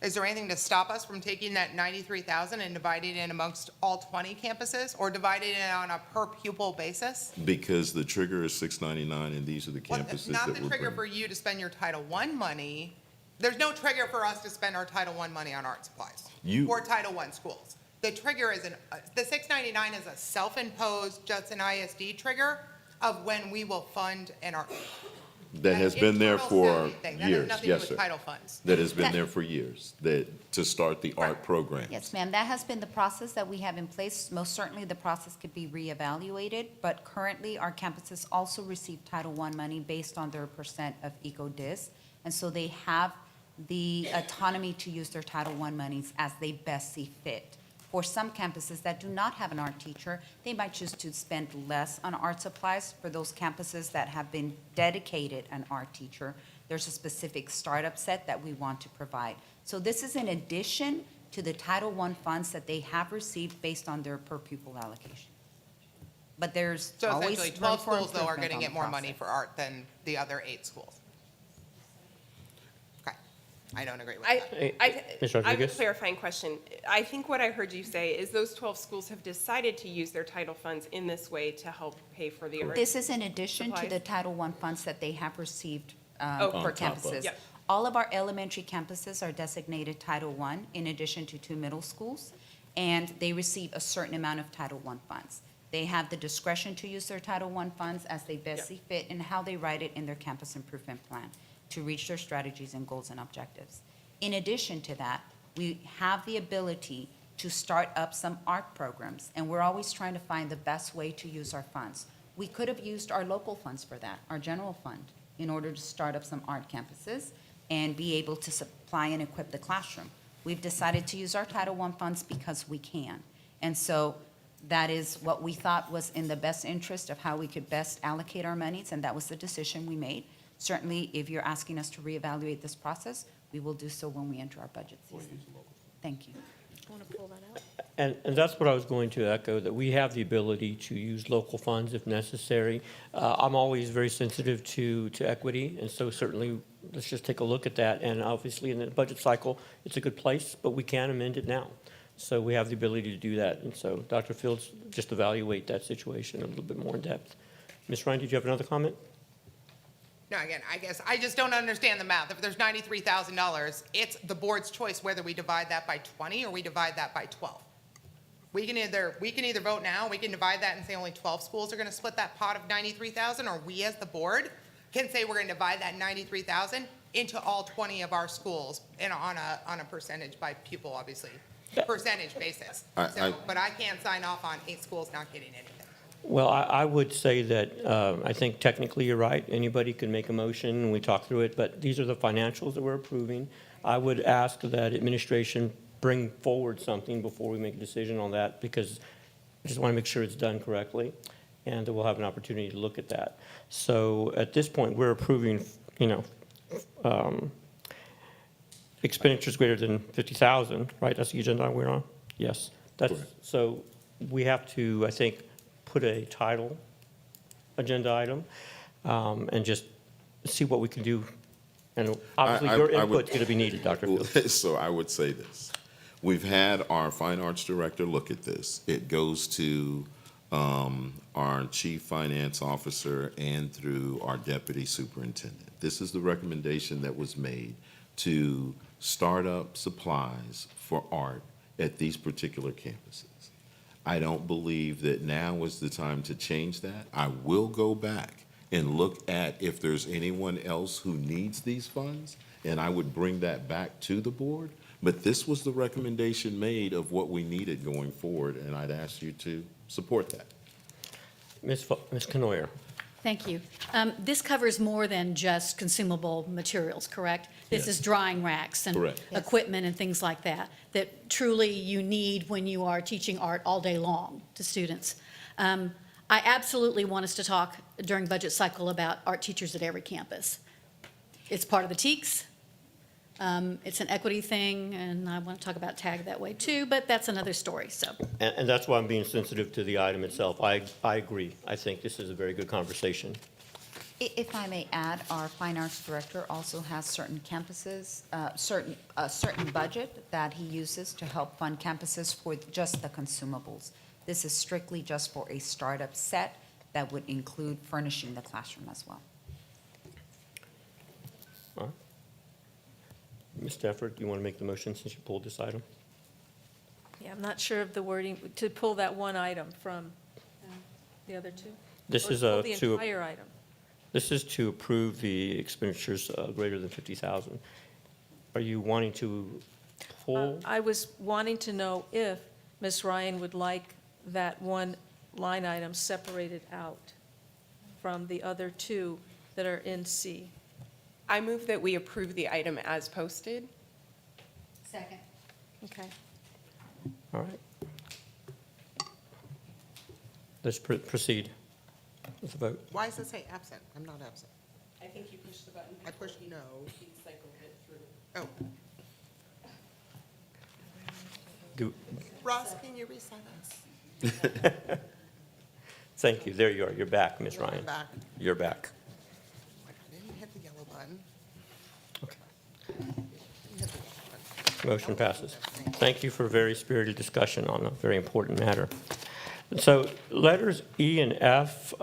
Is there anything to stop us from taking that 93,000 and dividing it amongst all 20 campuses, or dividing it on a per pupil basis? Because the trigger is $699, and these are the Well, campuses not that the we're trigger bringing. for you to spend your Title I money. There's no trigger for us to spend our Title I money on art supplies. For Title I schools. The trigger is the $699 is a self-imposed Judson ISD trigger of when we will fund an art. That has been there internal for savvy thing. That has years, nothing to do yes, with sir. title funds. That has been there for years, to start the art program. Yes, ma'am, that has been the process that we have in place. Most certainly, the process could be reevaluated, but currently, our campuses also receive Title I money based on their percent of EcoDis, and so they have the autonomy to use their Title I monies as they best see fit. For some campuses that do not have an art teacher, they might choose to spend less on art supplies. For those campuses that have been dedicated an art teacher, there's a specific startup set that we want to provide. So this is in addition to the Title I funds that they have received based on their per pupil allocation. But there's So always essentially, room 12 for schools, though, are improvement going to on get the more money process. for art than the other 8 schools. Okay, I don't agree with I that. Ms. have a Rodriguez? clarifying question. I think what I heard you say is those 12 schools have decided to use their title funds in this way to help pay for the art. This is in addition to supplies? the Title I funds that they have received Okay. for On top of. campuses. Yep. All of our elementary campuses are designated Title I, in addition to 2 middle schools, and they receive a certain amount of Title I funds. They have the discretion to use their Title I funds as they best Yep. see fit and how they write it in their campus improvement plan to reach their strategies and goals and objectives. In addition to that, we have the ability to start up some art programs, and we're always trying to find the best way to use our funds. We could have used our local funds for that, our general fund, in order to start up some art campuses and be able to supply and equip the classroom. We've decided to use our Title I funds because we can. And so that is what we thought was in the best interest of how we could best allocate our monies, and that was the decision we made. Certainly, if you're asking us to reevaluate this process, we will do so when we enter our budget season. Thank you. Want to pull that out? And that's what I was going to echo, that we have the ability to use local funds if necessary. I'm always very sensitive to equity, and so certainly, let's just take a look at that. And obviously, in the budget cycle, it's a good place, but we can amend it now. So we have the ability to do that. And so, Dr. Fields, just evaluate that situation a little bit more in depth. Ms. Ryan, did you have another comment? No, again, I guess, I just don't understand the math. If there's $93,000, it's the board's choice whether we divide that by 20 or we divide that by 12. We can either vote now, we can divide that and say only 12 schools are going to split that pot of 93,000, or we as the board can say we're going to divide that 93,000 into all 20 of our schools and on a percentage by pupil, obviously, percentage basis. But I can't sign off on 8 schools not getting anything. Well, I would say that I think technically you're right. Anybody can make a motion, and we talk through it, but these are the financials that we're approving. I would ask that administration bring forward something before we make a decision on that, because I just want to make sure it's done correctly, and that we'll have an opportunity to look at that. So at this point, we're approving, expenditures greater than 50,000, right? That's the agenda we're on? Yes. So we have to, I think, put a title agenda item, and just see what we can do. And obviously, your input's going to be needed, Dr. Fields. So I would say this. We've had our fine arts director look at this. It goes to our chief finance officer and through our deputy superintendent. This is the recommendation that was made to start up supplies for art at these particular campuses. I don't believe that now is the time to change that. I will go back and look at if there's anyone else who needs these funds, and I would bring that back to the board. But this was the recommendation made of what we needed going forward, and I'd ask you to support that. Ms. Canoyer. Thank you. This covers more than just consumable materials, correct? This Yes. is drying racks and Correct. Yes. equipment and things like that, that truly you need when you are teaching art all day long to students. I absolutely want us to talk during budget cycle about art teachers at every campus. It's part of the TEKS. It's an equity thing, and I want to talk about TAG that way too, but that's another story, so. And that's why I'm being sensitive to the item itself. I agree. I think this is a very good conversation. If I may add, our fine arts director also has certain campuses, a certain budget that he uses to help fund campuses for just the consumables. This is strictly just for a startup set that would include furnishing the classroom as well. All right. Ms. Stafford, do you want to make the motion since you pulled this item? Yeah, I'm not sure of the wording, to pull that one item from the other two? This Or is pull a, the to, entire item? this is to approve the expenditures greater than 50,000. Are you wanting to pull? I was wanting to know if Ms. Ryan would like that one line item separated out from the other two that are in C. I move that we approve the item as posted. Second. Okay. All right. Let's proceed with the vote. Why does it say absent? I'm not absent. I think you pushed the button. I pushed no. He cycled it through. Oh, Do, Ross, can you resign us? thank you. There you are. You're back, Ms. I'm Ryan. back. You're back. I didn't hit the yellow button. Okay. Didn't hit the yellow button. Motion passes. Thank you for a very spirited discussion on a very important matter. So letters E and F,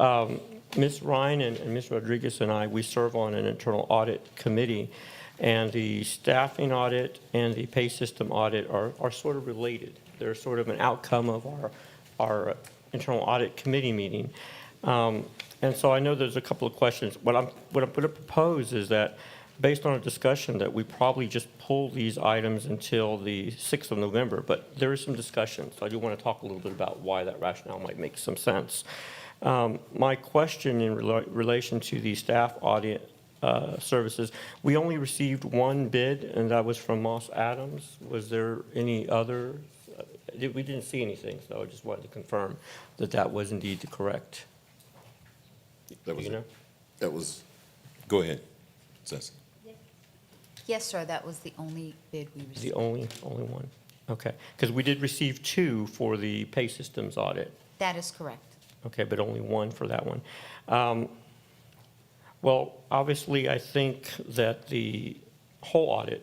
Ms. Ryan and Ms. Rodriguez and I, we serve on an internal audit committee, and the staffing audit and the pay system audit are sort of related. They're sort of an outcome of our internal audit committee meeting. And so I know there's a couple of questions. What I'm going to propose is that, based on a discussion, that we probably just pull these items until the 6th of November, but there is some discussion, so I do want to talk a little bit about why that rationale might make some sense. My question in relation to the staff audit services, we only received one bid, and that was from Moss Adams. Was there any other? We didn't see anything, so I just wanted to confirm that that was indeed the correct. That was You it. know? That was, go ahead, Ceci. Yes, sir, that was the only bid we received. The only one? Okay, because we did receive two for the pay systems audit. That is correct. Okay, but only one for that one. Well, obviously, I think that the whole audit,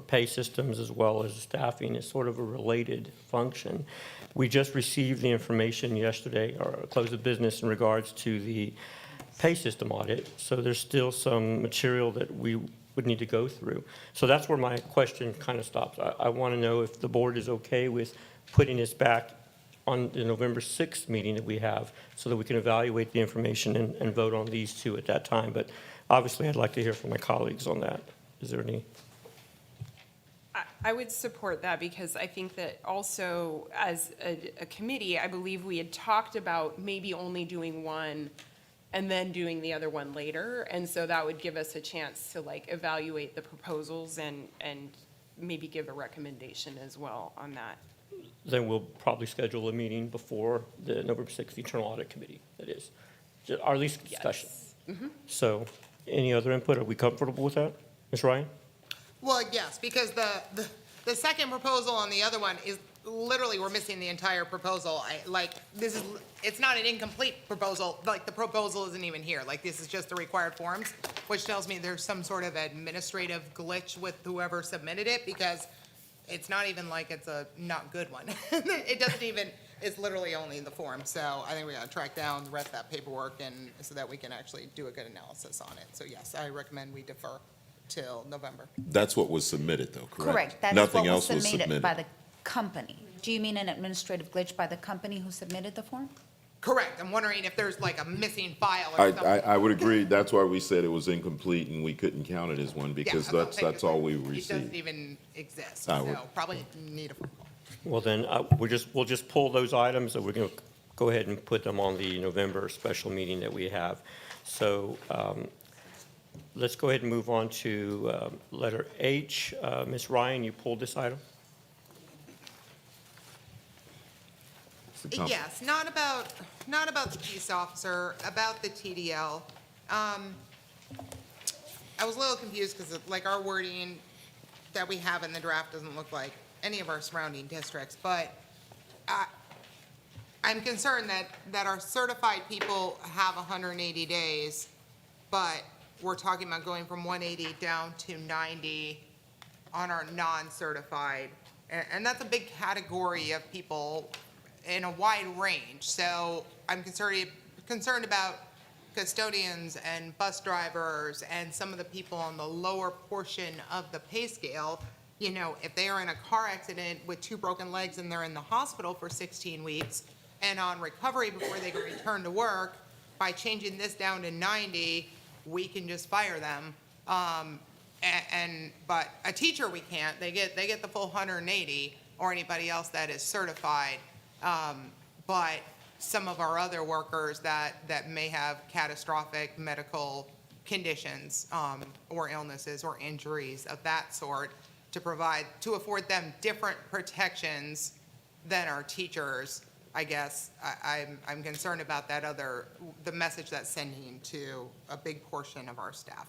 pay systems as well as staffing, is sort of a related function. We just received the information yesterday, or close of business, in regards to the pay system audit, so there's still some material that we would need to go through. So that's where my question kind of stops. I want to know if the board is okay with putting this back on the November 6th meeting that we have, so that we can evaluate the information and vote on these two at that time. But obviously, I'd like to hear from my colleagues on that. Is there any? I would support that, because I think that also as a committee, I believe we had talked about maybe only doing one and then doing the other one later. And so that would give us a chance to like evaluate the proposals and maybe give a recommendation as well on that. Then we'll probably schedule a meeting before the November 6th Internal Audit Committee, that is, or at least discussion. So any other input? Are we comfortable with that? Ms. Ryan? Well, yes, because the second proposal on the other one is literally, we're missing the entire proposal. It's not an incomplete proposal, like the proposal isn't even here. Like, this is just the required forms, which tells me there's some sort of administrative glitch with whoever submitted it, because it's not even like it's a not good one. It doesn't even, it's literally only the form. So I think we gotta track down the rest of that paperwork and so that we can actually do a good analysis on it. So yes, I recommend we defer till November. That's what was submitted, though, correct? Correct. That is Nothing what was else was submitted submitted. by the company. Do you mean an administrative glitch by the company who submitted the form? Correct. I'm wondering if there's like a missing file or something. I would agree. That's why we said it was incomplete and we couldn't count it as one because Yeah, I'm that's all we It doesn't received. even exist, I would- so probably need a phone call. Well, then, we'll just pull those items, and we're going to go ahead and put them on the November special meeting that we have. So let's go ahead and move on to letter H. Ms. Ryan, you pulled this item? Yes, not about the peace officer, about the TDL. I was a little confused because like our wording that we have in the draft doesn't look like any of our surrounding districts, but I'm concerned that our certified people have 180 days, but we're talking about going from 180 down to 90 on our non-certified. And that's a big category of people in a wide range. So I'm concerned about custodians and bus drivers and some of the people on the lower portion of the pay scale. You know, if they are in a car accident with 2 broken legs and they're in the hospital for 16 weeks and on recovery before they can return to work, by changing this down to 90, we can just fire them. But a teacher, we can't. They get the full 180, or anybody else that is certified. But some of our other workers that may have catastrophic medical conditions, or illnesses or injuries of that sort, to afford them different protections than our teachers, I guess, I'm concerned about the message that's sending to a big portion of our staff.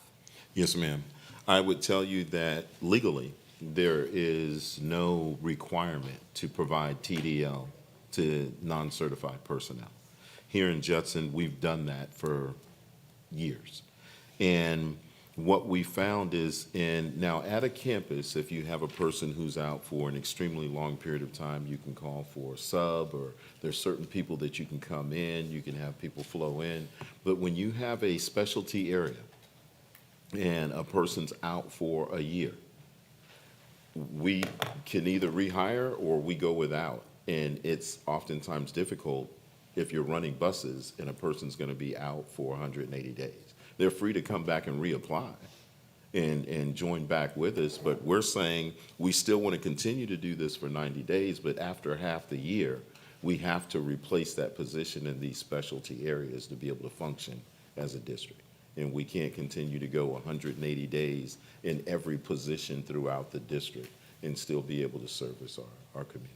Yes, ma'am. I would tell you that legally, there is no requirement to provide TDL to non-certified personnel. Here in Judson, we've done that for years. And what we found is now at a campus, if you have a person who's out for an extremely long period of time, you can call for a sub, or there's certain people that you can come in, you can have people flow in. But when you have a specialty area and a person's out for a year, we can either rehire or we go without. And it's oftentimes difficult if you're running buses and a person's going to be out for 180 days. They're free to come back and reapply and join back with us, but we're saying we still want to continue to do this for 90 days, but after half the year, we have to replace that position in these specialty areas to be able to function as a district. And we can't continue to go 180 days in every position throughout the district and still be able to service our community.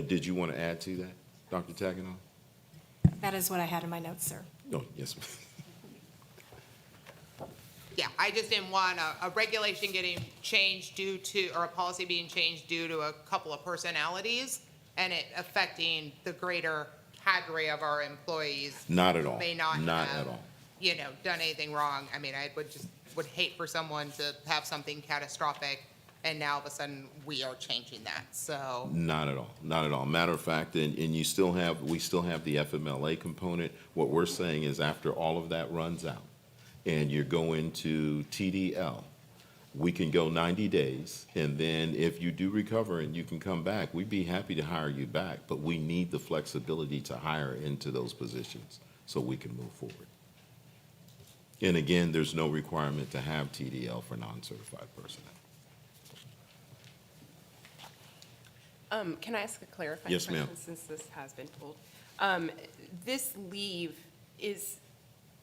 Did you want to add to that, Dr. Taganoff? That is what I had in my notes, sir. No, yes, ma'am. Yeah, I just didn't want a regulation getting changed or a policy being changed due to a couple of personalities and it affecting the greater cadre of our employees. Not at all. Who may not At have, all. done anything wrong. I mean, I would hate for someone to have something catastrophic and now all of a sudden we are changing that, so. Not at all, not at all. Matter of fact, and we still have the FMLA component. What we're saying is after all of that runs out and you're going to TDL, we can go 90 days, and then if you do recover and you can come back, we'd be happy to hire you back, but we need the flexibility to hire into those positions so we can move forward. And again, there's no requirement to have TDL for non-certified personnel. Can I ask a clarifying Yes, question? ma'am. Since this has been pulled. This leave is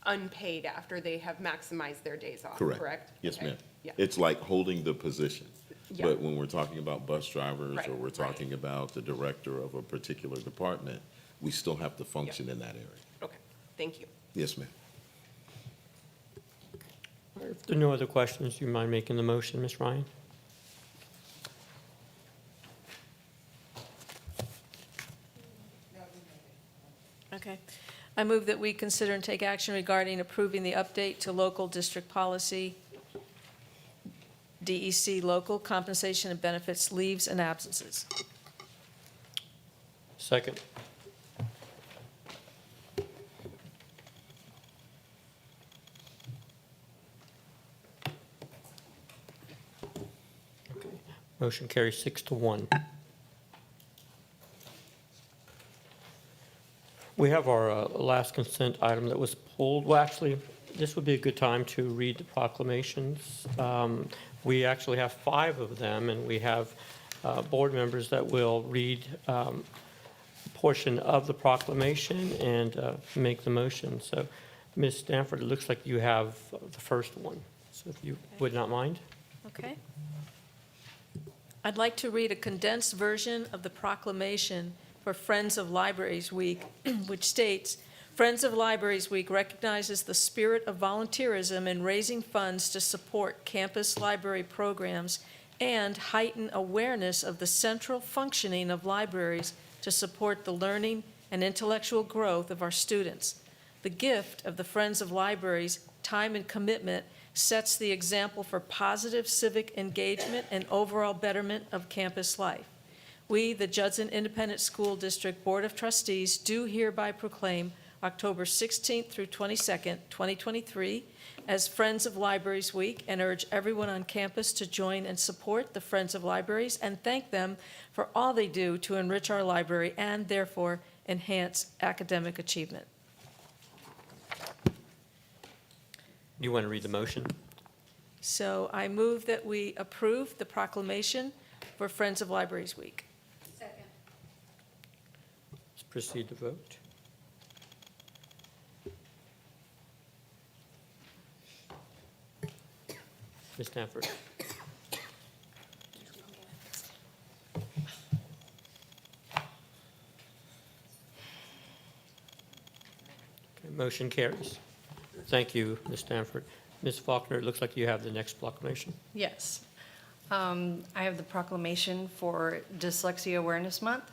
unpaid after they have maximized their days off, correct? Yes, Okay. ma'am. Yeah. It's like holding the position. Yeah. But when we're talking about bus drivers, Right, or we're right. talking about the director of a particular department, we still have to function in that area. Okay, thank you. Yes, ma'am. If there are no other questions, do you mind making the motion, Ms. Ryan? Okay. I move that we consider and take action regarding approving the update to local district policy DEC local compensation and benefits leaves and absences. Second. Okay. Motion carries 6-1. We have our last consent item that was pulled. Well, actually, this would be a good time to read the proclamations. We actually have 5 of them, and we have board members that will read a portion of the proclamation and make the motion. So, Ms. Stanford, it looks like you have the first one, so if you would not mind. Okay. I'd like to read a condensed version of the proclamation for Friends of Libraries Week, which states, Friends of Libraries Week recognizes the spirit of volunteerism in raising funds to support campus library programs and heighten awareness of the central functioning of libraries to support the learning and intellectual growth of our students. The gift of the Friends of Libraries' time and commitment sets the example for positive civic engagement and overall betterment of campus life. We, the Judson Independent School District Board of Trustees, do hereby proclaim October 16th through 22nd, 2023, as Friends of Libraries Week and urge everyone on campus to join and support the Friends of Libraries and thank them for all they do to enrich our library and therefore enhance academic achievement. You want to read the motion? So I move that we approve the proclamation for Friends of Libraries Week. Second. Let's proceed to vote. Ms. Stanford. Okay, motion carries. Thank you, Ms. Stanford. Ms. Faulkner, it looks like you have the next proclamation. Yes. I have the proclamation for Dyslexia Awareness Month,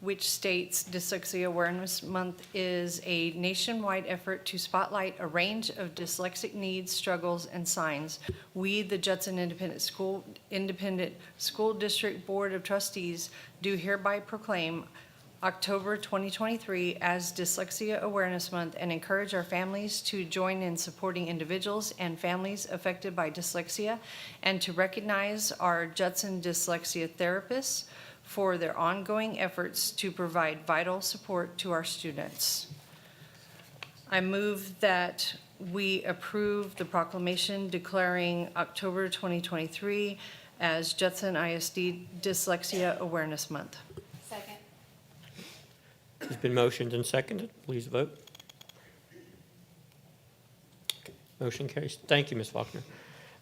which states Dyslexia Awareness Month is a nationwide effort to spotlight a range of dyslexic needs, struggles, and signs. We, the Judson Independent School District Board of Trustees, do hereby proclaim October 2023 as Dyslexia Awareness Month and encourage our families to join in supporting individuals and families affected by dyslexia and to recognize our Judson dyslexia therapists for their ongoing efforts to provide vital support to our students. I move that we approve the proclamation declaring October 2023 as Judson ISD Dyslexia Awareness Month. Second. It's been motioned and seconded. Please vote. Okay, motion carries. Thank you, Ms. Faulkner.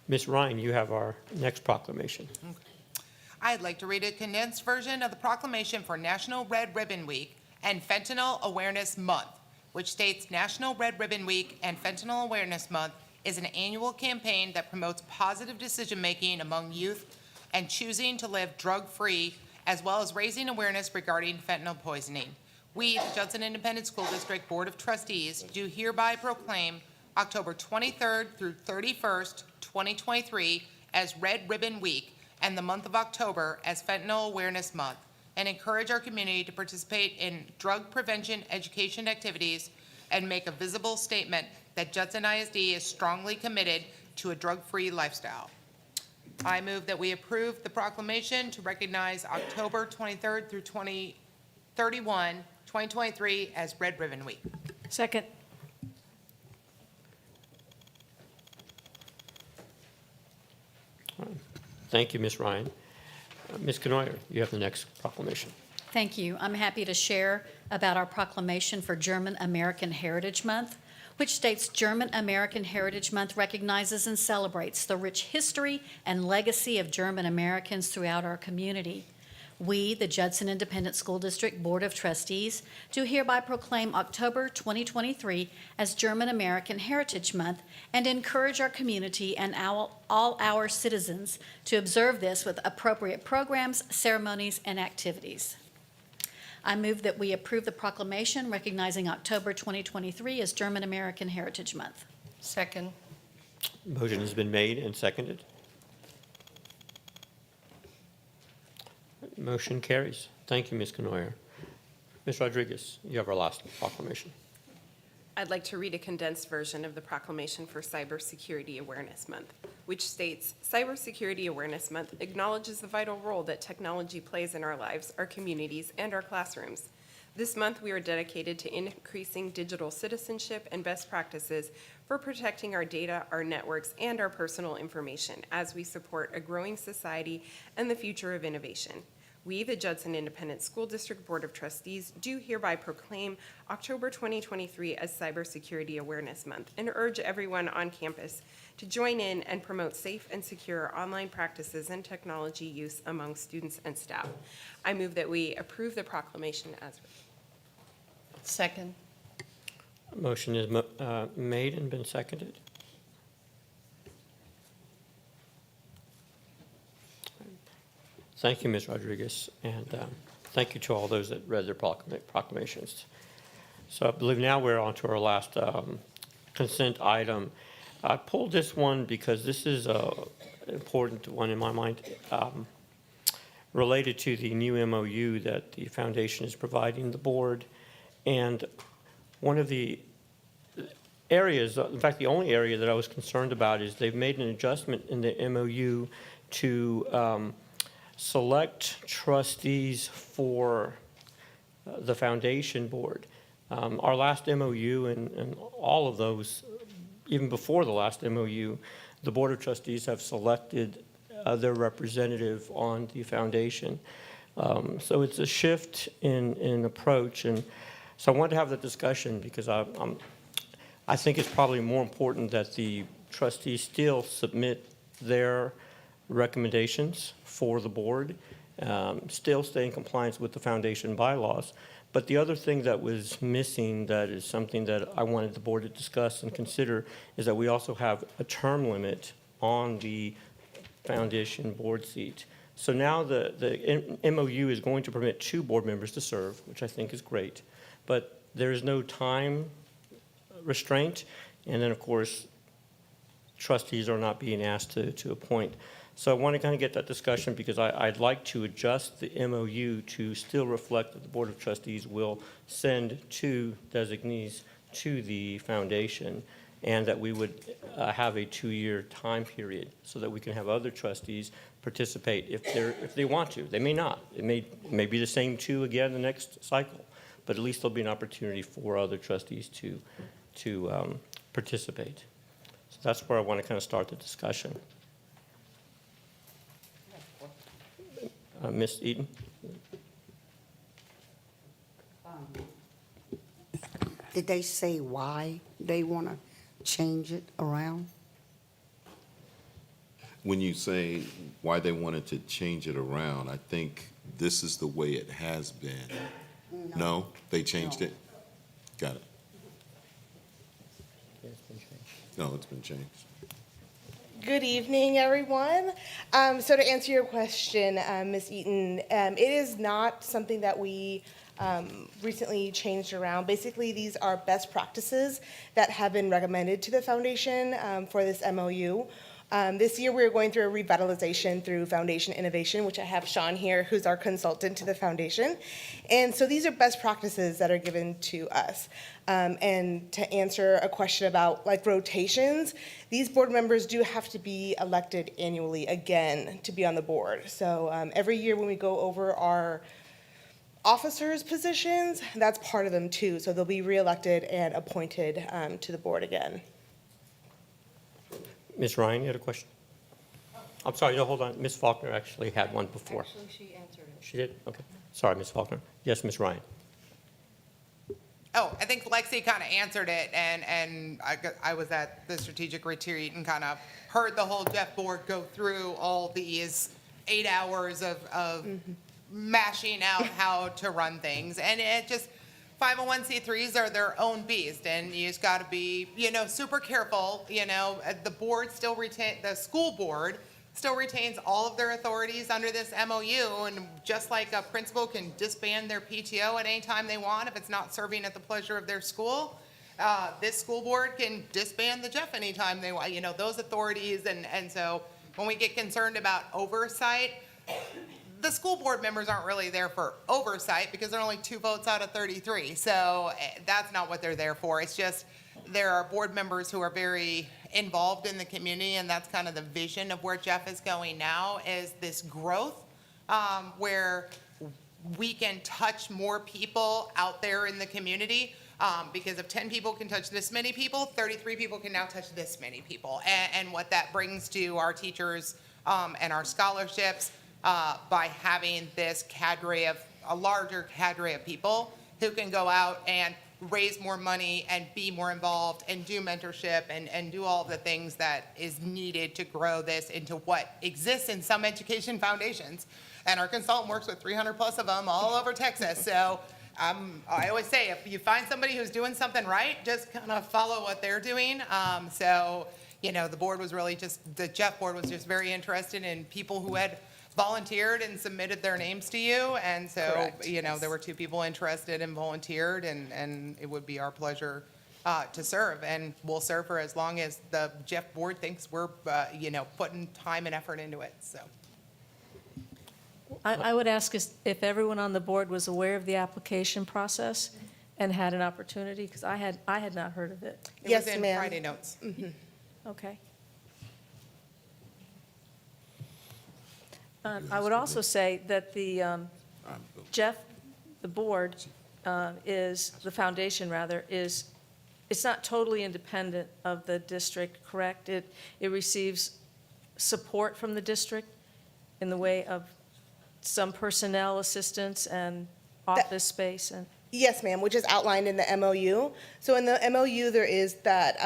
Ms. Ryan, you have our next proclamation. I'd like to read a condensed version of the proclamation for National Red Ribbon Week and Fentanyl Awareness Month, which states National Red Ribbon Week and Fentanyl Awareness Month is an annual campaign that promotes positive decision-making among youth and choosing to live drug-free, as well as raising awareness regarding fentanyl poisoning. We, the Judson Independent School District Board of Trustees, do hereby proclaim October 23rd through 31st, 2023 as Red Ribbon Week and the month of October as Fentanyl Awareness Month, and encourage our community to participate in drug prevention education activities and make a visible statement that Judson ISD is strongly committed to a drug-free lifestyle. I move that we approve the proclamation to recognize October 23rd through 2023 as Red Ribbon Week. Second. Thank you, Ms. Ryan. Ms. Canoyer, you have the next proclamation. Thank you. I'm happy to share about our proclamation for German American Heritage Month, which states German American Heritage Month recognizes and celebrates the rich history and legacy of German Americans throughout our community. We, the Judson Independent School District Board of Trustees, do hereby proclaim October 2023 as German American Heritage Month and encourage our community and all our citizens to observe this with appropriate programs, ceremonies, and activities. I move that we approve the proclamation recognizing October 2023 as German American Heritage Month. Second. Motion has been made and seconded. Motion carries. Thank you, Ms. Canoyer. Ms. Rodriguez, you have our last proclamation. I'd like to read a condensed version of the proclamation for Cybersecurity Awareness Month, which states, Cybersecurity Awareness Month acknowledges the vital role that technology plays in our lives, our communities, and our classrooms. This month, we are dedicated to increasing digital citizenship and best practices for protecting our data, our networks, and our personal information as we support a growing society and the future of innovation. We, the Judson Independent School District Board of Trustees, do hereby proclaim October 2023 as Cybersecurity Awareness Month and urge everyone on campus to join in and promote safe and secure online practices and technology use among students and staff. I move that we approve the proclamation as written. Second. Motion is made and been seconded. Thank you, Ms. Rodriguez, and thank you to all those that read their proclamations. So I believe now we're on to our last consent item. I pulled this one because this is an important one in my mind, related to the new MOU that the foundation is providing the board. And one of the areas, in fact, the only area that I was concerned about is they've made an adjustment in the MOU to select trustees for the foundation board. Our last MOU and all of those, even before the last MOU, the Board of Trustees have selected their representative on the foundation. So it's a shift in approach, and so I wanted to have that discussion because I think it's probably more important that the trustees still submit their recommendations for the board, still stay in compliance with the foundation bylaws. But the other thing that was missing, that is something that I wanted the board to discuss and consider, is that we also have a term limit on the foundation board seat. So now the MOU is going to permit 2 board members to serve, which I think is great, but there is no time restraint, and then, of course, trustees are not being asked to appoint. So I want to kind of get that discussion because I'd like to adjust the MOU to still reflect that the Board of Trustees will send 2 designees to the foundation, and that we would have a 2-year time period so that we can have other trustees participate if they want to. They may not. It may be the same 2 again the next cycle, but at least there'll be an opportunity for other trustees to participate. So that's where I want to kind of start the discussion. Ms. Eaton? Did they say why they want to change it around? When you say why they wanted to change it around, I think this is the way it has been. No? They changed it? Got it. No, it's been changed. Good evening, everyone. So to answer your question, Ms. Eaton, it is not something that we recently changed around. Basically, these are best practices that have been recommended to the foundation for this MOU. This year, we're going through a revitalization through Foundation Innovation, which I have Sean here, who's our consultant to the foundation. And so these are best practices that are given to us. And to answer a question about like rotations, these board members do have to be elected annually again to be on the board. So every year when we go over our officers' positions, that's part of them too. So they'll be reelected and appointed to the board again. Ms. Ryan, you had a question? I'm sorry, no, hold on. Ms. Faulkner actually had one before. Actually, she answered it. She did? Okay. Sorry, Ms. Faulkner. Yes, Ms. Ryan. Oh, I think Lexi kind of answered it, and I was at the strategic retreat and kind of heard the whole Jeff board go through all these 8 hours of mashing out how to run things, and it just, 501c3s are their own beast, and you just got to be, super careful. The board still the school board still retains all of their authorities under this MOU, and just like a principal can disband their PTO at any time they want if it's not serving at the pleasure of their school, this school board can disband the Jeff anytime they want, those authorities, and so when we get concerned about oversight, the school board members aren't really there for oversight because there are only 2 votes out of 33. So that's not what they're there for. It's just there are board members who are very involved in the community, and that's kind of the vision of where Jeff is going now, is this growth where we can touch more people out there in the community. Because if 10 people can touch this many people, 33 people can now touch this many people. And what that brings to our teachers and our scholarships by having this cadre of, a larger cadre of people who can go out and raise more money and be more involved and do mentorship and do all the things that is needed to grow this into what exists in some education foundations. And our consultant works with 300 plus of them all over Texas. So I always say, if you find somebody who's doing something right, just kind of follow what they're doing. So, you know, the board was really just, the Jeff board was just very interested in people who had volunteered and submitted their names to you. And so, Correct, you know, yes. there were 2 people interested and volunteered, and it would be our pleasure to serve. And we'll serve for as long as the Jeff board thinks we're, you know, putting time and effort into it, so. I would ask if everyone on the board was aware of the application process and had an opportunity, because I had not heard of it. It Yes, was in ma'am. Friday notes. Okay. I would also say that the, Jeff, the board is, the foundation rather, is, it's not totally independent of the district, correct? It receives support from the district in the way of some personnel assistance and office space and. Yes, ma'am, which is outlined in the MOU. So in the MOU, there is that,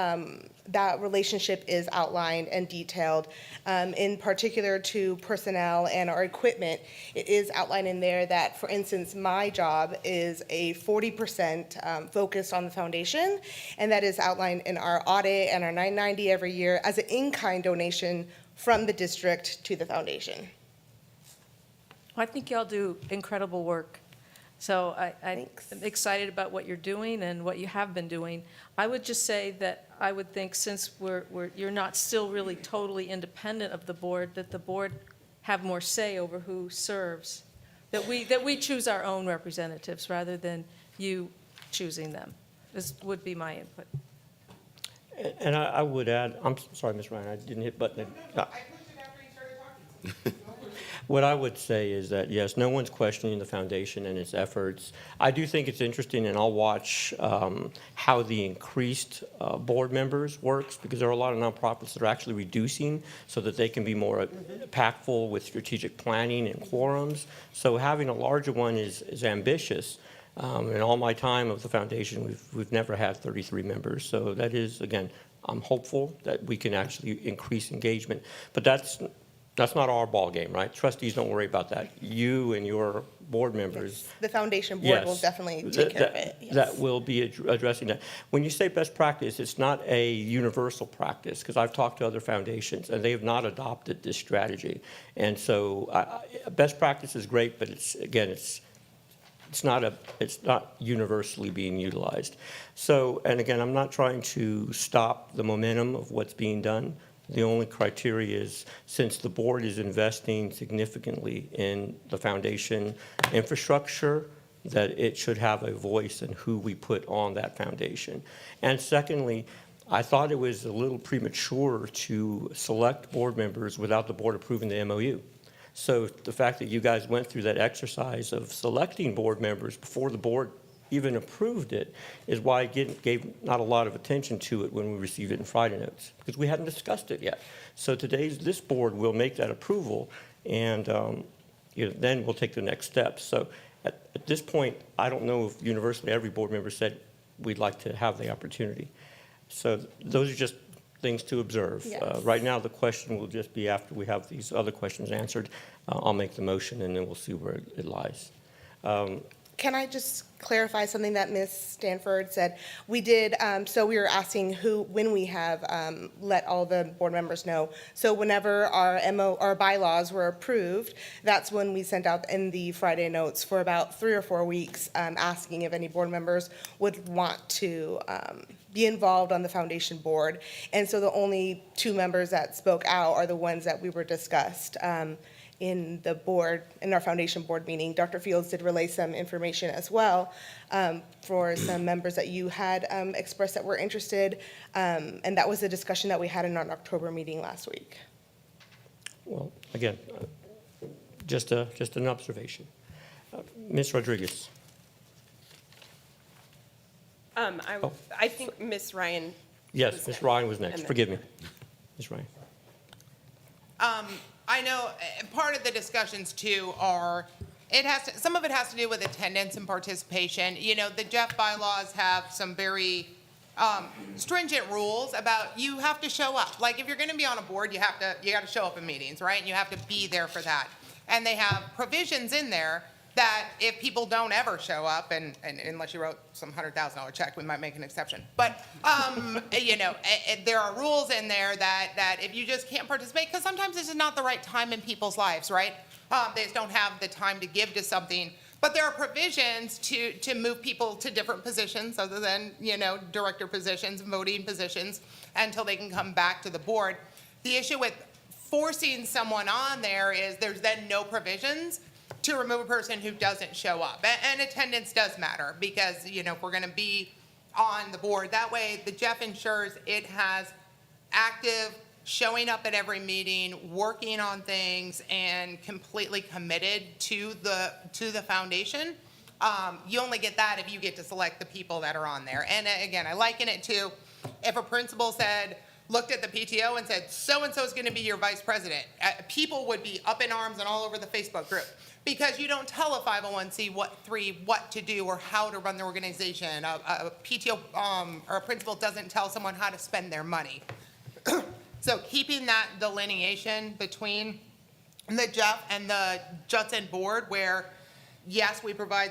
that relationship is outlined and detailed. In particular to personnel and our equipment, it is outlined in there that, for instance, my job is a 40% focus on the foundation, and that is outlined in our audit and our 990 every year as an in-kind donation from the district to the foundation. I think y'all do incredible work. So I'm Thanks. excited about what you're doing and what you have been doing. I would just say that I would think, since you're not still really totally independent of the board, that the board have more say over who serves. That we choose our own representatives rather than you choosing them. This would be my input. And I would add, I'm sorry, Ms. Ryan, I didn't hit button. What I would say is that, yes, no one's questioning the foundation and its efforts. I do think it's interesting, and I'll watch how the increased board members works, because there are a lot of nonprofits that are actually reducing so that they can be more impactful with strategic planning and quorums. So having a larger one is ambitious. In all my time of the foundation, we've never had 33 members. So that is, again, I'm hopeful that we can actually increase engagement. But that's not our ballgame, right? Trustees don't worry about that. You and your board members. The foundation board will Yes. definitely take care of it. Yes. That will be addressing that. When you say best practice, it's not a universal practice, because I've talked to other foundations, and they have not adopted this strategy. And so best practice is great, but it's not universally being utilized. So, and again, I'm not trying to stop the momentum of what's being done. The only criteria is, since the board is investing significantly in the foundation infrastructure, that it should have a voice in who we put on that foundation. And secondly, I thought it was a little premature to select board members without the board approving the MOU. So the fact that you guys went through that exercise of selecting board members before the board even approved it is why I gave not a lot of attention to it when we received it in Friday notes, because we hadn't discussed it yet. So this board will make that approval, and then we'll take the next steps. So at this point, I don't know if universally every board member said we'd like to have the opportunity. So those are just things to observe. Yes. Right now, the question will just be, after we have these other questions answered, I'll make the motion, and then we'll see where it lies. Can I just clarify something that Ms. Stanford said? We did, so we were asking when we have let all the board members know. So whenever our bylaws were approved, that's when we sent out in the Friday notes for about 3 or 4 weeks, asking if any board members would want to be involved on the foundation board. And so the only 2 members that spoke out are the ones that we were discussed. in the board, in our foundation board meeting. Dr. Fields did relay some information as well for some members that you had expressed that were interested, and that was a discussion that we had in our October meeting last week. Well, again, just an observation. Ms. Rodriguez. I think Ms. Ryan. Yes, was Ms. next. Ryan was next. And then- Forgive me. Ms. Ryan. I know part of the discussions too are, some of it has to do with attendance and participation. You know, the Jeff bylaws have some very stringent rules about you have to show up. Like if you're going to be on a board, you got to show up in meetings, right? And you have to be there for that. And they have provisions in there that if people don't ever show up, and unless you wrote some $100,000 check, we might make an exception. But, you know, there are rules in there that if you just can't participate, because sometimes this is not the right time in people's lives, right? They just don't have the time to give to something. But there are provisions to move people to different positions other than, you know, director positions, voting positions, until they can come back to the board. The issue with forcing someone on there is there's then no provisions to remove a person who doesn't show up. And attendance does matter because, you know, if we're going to be on the board, that way the Jeff ensures it has active showing up at every meeting, working on things, and completely committed to the foundation. You only get that if you get to select the people that are on there. And again, I liken it to if a principal looked at the PTO and said, so-and-so is going to be your vice president, people would be up in arms and all over the Facebook group. Because you don't tell a 501c3 what to do or how to run the organization. A PTO or a principal doesn't tell someone how to spend their money. So keeping that delineation between the Jeff and the Judson board where, yes, we provide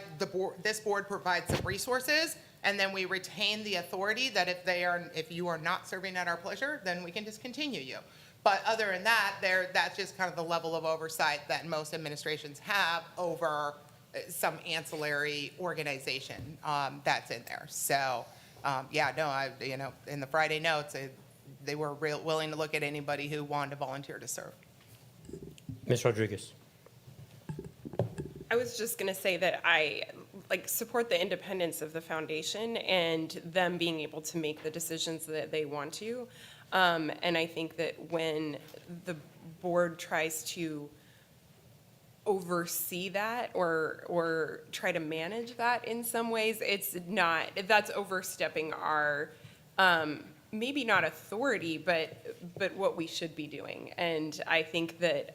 this board provides some resources, and then we retain the authority that if you are not serving at our pleasure, then we can discontinue you. But other than that, that's just kind of the level of oversight that most administrations have over some ancillary organization that's in there. So, yeah, no, you know, in the Friday notes, they were willing to look at anybody who wanted to volunteer to serve. Ms. Rodriguez. I was just going to say that I support the independence of the foundation and them being able to make the decisions that they want to. And I think that when the board tries to oversee that or try to manage that in some ways, that's overstepping our, maybe not authority, but what we should be doing. And I think that,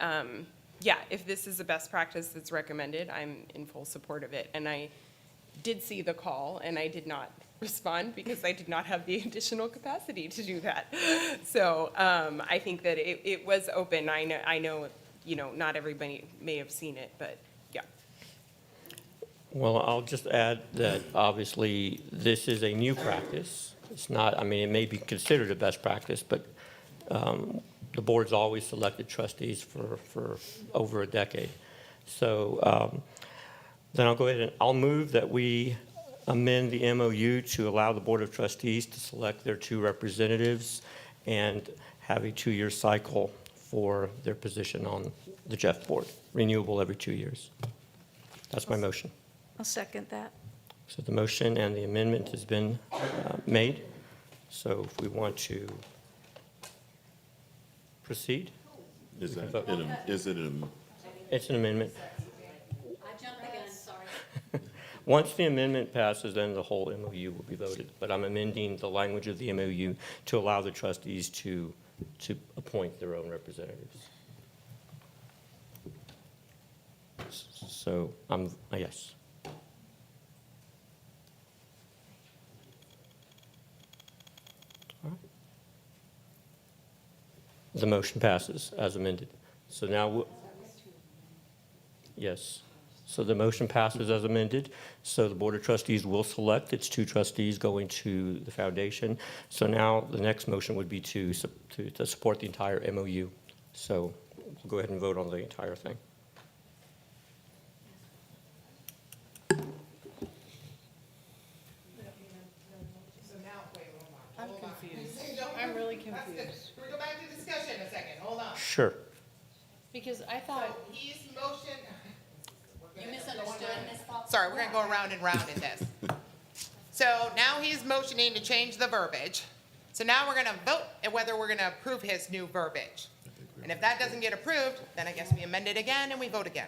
yeah, if this is a best practice that's recommended, I'm in full support of it. And I did see the call and I did not respond because I did not have the additional capacity to do that. So I think that it was open. I know, you know, not everybody may have seen it, but yeah. Well, I'll just add that obviously this is a new practice. It's not, I mean, it may be considered a best practice, but the board's always selected trustees for over a decade. So then I'll go ahead and I'll move that we amend the MOU to allow the Board of Trustees to select their 2 representatives and have a 2-year cycle for their position on the Jeff board, renewable every 2 years. That's my motion. I'll second that. So the motion and the amendment has been made. So if we want to proceed. Is we can that, vote. is it an It's an amendment. I jumped the gun, sorry. Once the amendment passes, then the whole MOU will be voted. But I'm amending the language of the MOU to allow the trustees to appoint their own representatives. So, yes. All right. The motion passes as amended. So now, yes. So the motion passes as amended. So the Board of Trustees will select its 2 trustees going to the foundation. So now the next motion would be to support the entire MOU. So we'll go ahead and vote on the entire thing. I'm confused. I'm really confused. Can we go back to discussion a second? Hold on. Sure. Because I thought, He sorry, we're gonna go around and round in this. So now he's motioning to change the verbiage. So now we're gonna vote on whether we're gonna approve his new verbiage. And if that doesn't get approved, then I guess we amend it again and we vote again.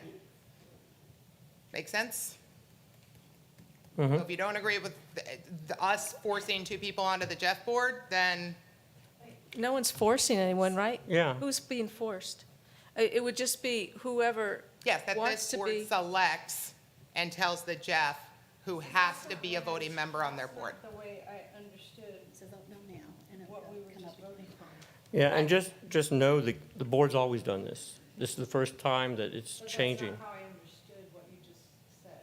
Make sense? So if you don't agree with us forcing two people onto the Jeff board, then No one's forcing anyone, right? Yeah. Who's being forced? It would just be whoever yes, that wants this to board be. selects and tells the Jeff who has to be a voting member on their board. The way I understood So vote no now, and it what will we were come just up with voting on. Yeah, and just know the board's always done this. This is the first time that it's changing. But that's not how I understood what you just said.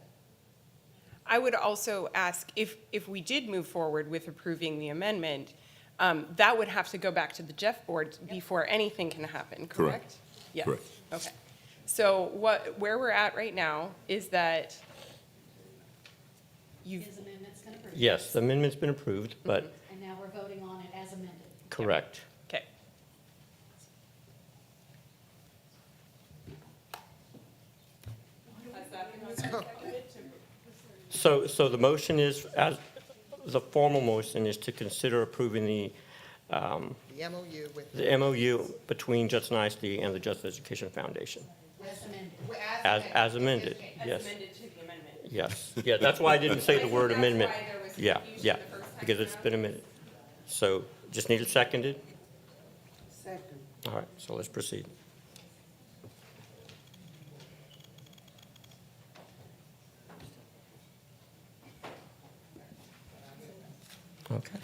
I would also ask if we did move forward with approving the amendment, that would have to go back to the Jeff board before anything can happen, correct? Correct. Yes. Correct. Okay. So where we're at right now is that you've, His amendment's been approved. Yes, the amendment's been approved, but And now we're voting on it as amended. correct. okay. So the motion is, as, the formal motion is to consider approving the The MOU with. the MOU between Judson ISD and the Judson Education Foundation. As amended. As amended, yes. Amended to the amendment. Yes, yeah, that's why I didn't say the word That's amendment. why there was Yeah, confusion yeah, the first time because it's around. been amended. So just need it seconded? Second. All right, so let's proceed. Okay.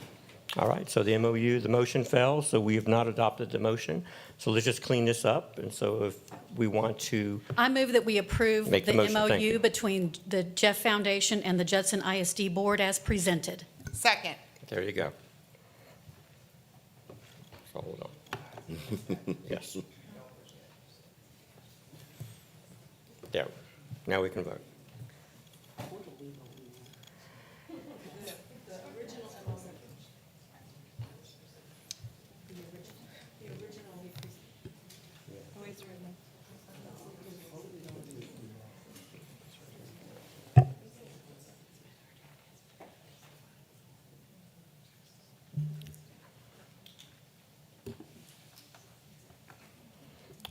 All right, so the MOU, the motion fell, so we have not adopted the motion. So let's just clean this up. And so if we want to, I move that we approve Make the the motion, thank you. MOU between the Jeff Foundation and the Judson ISD Board as presented. Second. there you go. So hold on. Yes. There, now we can vote.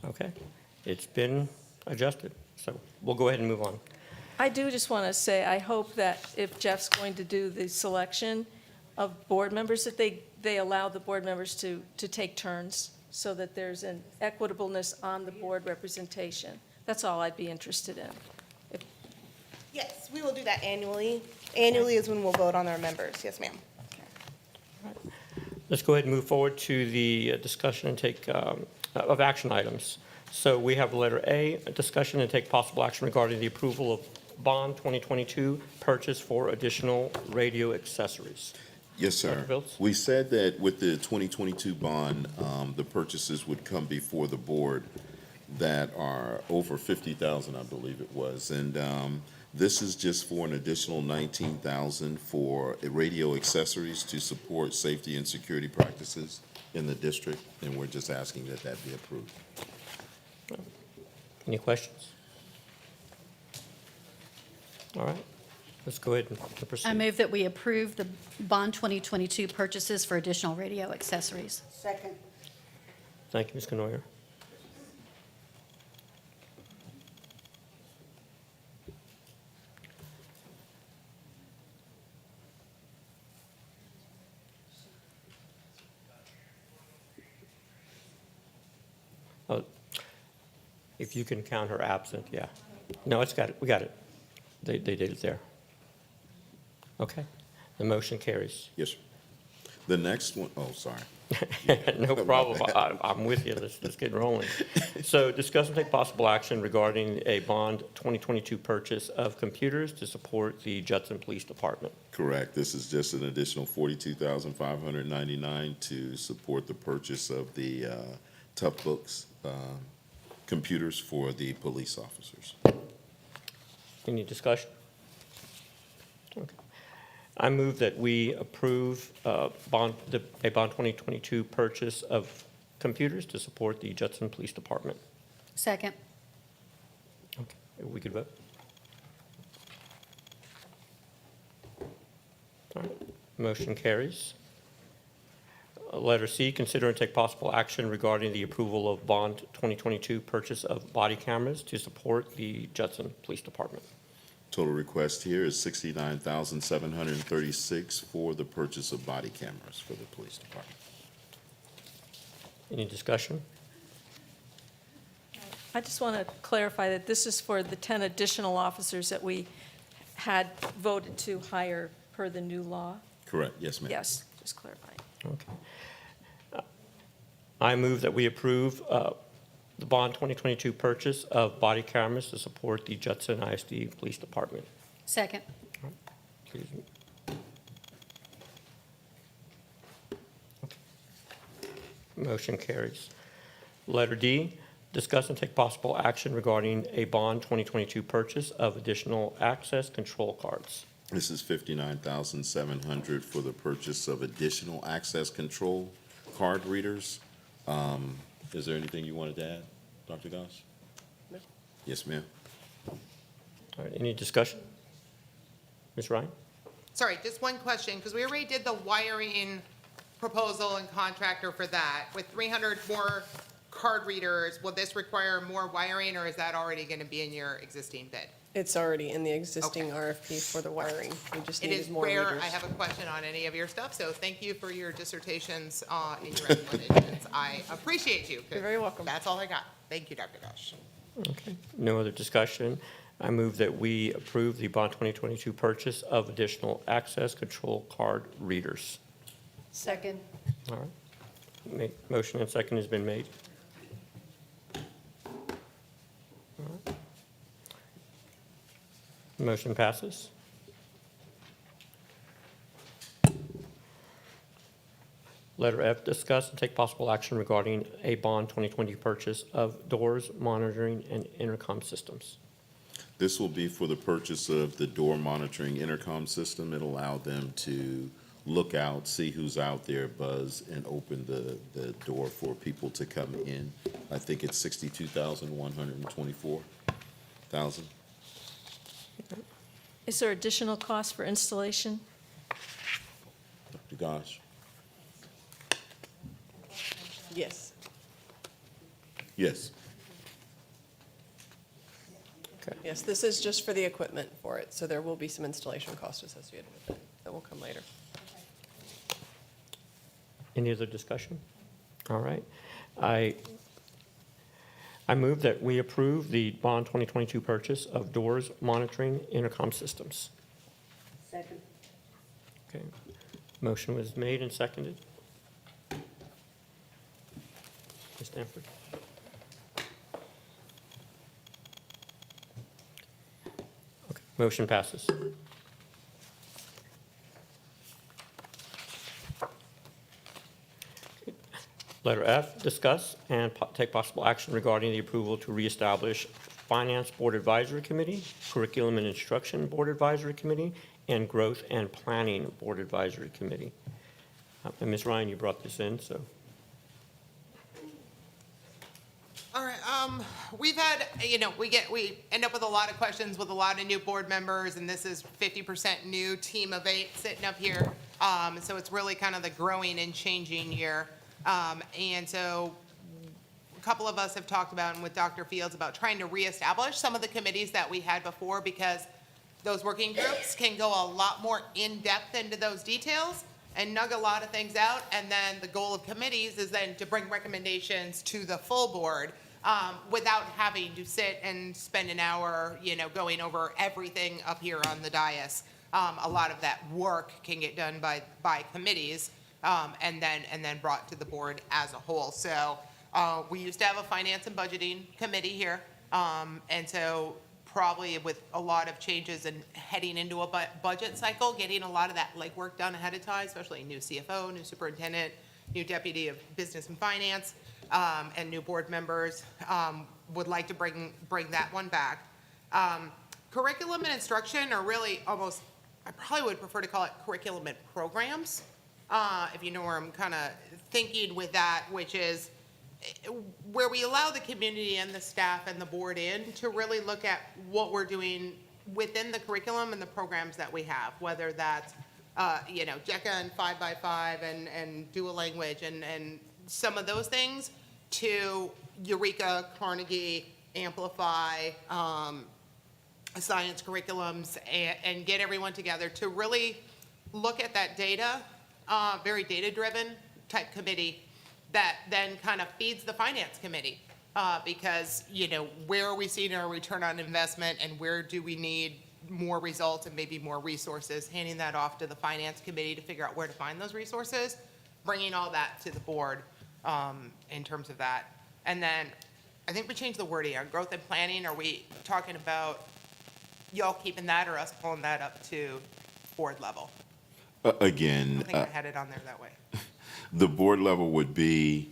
Okay, it's been adjusted, so we'll go ahead and move on. I do just want to say, I hope that if Jeff's going to do the selection of board members, that they allow the board members to take turns so that there's an equitableness on the board representation. That's all I'd be interested in. Yes, we will do that annually. Annually is when we'll vote on our members. Yes, ma'am. Let's go ahead and move forward to the discussion and take of action items. So we have letter A, a discussion and take possible action regarding the approval of bond 2022 purchase for additional radio accessories. Yes, sir. Dr. Fields? We said that with the 2022 bond, the purchases would come before the board that are over 50,000, I believe it was. And this is just for an additional 19,000 for radio accessories to support safety and security practices in the district, and we're just asking that that be approved. Any questions? All right, let's go ahead and proceed. I move that we approve the Bond 2022 purchases for additional radio accessories. Second. Thank you, Ms. Canoyer. Oh, if you can count her absent, yeah. No, it's got it, we got it. They did it there. Okay, the motion carries. Yes, sir. The next one, oh, sorry. No problem. I'm with you. Let's get rolling. So discuss and take possible action regarding a bond 2022 purchase of computers to support the Judson Police Department. Correct. This is just an additional $42,599 to support the purchase of the Tough Books computers for the police officers. Any discussion? Okay. I move that we approve a bond 2022 purchase of computers to support the Judson Police Department. Second. Okay, we could vote. All right. Motion carries. Letter C, consider and take possible action regarding the approval of bond 2022 purchase of body cameras to support the Judson Police Department. Total request here is $69,736 for the purchase of body cameras for the police department. Any discussion? I just want to clarify that this is for the 10 additional officers that we had voted to hire per the new law. Correct, yes, ma'am. Yes, just clarifying. Okay. I move that we approve the bond 2022 purchase of body cameras to support the Judson ISD Police Department. Second. Excuse me. Motion carries. Letter D, discuss and take possible action regarding a bond 2022 purchase of additional access control cards. This is $59,700 for the purchase of additional access control card readers. Is there anything you wanted to add, Dr. Goss? No. Yes, ma'am. All right, any discussion? Ms. Ryan? Sorry, just one question, because we already did the wiring proposal and contractor for that. With 300 more card readers, will this require more wiring, or is that already going to be in your existing bid? It's already in the existing RFP for the wiring. We just It is needed more rare readers. I have a question on any of your stuff, so thank you for your dissertations in your explanations. I appreciate you. You're very welcome. That's all I got. Thank you, Dr. Gosh. Okay, no other discussion. I move that we approve the bond 2022 purchase of additional access control card readers. Second. All right. Motion and second has been made. All right. Motion passes. Letter F, discuss and take possible action regarding a bond 2020 purchase of doors, monitoring, and intercom systems. This will be for the purchase of the door monitoring intercom system. It'll allow them to look out, see who's out there, buzz, and open the door for people to come in. I think it's $62,124,000. Is there additional cost for installation? Dr. Gosh? Yes. Yes. Okay. Yes, this is just for the equipment for it, so there will be some installation cost associated with it that will come later. Any other discussion? All right. I move that we approve the bond 2022 purchase of doors, monitoring, intercom systems. Second. Okay. Motion was made and seconded. Ms. Stanford? Okay. Motion passes. Letter F, discuss and take possible action regarding the approval to reestablish Finance Board Advisory Committee, Curriculum and Instruction Board Advisory Committee, and Growth and Planning Board Advisory Committee. And Ms. Ryan, you brought this in, so. All right, we've had, we end up with a lot of questions with a lot of new board members, and this is 50% new team of 8 sitting up here. So it's really kind of the growing and changing year. And so a couple of us have talked about, and with Dr. Fields, about trying to reestablish some of the committees that we had before, because those working groups can go a lot more in-depth into those details and nug a lot of things out. And then the goal of committees is then to bring recommendations to the full board without having to sit and spend an hour, going over everything up here on the dais. A lot of that work can get done by committees. And then brought to the board as a whole. So we used to have a finance and budgeting committee here. And so probably with a lot of changes and heading into a budget cycle, getting a lot of that legwork done ahead of time, especially new CFO, new superintendent, new deputy of business and finance, and new board members, would like to bring that one back. Curriculum and instruction are really almost, I probably would prefer to call it curriculum and programs. If you know where I'm kind of thinking with that, which is where we allow the community and the staff and the board in to really look at what we're doing within the curriculum and the programs that we have, whether that's JECA and 5x5 and dual language and some of those things to Eureka, Carnegie, Amplify, science curriculums, and get everyone together to really look at that data, very data-driven type committee that then kind of feeds the finance committee. Because, where are we seeing our return on investment and where do we need more results and maybe more resources, handing that off to the finance committee to figure out where to find those resources, bringing all that to the board in terms of that. And then I think we changed the wording on growth and planning. Are we talking about y'all keeping that or us pulling that up to board level? Again, I think I had it on there that way. the board level would be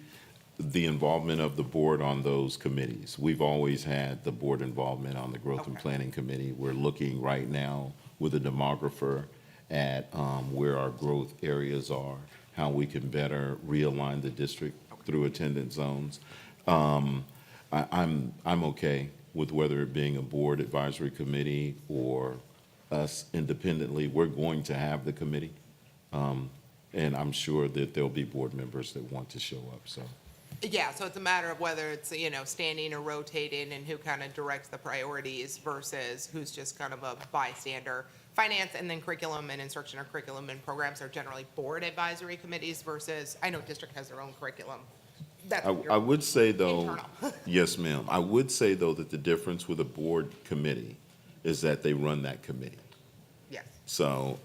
the involvement of the board on those committees. We've always had the board involvement on the Growth and Planning Committee. We're looking right now with a demographer at where our growth areas are, how we can better realign the district through attendance zones. I'm okay with whether it being a board advisory committee or us independently. We're going to have the committee. And I'm sure that there'll be board members that want to show up, so. Yeah, so it's a matter of whether it's, standing or rotating and who kind of directs the priorities versus who's just kind of a bystander. Finance and then curriculum and instruction or curriculum and programs are generally board advisory committees versus, I know district has their own curriculum. That's what I would say though, internal. yes, ma'am. I would say though that the difference with a board committee is that they run that committee. Yes. So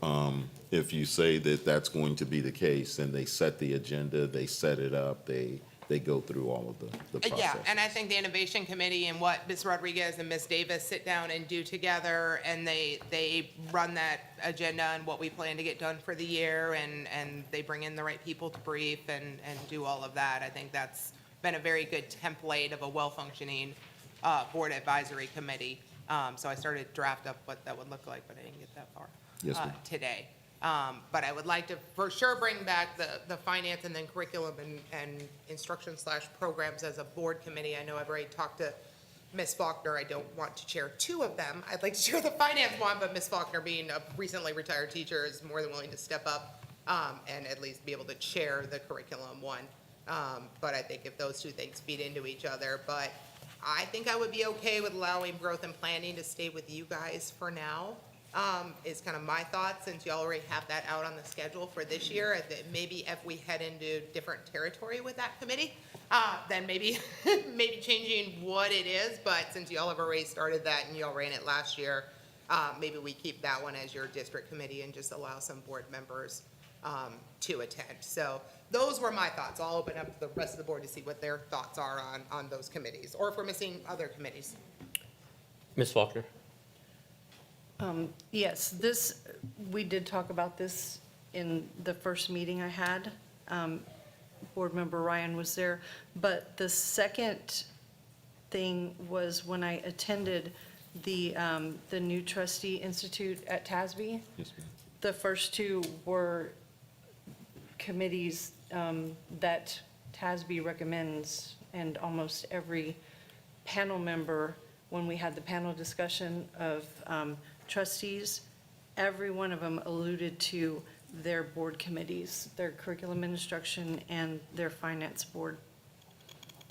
if you say that that's going to be the case, then they set the agenda, they set it up, they go through all of the process. Yeah, and I think the innovation committee and what Ms. Rodriguez and Ms. Davis sit down and do together, and they run that agenda and what we plan to get done for the year, and they bring in the right people to brief and do all of that. I think that's been a very good template of a well-functioning board advisory committee. So I started to draft up what that would look like, but I didn't get that far Yes, ma'am. today. But I would like to for sure bring back the finance and then curriculum and instruction / programs as a board committee. I know I've already talked to Ms. Faulkner. I don't want to chair two of them. I'd like to chair the finance one, but Ms. Faulkner, being a recently retired teacher, is more than willing to step up and at least be able to chair the curriculum one. But I think if those two things feed into each other, but I think I would be okay with allowing growth and planning to stay with you guys for now. Is kind of my thought, since you already have that out on the schedule for this year. Maybe if we head into different territory with that committee, then maybe changing what it is. But since y'all have already started that and y'all ran it last year, maybe we keep that one as your district committee and just allow some board members to attend. So those were my thoughts. I'll open up to the rest of the board to see what their thoughts are on those committees, or if we're missing other committees. Ms. Faulkner? Yes, we did talk about this in the first meeting I had. Board Member Ryan was there. But the second thing was when I attended the new trustee institute at TASB. Yes, ma'am. The first two were committees that TASB recommends, and almost every panel member, when we had the panel discussion of trustees, every one of them alluded to their board committees, their curriculum and instruction and their finance board.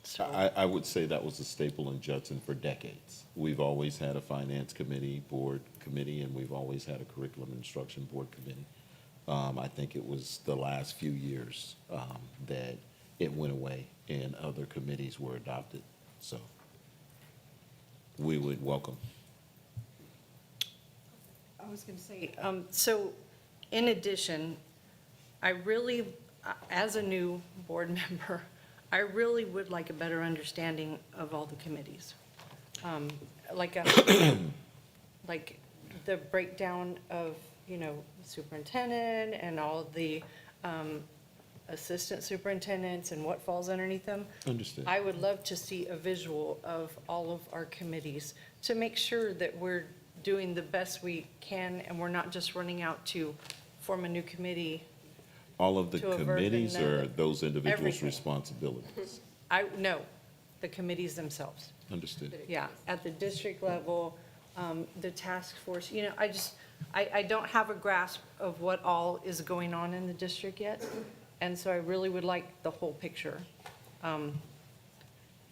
So I would say that was a staple in Judson for decades. We've always had a finance committee, board committee, and we've always had a curriculum instruction board committee. I think it was the last few years that it went away and other committees were adopted. So we would welcome. I was going to say, so in addition, I really, as a new board member, I really would like a better understanding of all the committees. Like the breakdown of, superintendent and all the assistant superintendents and what falls underneath them. Understood. I would love to see a visual of all of our committees to make sure that we're doing the best we can and we're not just running out to form a new committee. All of the To avert committees another- or those individuals' everything. responsibilities? No, the committees themselves. Understood. Yeah, at the district level, the task force, I don't have a grasp of what all is going on in the district yet, and so I really would like the whole picture.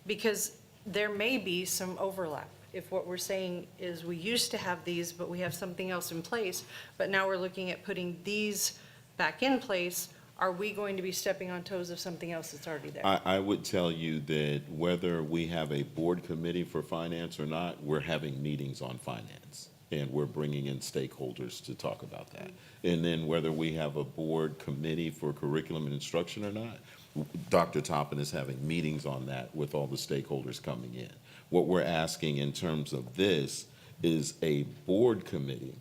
Because there may be some overlap. If what we're saying is we used to have these, but we have something else in place, but now we're looking at putting these back in place, are we going to be stepping on toes of something else that's already there? I would tell you that whether we have a board committee for finance or not, we're having meetings on finance. And we're bringing in stakeholders to talk about that. And then whether we have a board committee for curriculum and instruction or not, Dr. Toppin is having meetings on that with all the stakeholders coming in. What we're asking in terms of this is a board committee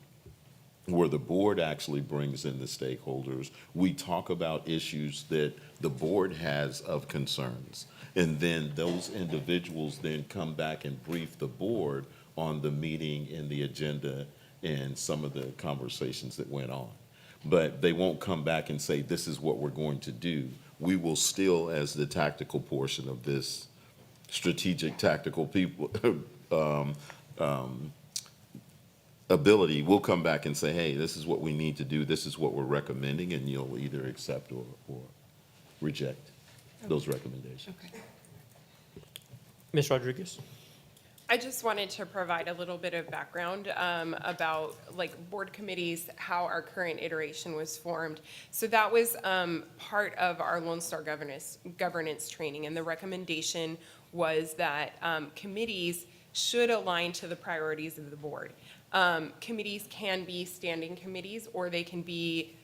where the board actually brings in the stakeholders. We talk about issues that the board has of concerns. And then those individuals then come back and brief the board on the meeting and the agenda and some of the conversations that went on. But they won't come back and say, this is what we're going to do. We will still, as the tactical portion of this strategic tactical people, ability, we'll come back and say, hey, this is what we need to do, this is what we're recommending, and you'll either accept or reject those recommendations. Okay. Ms. Rodriguez? I just wanted to provide a little bit of background about like board committees, how our current iteration was formed. So that was part of our Lone Star governance training, and the recommendation was that committees should align to the priorities of the board. Committees can be standing committees, or they can be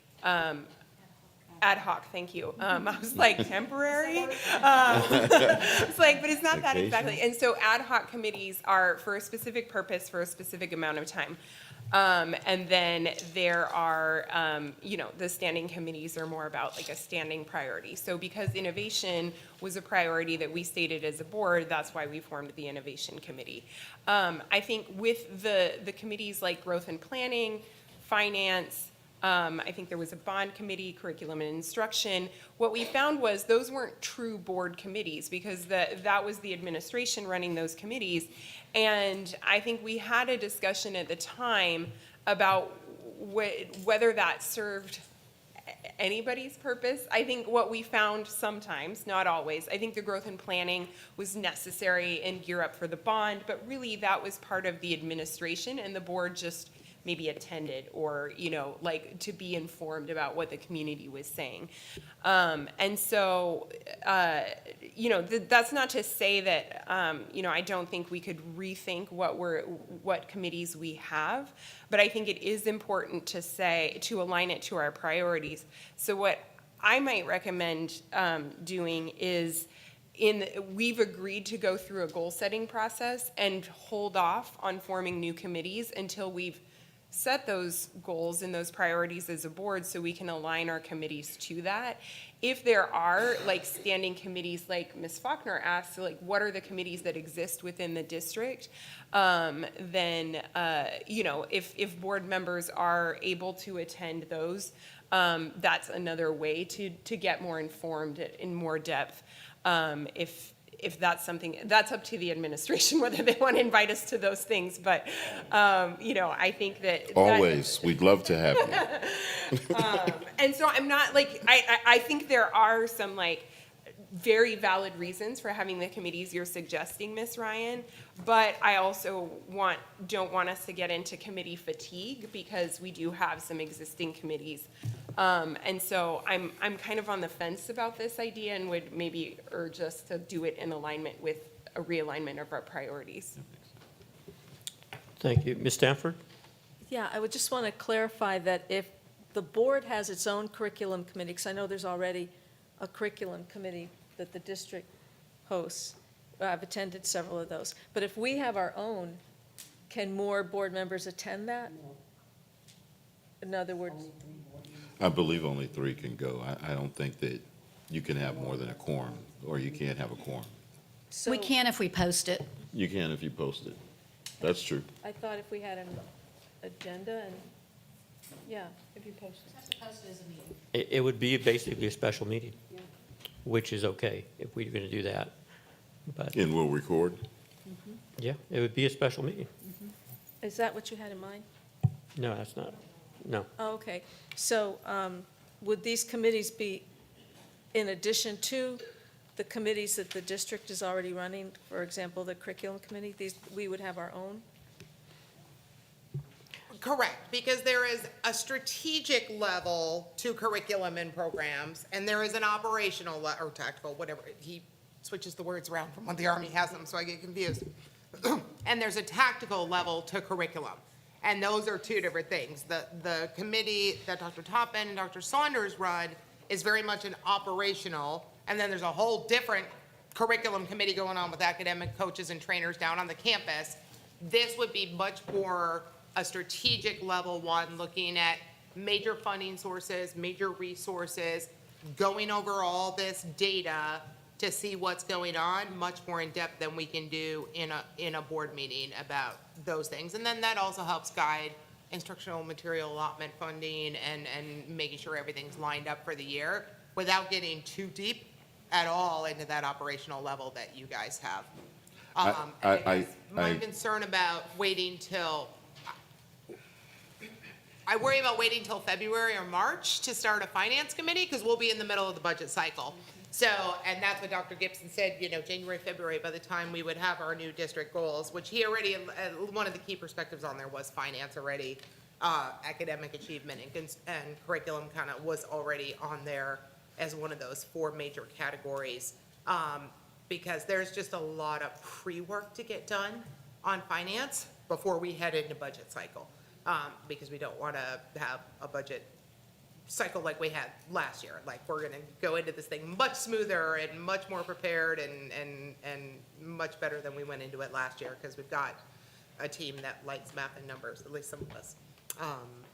ad hoc, thank you. I was like, temporary? It's like, but it's not that exactly. And so ad hoc committees are for a specific purpose, for a specific amount of time. And then there are, the standing committees are more about like a standing priority. So because innovation was a priority that we stated as a board, that's why we formed the Innovation Committee. I think with the committees like Growth and Planning, Finance, I think there was a bond committee, curriculum and instruction. What we found was those weren't true board committees because that was the administration running those committees. And I think we had a discussion at the time about whether that served anybody's purpose. I think what we found sometimes, not always, I think the growth and planning was necessary and gear up for the bond, but really that was part of the administration, and the board just maybe attended or, like to be informed about what the community was saying. And so, that's not to say that, I don't think we could rethink what committees we have, but I think it is important to align it to our priorities. So what I might recommend doing is we've agreed to go through a goal-setting process and hold off on forming new committees until we've set those goals and those priorities as a board so we can align our committees to that. If there are like standing committees, like Ms. Faulkner asked, like what are the committees that exist within the district, then, if board members are able to attend those, that's another way to get more informed in more depth. If that's something, that's up to the administration whether they want to invite us to those things. But, I think that. Always, we'd love to have you. And so I'm not like, I think there are some like very valid reasons for having the committees you're suggesting, Ms. Ryan. But I also don't want us to get into committee fatigue because we do have some existing committees. And so I'm kind of on the fence about this idea and would maybe urge us to do it in alignment with a realignment of our priorities. Thank you. Ms. Stanford? Yeah, I would just want to clarify that if the board has its own curriculum committee, because I know there's already a curriculum committee that the district hosts. I've attended several of those. But if we have our own, can more board members attend that? In other words, I believe only 3 can go. I don't think that you can have more than a quorum, or you can't have a quorum. We can if we post it. You can if you post it. That's true. I thought if we had an agenda and, yeah, if you post it. It would be basically a special meeting, which is okay if we're going to do that. But And we'll record. yeah, it would be a special meeting. Is that what you had in mind? No, that's not, no. Oh, okay. So would these committees be in addition to the committees that the district is already running? For example, the curriculum committee, we would have our own? Correct, because there is a strategic level to curriculum and programs, and there is an operational or tactical, whatever. He switches the words around from when the Army has them, so I get confused. And there's a tactical level to curriculum, and those are two different things. The committee that Dr. Toppin and Dr. Saunders run is very much an operational, and then there's a whole different curriculum committee going on with academic coaches and trainers down on the campus. This would be much more a strategic level one, looking at major funding sources, major resources, going over all this data to see what's going on, much more in depth than we can do in a board meeting about those things. And then that also helps guide instructional material allotment funding and making sure everything's lined up for the year without getting too deep at all into that operational level that you guys have. My concern about waiting till, I worry about waiting till February or March to start a finance committee, because we'll be in the middle of the budget cycle. So, and that's what Dr. Gibson said, January, February, by the time we would have our new district goals, which he already, one of the key perspectives on there was finance already. Academic achievement and curriculum kind of was already on there as one of those 4 major categories. Because there's just a lot of pre-work to get done on finance before we head into budget cycle. Because we don't want to have a budget cycle like we had last year. Like, we're going to go into this thing much smoother and much more prepared and much better than we went into it last year, because we've got a team that likes math and numbers, at least some of us.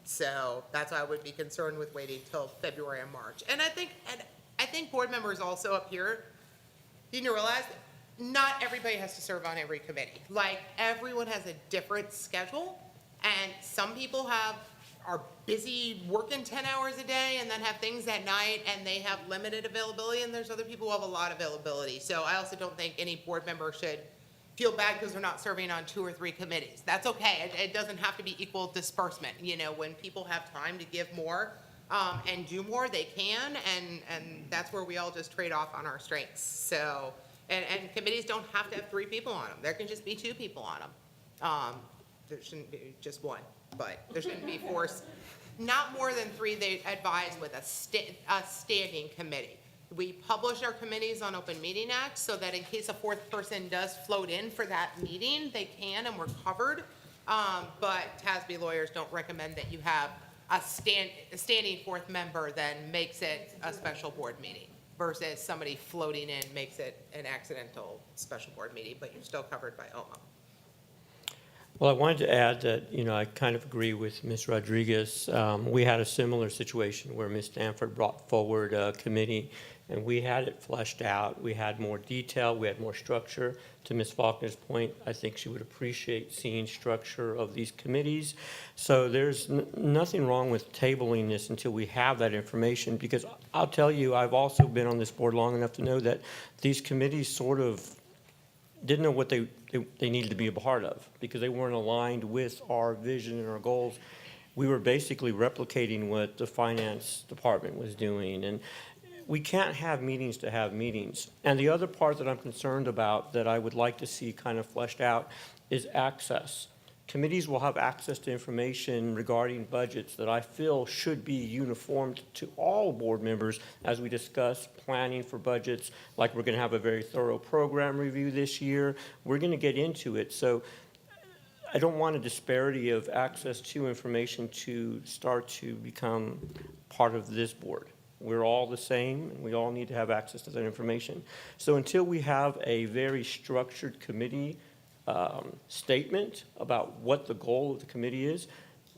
So that's why I would be concerned with waiting till February and March. And I think board members also up here, you need to realize not everybody has to serve on every committee. Like, everyone has a different schedule, and some people are busy working 10 hours a day and then have things at night and they have limited availability, and there's other people who have a lot of availability. So I also don't think any board member should feel bad because they're not serving on 2 or 3 committees. That's okay. It doesn't have to be equal disbursement. When people have time to give more and do more, they can, and that's where we all just trade off on our strengths. So, and committees don't have to have 3 people on them. There can just be 2 people on them. There shouldn't be just 1, but there shouldn't be 4, not more than 3, they advise with a standing committee. We publish our committees on Open Meeting Act so that in case a 4th person does float in for that meeting, they can and we're covered. But TASB lawyers don't recommend that you have a standing 4th member then makes it a special board meeting versus somebody floating in makes it an accidental special board meeting, but you're still covered by OMA. Well, I wanted to add that, I kind of agree with Ms. Rodriguez. We had a similar situation where Ms. Stanford brought forward a committee, and we had it fleshed out. We had more detail. We had more structure. To Ms. Faulkner's point, I think she would appreciate seeing structure of these committees. So there's nothing wrong with tabling this until we have that information, because I'll tell you, I've also been on this board long enough to know that these committees sort of didn't know what they needed to be a part of, because they weren't aligned with our vision and our goals. We were basically replicating what the finance department was doing, and we can't have meetings to have meetings. And the other part that I'm concerned about that I would like to see kind of fleshed out is access. Committees will have access to information regarding budgets that I feel should be uniform to all board members as we discuss planning for budgets. Like, we're going to have a very thorough program review this year. We're going to get into it. So I don't want a disparity of access to information to start to become part of this board. We're all the same, and we all need to have access to that information. So until we have a very structured committee statement about what the goal of the committee is,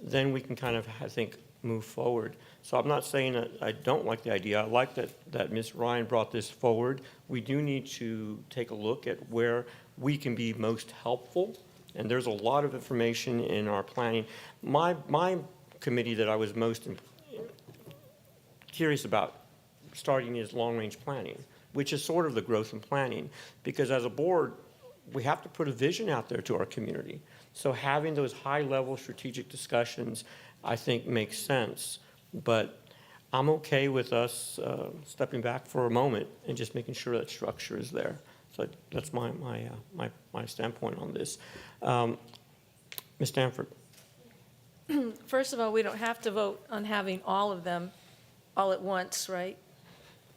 then we can kind of, I think, move forward. So I'm not saying that I don't like the idea. I like that Ms. Ryan brought this forward. We do need to take a look at where we can be most helpful, and there's a lot of information in our planning. My committee that I was most curious about starting is long-range planning, which is sort of the growth and planning, because as a board, we have to put a vision out there to our community. So having those high-level strategic discussions, I think, makes sense. But I'm okay with us stepping back for a moment and just making sure that structure is there. So that's my standpoint on this. Ms. Stanford? First of all, we don't have to vote on having all of them all at once, right?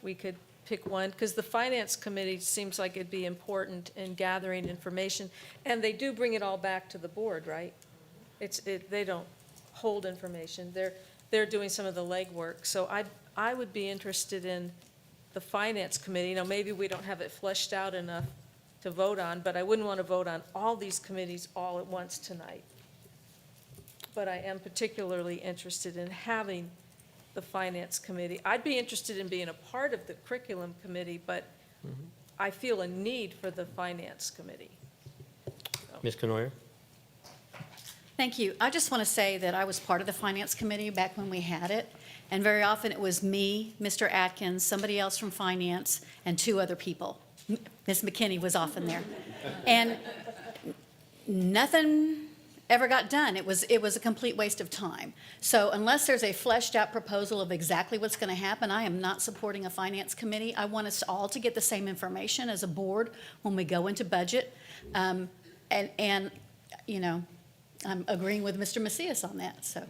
We could pick one, because the Finance Committee seems like it'd be important in gathering information, and they do bring it all back to the board, right? They don't hold information. They're doing some of the legwork. So I would be interested in the Finance Committee. Now, maybe we don't have it fleshed out enough to vote on, but I wouldn't want to vote on all these committees all at once tonight. But I am particularly interested in having the Finance Committee. I'd be interested in being a part of the Curriculum Committee, but I feel a need for the Finance Committee. Ms. Canoyer? Thank you. I just want to say that I was part of the Finance Committee back when we had it, and very often it was me, Mr. Atkins, somebody else from Finance, and two other people. Ms. McKinney was often there. And nothing ever got done. It was a complete waste of time. So unless there's a fleshed out proposal of exactly what's going to happen, I am not supporting a Finance Committee. I want us all to get the same information as a board when we go into budget. And you know, I'm agreeing with Mr. Macias on that, so.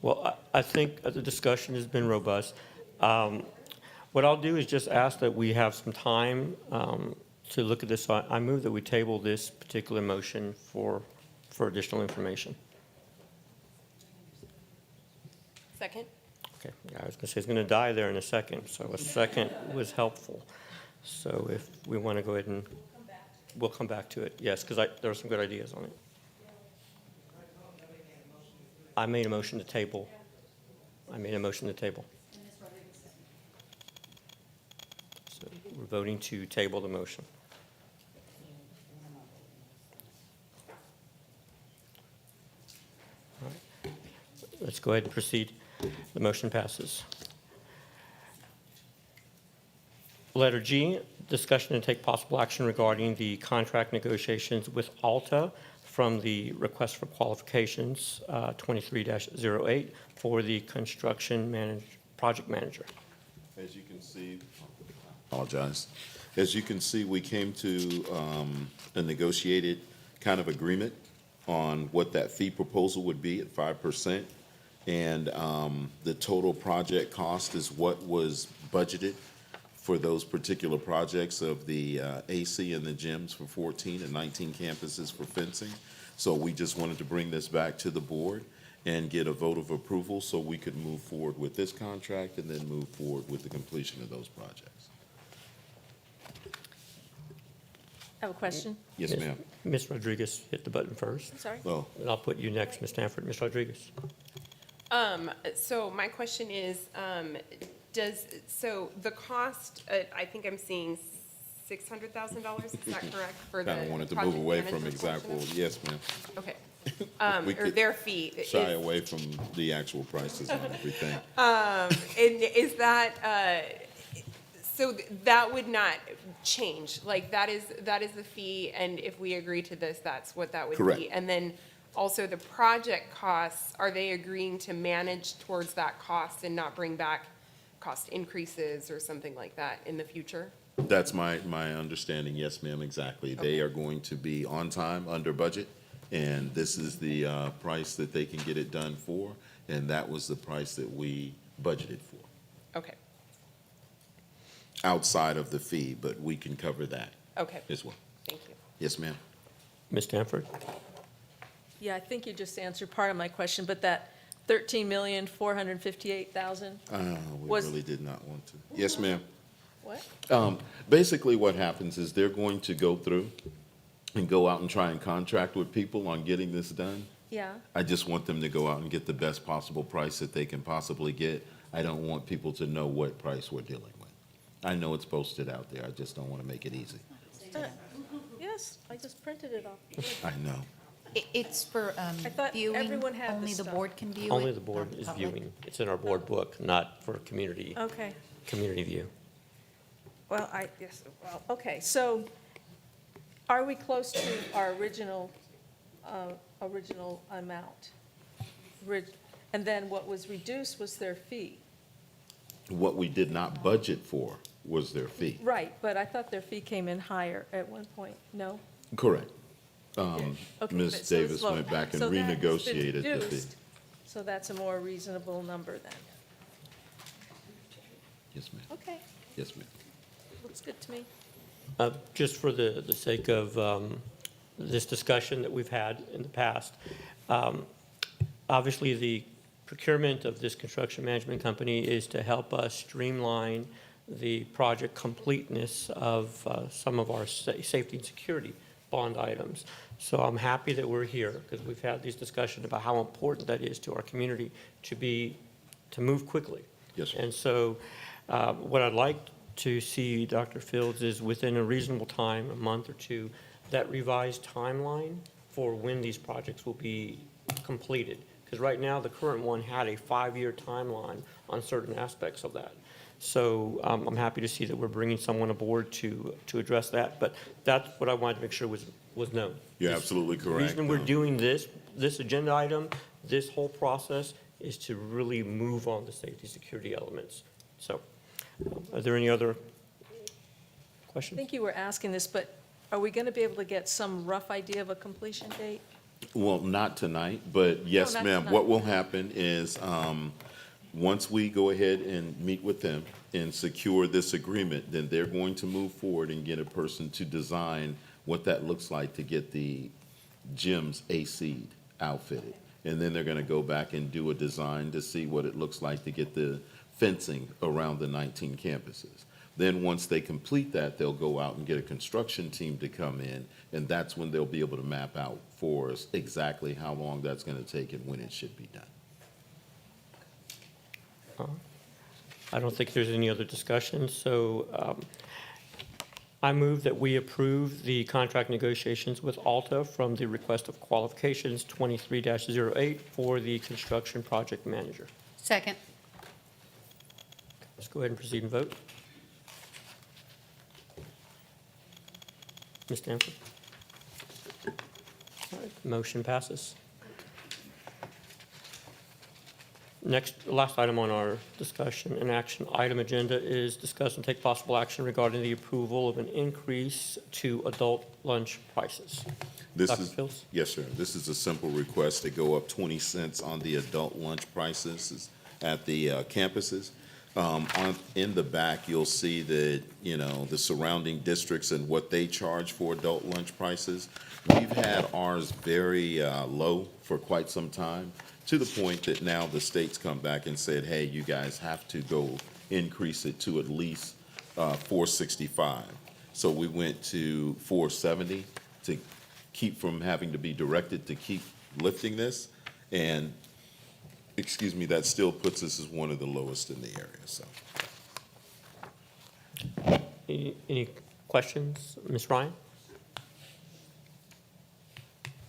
Well, I think the discussion has been robust. What I'll do is just ask that we have some time to look at this. So I move that we table this particular motion for additional information. Second? Okay, I was going to say it's going to die there in a second, so a second was helpful. So if we want to go ahead and, we'll come back to it, yes, because there are some good ideas on it. I made a motion to table. So we're voting to table the motion. All right. Let's go ahead and proceed. The motion passes. Letter G, discussion and take possible action regarding the contract negotiations with Alta from the request for qualifications 23-08 for the project manager. As you can see, apologize. As you can see, we came to a negotiated kind of agreement on what that fee proposal would be at 5%. And the total project cost is what was budgeted for those particular projects of the AC and the gyms for 14 and 19 campuses for fencing. So we just wanted to bring this back to the board and get a vote of approval so we could move forward with this contract and then move forward with the completion of those projects. I have a question. Yes, ma'am. Ms. Rodriguez hit the button first. Sorry? Oh, And I'll put you next, Ms. Stanford. Ms. Rodriguez. So my question is, so the cost, I think I'm seeing $600,000, is that correct? For the kind of wanted to move project away from management portion exact, of it? yes, ma'am. Okay. We Or could their fee. Shy away from the actual prices on everything. And is that, so that would not change? Like, that is the fee, and if we agree to this, that's what that would be? Correct. And then also the project costs, are they agreeing to manage towards that cost and not bring back cost increases or something like that in the future? That's my understanding, yes, ma'am, exactly. They are going to be on time, under budget, and this is the price that they can get it done for, and that was the price that we budgeted for. Okay, Outside of the fee, but we can cover that okay, as well. thank you. Yes, ma'am. Ms. Stanford. Yeah, I think you just answered part of my question, but that $13,458,000, We Was- really did not want to. Yes, ma'am. what? Basically, what happens is they're going to go through and go out and try and contract with people on getting this done. Yeah, I just want them to go out and get the best possible price that they can possibly get. I don't want people to know what price we're dealing with. I know it's posted out there, I just don't want to make it easy. yes, I just printed it off. I know. It's for thought viewing, everyone had only this the stuff. board can view it? Only the board not is public? viewing. It's in our board book, not for community Okay, view. well, okay, so are we close to our original original amount. And then what was reduced was their fee. What we did not budget for was their fee. Right, but I thought their fee came in higher at one point, no? Correct. Okay, but Ms. so it's Davis low. went back and So that has been renegotiated the fee. reduced, so that's a more reasonable number then. Yes, ma'am. Okay, Yes, ma'am. looks good to me. Just for the sake of this discussion that we've had in the past, obviously, the procurement of this construction management company is to help us streamline the project completeness of some of our safety and security bond items. So I'm happy that we're here, because we've had these discussions about how important that is to our community to move quickly. Yes, sir. And so what I'd like to see, Dr. Fields, is within a reasonable time, a month or two, that revised timeline for when these projects will be completed. Because right now, the current one had a 5-year timeline on certain aspects of that. So I'm happy to see that we're bringing someone aboard to address that. But that's what I wanted to make sure was known. You're absolutely The correct. reason we're doing this agenda item, this whole process, is to really move on the safety security elements. So are there any other I questions? think you were asking this, but are we going to be able to get some rough idea of a completion date? Well, not tonight, but yes, not ma'am. tonight. What will happen is, once we go ahead and meet with them and secure this agreement, then they're going to move forward and get a person to design what that looks like to get the gyms AC'd, outfitted. And then they're gonna go back and do a design to see what it looks like to get the fencing around the 19 campuses. Then, once they complete that, they'll go out and get a construction team to come in, and that's when they'll be able to map out for us exactly how long that's gonna take and when it should be done. I don't think there's any other discussion, so I move that we approve the contract negotiations with Alta from the request of qualifications 23-08 for the construction project manager. Second. Let's go ahead and proceed and vote. Ms. Stanford? All right, motion passes. Next, last item on our discussion and action item agenda is discuss and take possible action regarding the approval of an increase to adult lunch prices. This Dr. is, Fields? yes, sir. This is a simple request to go up 20 cents on the adult lunch prices at the campuses. In the back, you'll see that, the surrounding districts and what they charge for adult lunch prices. We've had ours very low for quite some time, to the point that now the state's come back and said, hey, you guys have to go increase it to at least $4.65. So we went to $4.70 to keep from having to be directed to keep lifting this. And, that still puts us as one of the lowest in the area, so. Any questions? Ms. Ryan?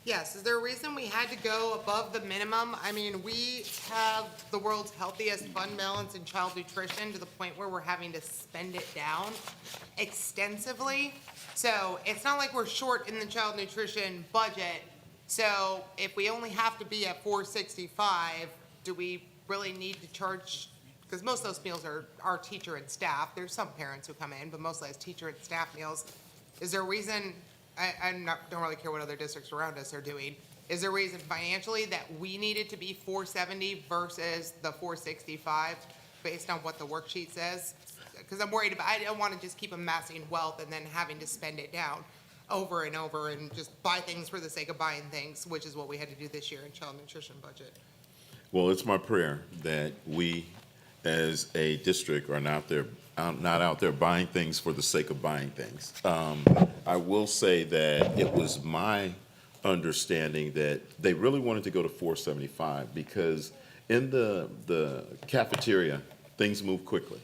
Yes, is there a reason we had to go above the minimum? I mean, we have the world's healthiest fund balance in child nutrition to the point where we're having to spend it down extensively. So it's not like we're short in the child nutrition budget. So if we only have to be at $4.65, do we really need to charge? Because most of those meals are teacher and staff. There's some parents who come in, but mostly it's teacher and staff meals. Is there a reason? Don't really care what other districts around us are doing. Is there a reason financially that we needed to be $4.70 versus the $4.65 based on what the worksheet says? Because I'm worried about, I don't want to just keep amassing wealth and then having to spend it down over and over and just buy things for the sake of buying things, which is what we had to do this year in child nutrition budget. Well, it's my prayer that we, as a district, are not out there buying things for the sake of buying things. I will say that it was my understanding that they really wanted to go to $4.75 because in the cafeteria, things move quickly.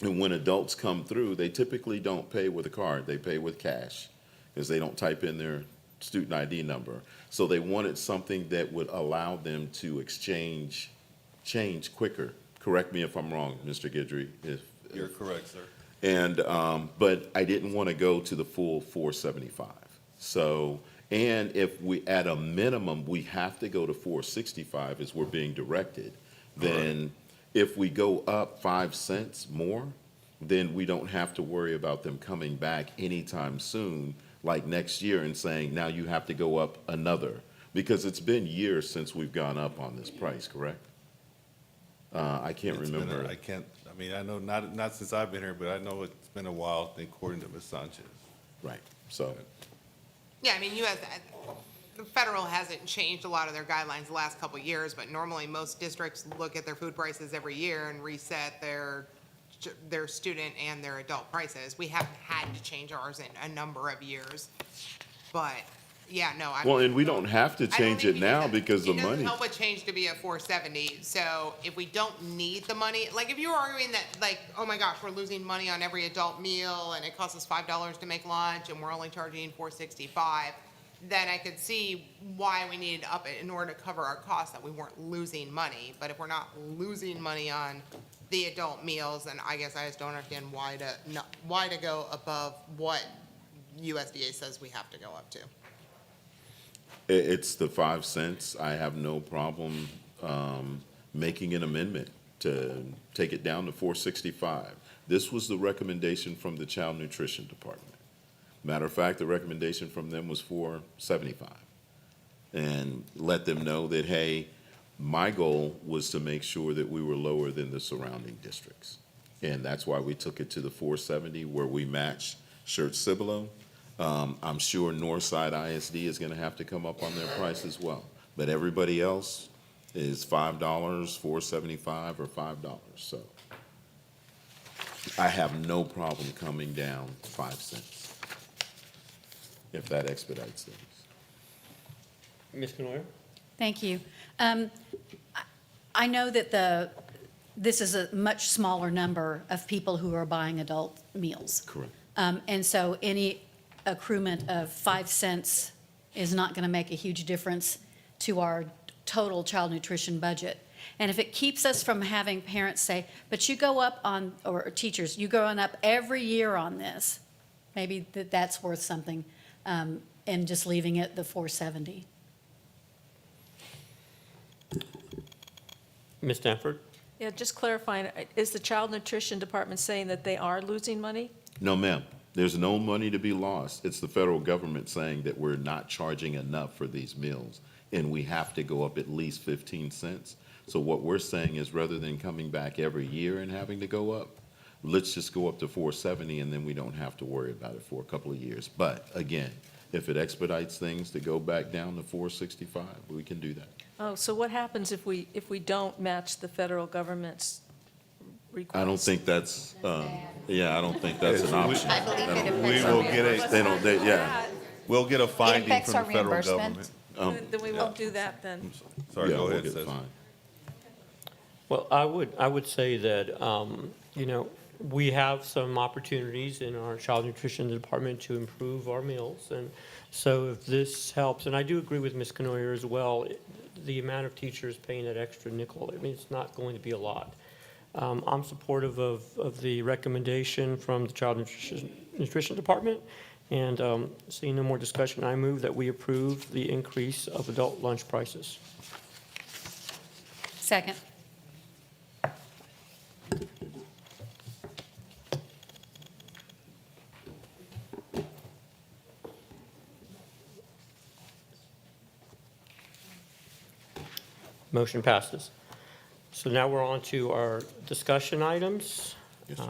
And when adults come through, they typically don't pay with a card, they pay with cash because they don't type in their student ID number. So they wanted something that would allow them to exchange change quicker. Correct me if I'm wrong, Mr. Guidry. You're correct, sir. And, but I didn't want to go to the full $4.75. So And if we, at a minimum, we have to go to 465 as we're being directed, then if we go up 5 cents more, then we don't have to worry about them coming back anytime soon, like next year, and saying, now you have to go up another. Because it's been years since we've gone up on this price, correct? I can't It's been remember. I mean, I know not since I've been here, but I know it's been a while, according to Ms. Sanchez. Right, so. Yeah, I mean, the federal hasn't changed a lot of their guidelines the last couple of years, but normally most districts look at their food prices every year and reset their student and their adult prices. We haven't had to change ours in a number of years, but, yeah, no, I. Well, and we don't have to I don't change think it we now need to- because the It doesn't money. help a change to be at 470, so if we don't need the money, like, if you were arguing that, like, oh my gosh, we're losing money on every adult meal, and it costs us $5 to make lunch, and we're only charging 465, then I could see why we needed to up it in order to cover our costs, that we weren't losing money. But if we're not losing money on the adult meals, then I guess I just don't understand why to go above what USDA says we have to go up to. It's the 5 cents. I have no problem making an amendment to take it down to 465. This was the recommendation from the Child Nutrition Department. Matter of fact, the recommendation from them was 475. And let them know that, hey, my goal was to make sure that we were lower than the surrounding districts. And that's why we took it to the 470, where we matched Schertz-Cibolo. I'm sure Northside ISD is going to have to come up on their price as well. But everybody else is $5, $4.75, or $5. So I have no problem coming down 5 cents, if that expedites things. Ms. Canoyer? Thank you. I know that this is a much smaller number of people who are buying adult meals. Correct. And so any accruement of 5 cents is not going to make a huge difference to our total child nutrition budget. And if it keeps us from having parents say, but you go up on, or teachers, you going up every year on this, maybe that's worth something, and just leaving it the 470. Ms. Stanford? Yeah, just clarifying, is the Child Nutrition Department saying that they are losing money? No, ma'am. There's no money to be lost. It's the federal government saying that we're not charging enough for these meals, and we have to go up at least 15 cents. So what we're saying is, rather than coming back every year and having to go up, let's just go up to 470, and then we don't have to worry about it for a couple of years. But again, if it expedites things to go back down to 465, we can do that. Oh, so what happens if we don't match the federal government's request? I don't think that's, I don't think that's an option. I believe it We affects will our get a, They don't, yeah. we'll get a finding affects from our the federal reimbursement. government. Then we won't do that then. Sorry, Yeah, go we'll ahead, get Seth. fined. Well, I would say that, we have some opportunities in our child nutrition department to improve our meals. And so if this helps, and I do agree with Ms. Canoyer as well, the amount of teachers paying that extra nickel, I mean, it's not going to be a lot. I'm supportive of the recommendation from the child nutrition department. And seeing no more discussion, I move that we approve the increase of adult lunch prices. Second. Motion passes. So now we're on to our discussion items. Yes, sir.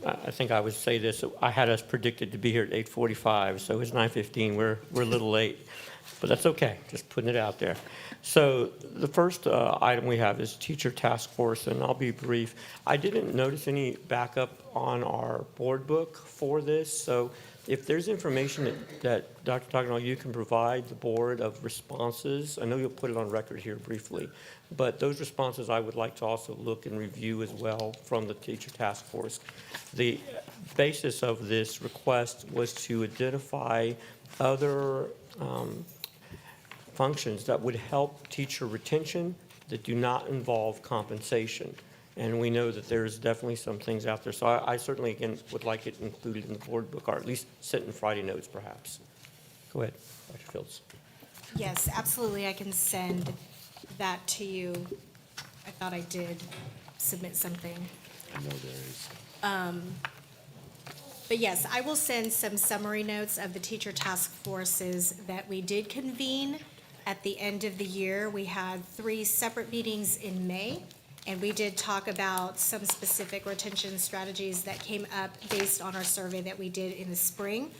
I think I would say this, I had us predicted to be here at 8:45, so it's 9:15, we're a little late, but that's okay, just putting it out there. So the first item we have is teacher task force, and I'll be brief. I didn't notice any backup on our board book for this, so if there's information that Dr. Tagnall, you can provide the board of responses, I know you'll put it on record here briefly, but those responses I would like to also look and review as well from the teacher task force. The basis of this request was to identify other functions that would help teacher retention that do not involve compensation. And we know that there's definitely some things out there. So I certainly, again, would like it included in the board book, or at least sent in Friday notes, perhaps. Go ahead, Dr. Fields. Yes, absolutely, I can send that to you. I thought I did submit something. I know there is. But yes, I will send some summary notes of the teacher task forces that we did convene at the end of the year. We had 3 separate meetings in May, and we did talk about some specific retention strategies that came up based on our survey that we did in the spring.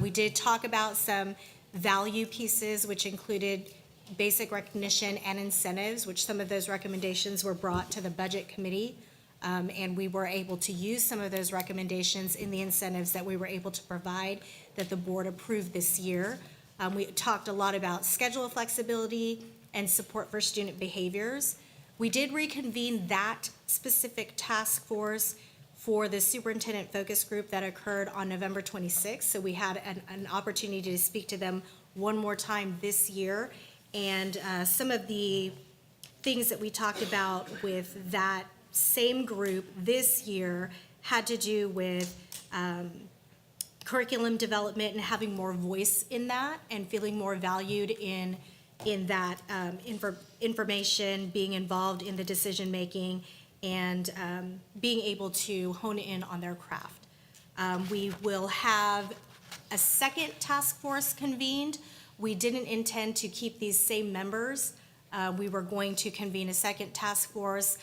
We did talk about some value pieces, which included basic recognition and incentives, which some of those recommendations were brought to the budget committee. And we were able to use some of those recommendations in the incentives that we were able to provide that the board approved this year. We talked a lot about schedule flexibility and support for student behaviors. We did reconvene that specific task force for the superintendent focus group that occurred on November 26th. So we had an opportunity to speak to them one more time this year. And some of the things that we talked about with that same group this year had to do with curriculum development and having more voice in that and feeling more valued in that information, being involved in the decision-making, and being able to hone in on their craft. We will have a second task force convened. We didn't intend to keep these same members. We were going to convene a second task force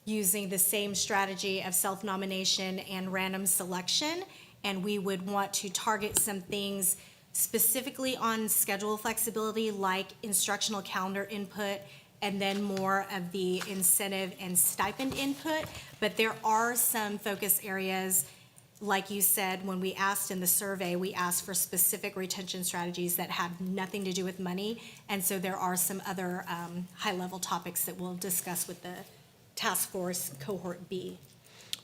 using the same strategy of self-nomination and random selection, and we would want to target some things specifically on schedule flexibility, like instructional calendar input, and then more of the incentive and stipend input. But there are some focus areas, like you said, when we asked in the survey, we asked for specific retention strategies that had nothing to do with money. And so there are some other high-level topics that we'll discuss with the task force cohort B.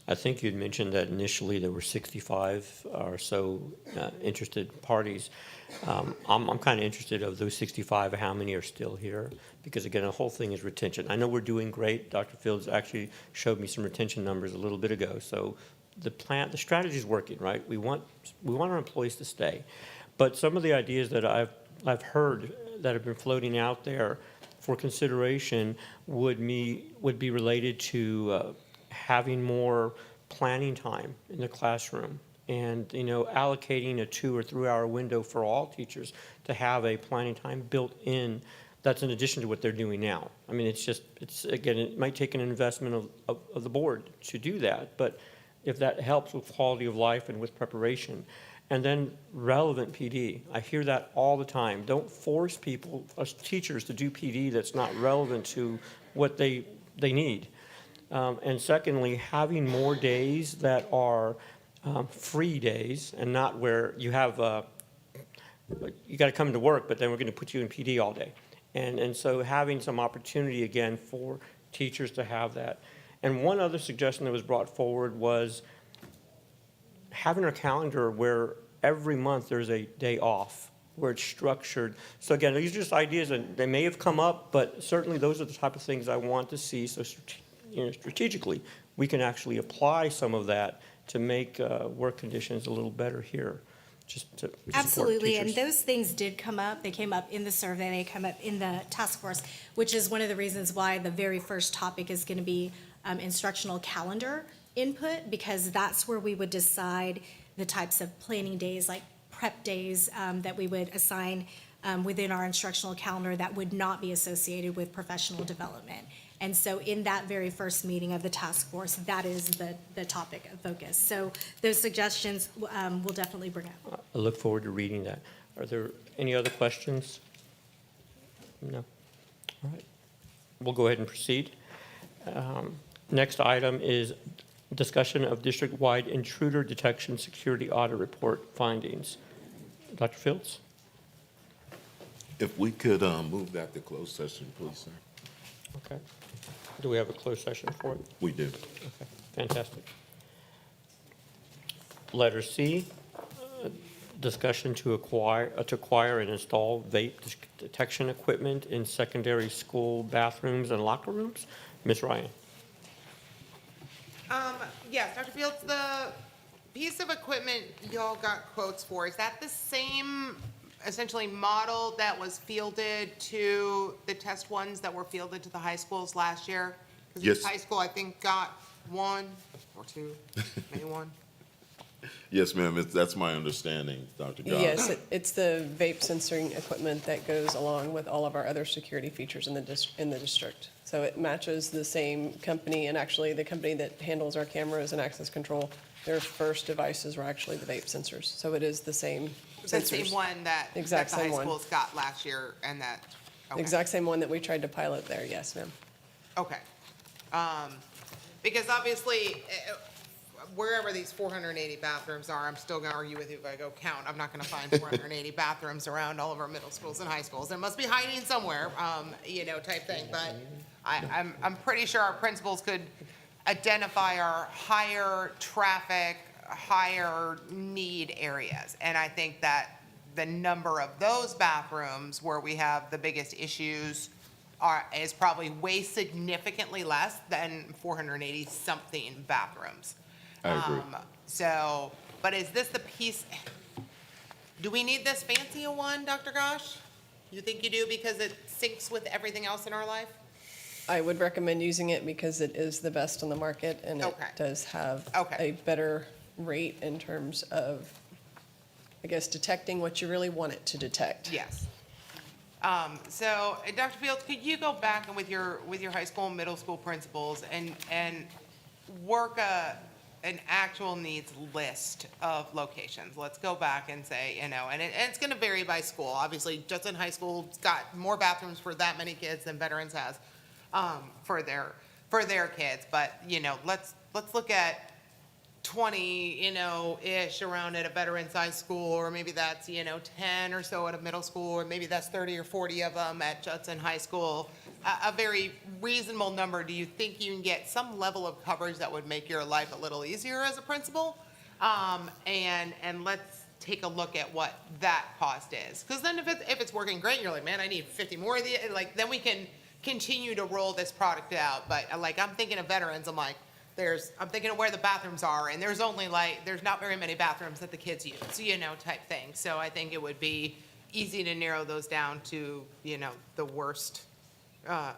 I think you'd mentioned that initially there were 65 or so interested parties. I'm kind of interested of those 65, how many are still here? Because again, the whole thing is retention. I know we're doing great. Dr. Fields actually showed me some retention numbers a little bit ago. So the strategy is working, right? We want our employees to stay. But some of the ideas that I've heard that have been floating out there for consideration would be related to having more planning time in the classroom and, allocating a 2 or 3 hour window for all teachers to have a planning time built in. That's in addition to what they're doing now. I mean, again, it might take an investment of the board to do that, but if that helps with quality of life and with preparation. And then relevant PD. I hear that all the time. Don't force people, us teachers, to do PD that's not relevant to what they need. And secondly, having more days that are free days and not where you have, you got to come to work, but then we're going to put you in PD all day. And so having some opportunity again for teachers to have that. And one other suggestion that was brought forward was having a calendar where every month there's a day off, where it's structured. So again, these are just ideas, and they may have come up, but certainly those are the type of things I want to see. So strategically, we can actually apply some of that to make work conditions a little better here. Just to support Absolutely, teachers. and those things did come up. They came up in the survey, they come up in the task force, which is one of the reasons why the very first topic is going to be instructional calendar input, because that's where we would decide the types of planning days, like prep days, that we would assign within our instructional calendar that would not be associated with professional development. And so in that very first meeting of the task force, that is the topic of focus. So those suggestions we'll definitely bring up. I look forward to reading that. Are there any other questions? No? All right. We'll go ahead and proceed. Next item is discussion of district-wide intruder detection security audit report findings. Dr. Fields? If we could move that to closed session, please, sir. Okay. Do we have a closed session for it? We do. Okay, fantastic. Letter C, discussion to acquire and install vape detection equipment in secondary school bathrooms and locker rooms. Ms. Ryan? Yes, Dr. Fields, the piece of equipment y'all got quotes for, is that the same essentially model that was fielded to the test ones that were fielded to the high schools last year? Because Yes. each high school, I think, got one or two, maybe one. Yes, ma'am, that's my understanding, Dr. Goff. Yes, it's the vape censoring equipment that goes along with all of our other security features in the district. So it matches the same company, and actually the company that handles our cameras and access control, their first devices were actually the vape sensors. So it is the same The sensors. same one that the Exact high same one. schools got last year and that, okay. Exact same one that we tried to pilot there, yes, ma'am. Okay. Because obviously, wherever these 480 bathrooms are, I'm still gonna argue with you if I go count. I'm not gonna find 480 bathrooms around all of our middle schools and high schools. It must be hiding somewhere, type thing. But I'm pretty sure our principals could identify our higher traffic, higher need areas. And I think that the number of those bathrooms where we have the biggest issues is probably way significantly less than 480-something bathrooms. I agree. So, but is this the piece, do we need this fancy a one, Dr. Gosh? You think you do because it syncs with everything else in our life? I would recommend using it because it is the best on the market, and it Okay. does have Okay. a better rate in terms of, I guess, detecting what you really want it to detect. Yes. So, Dr. Fields, could you go back and with your high school and middle school principals and work an actual needs list of locations? Let's go back and say, and it's gonna vary by school. Obviously, Judson High School's got more bathrooms for that many kids than Veterans has, for their kids. But, let's look at 20, ish around at a Veterans High School, or maybe that's, 10 or so at a middle school, or maybe that's 30 or 40 of them at Judson High School. A very reasonable number. Do you think you can get some level of coverage that would make your life a little easier as a principal? And let's take a look at what that cost is. Because then if it's working great, and you're like, man, I need 50 more of these, then we can continue to roll this product out. But I'm thinking of veterans, I'm thinking of where the bathrooms are, and there's not very many bathrooms that the kids use, type thing. So I think it would be easy to narrow those down to, the worst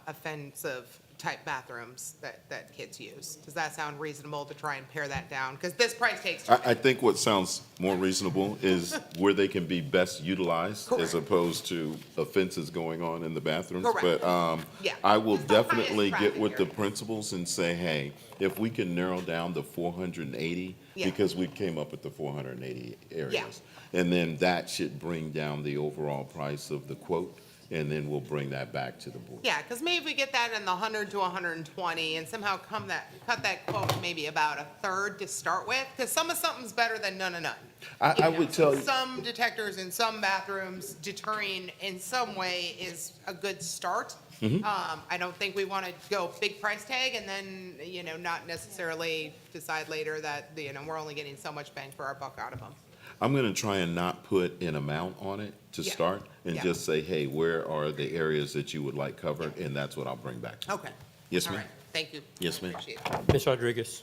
offensive type bathrooms that kids use. Does that sound reasonable to try and pare that down? Because this price takes. I think what sounds more reasonable is where they can be best utilized as opposed to offenses going on in the bathrooms. Correct. But Yeah. I will It's the highest definitely get traffic with the area. principals and say, hey, if we can narrow down the 480, Yeah. because we came up with the 480 areas. And then that should bring down the overall price of the quote, and then we'll bring that back to the board. Yeah, because maybe if we get that in the 100 to 120 and somehow cut that quote maybe about a third to start with, because some of something's better than none of none. I would tell you, Some detectors in some bathrooms deterring in some way is a good start. I don't think we want to go big price tag and then, not necessarily decide later that, we're only getting so much bang for our buck out of them. I'm going to try and not put an amount on it to Yeah. start, and Yeah. just say, hey, where are the areas that you would like covered, and that's what I'll bring back to you. Okay. Yes, All ma'am? right. Thank you. Yes, ma'am. Appreciate it. Ms. Rodriguez?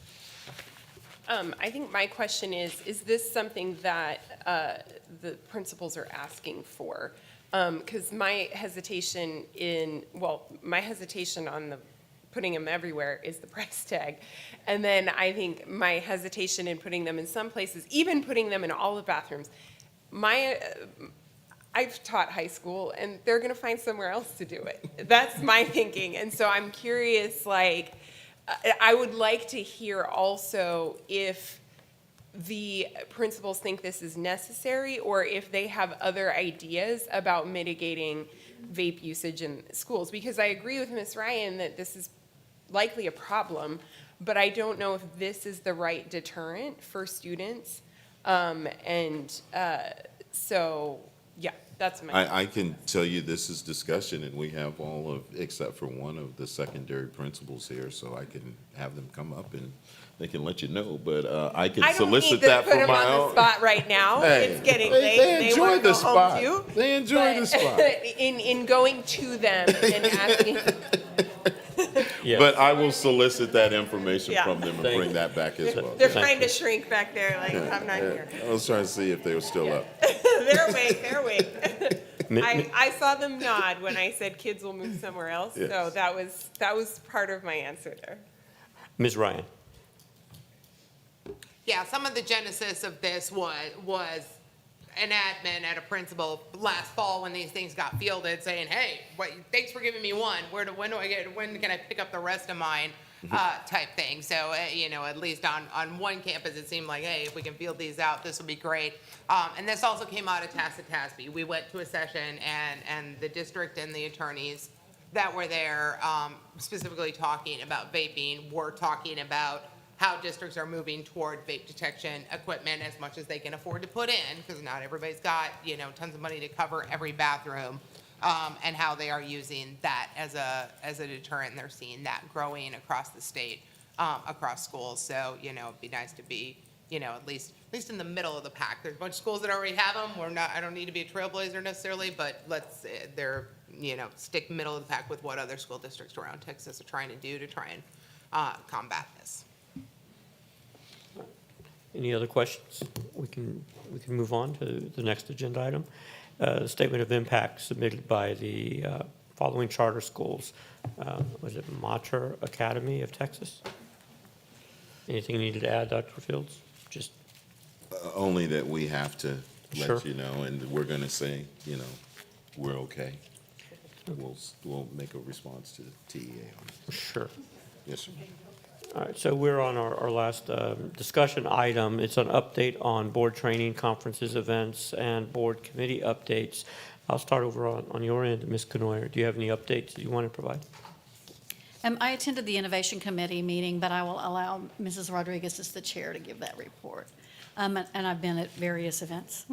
I think my question is this something that the principals are asking for? Because my hesitation on the putting them everywhere is the price tag. And then I think my hesitation in putting them in some places, even putting them in all the bathrooms, I've taught high school, and they're going to find somewhere else to do it. That's my thinking. And so I'm curious, I would like to hear also if the principals think this is necessary, or if they have other ideas about mitigating vape usage in schools. Because I agree with Ms. Ryan that this is likely a problem, but I don't know if this is the right deterrent for students. So, yeah, that's my. I can tell you this is discussion, and we have all of, except for one of the secondary principals here, so I can have them come up and they can let you know, but I can solicit that for my I don't need to put them on the own. spot right now. Hey, It's getting they late. enjoy wanna the go spot. home too. They enjoy the spot. In going to them and asking. Yes. But I will solicit that information Yeah. from them and Thank bring you. that back as well. They're Thank trying you. to shrink back there, like, I'm not here. I was trying to see if they were still up. They're awake, they're awake. Mi- I saw them nod when I said kids will move somewhere else, so Yes. that was part of my answer there. Ms. Ryan? Yeah, some of the genesis of this was an admin at a principal last fall when these things got fielded saying, hey, thanks for giving me one. When can I pick up the rest of mine? Type thing. So, at least on one campus, it seemed like, hey, if we can field these out, this will be great. And this also came out of TASB. We went to a session and the district and the attorneys that were there, specifically talking about vaping, were talking about how districts are moving toward vape detection equipment as much as they can afford to put in, because not everybody's got, tons of money to cover every bathroom, and how they are using that as a deterrent. They're seeing that growing across the state, across schools. So, it'd be nice to be, at least in the middle of the pack. There's a bunch of schools that already have them. I don't need to be a trailblazer necessarily, but let's, stick middle of the pack with what other school districts around Texas are trying to do to try and combat this. Any other questions? We can move on to the next agenda item. Statement of impact submitted by the following charter schools. Was it Mater Academy of Texas? Anything you needed to add, Dr. Fields? Just Only that we have to Sure. let you know, and we're gonna say, we're okay. We'll make a response to the TEA on it. sure. Yes, sir. All right, so we're on our last discussion item. It's an update on board training, conferences, events, and board committee updates. I'll start over on your end, Ms. Canoyer. Do you have any updates that you want to provide? I attended the Innovation Committee meeting, but I will allow Mrs. Rodriguez as the chair to give that report. And I've been at various events.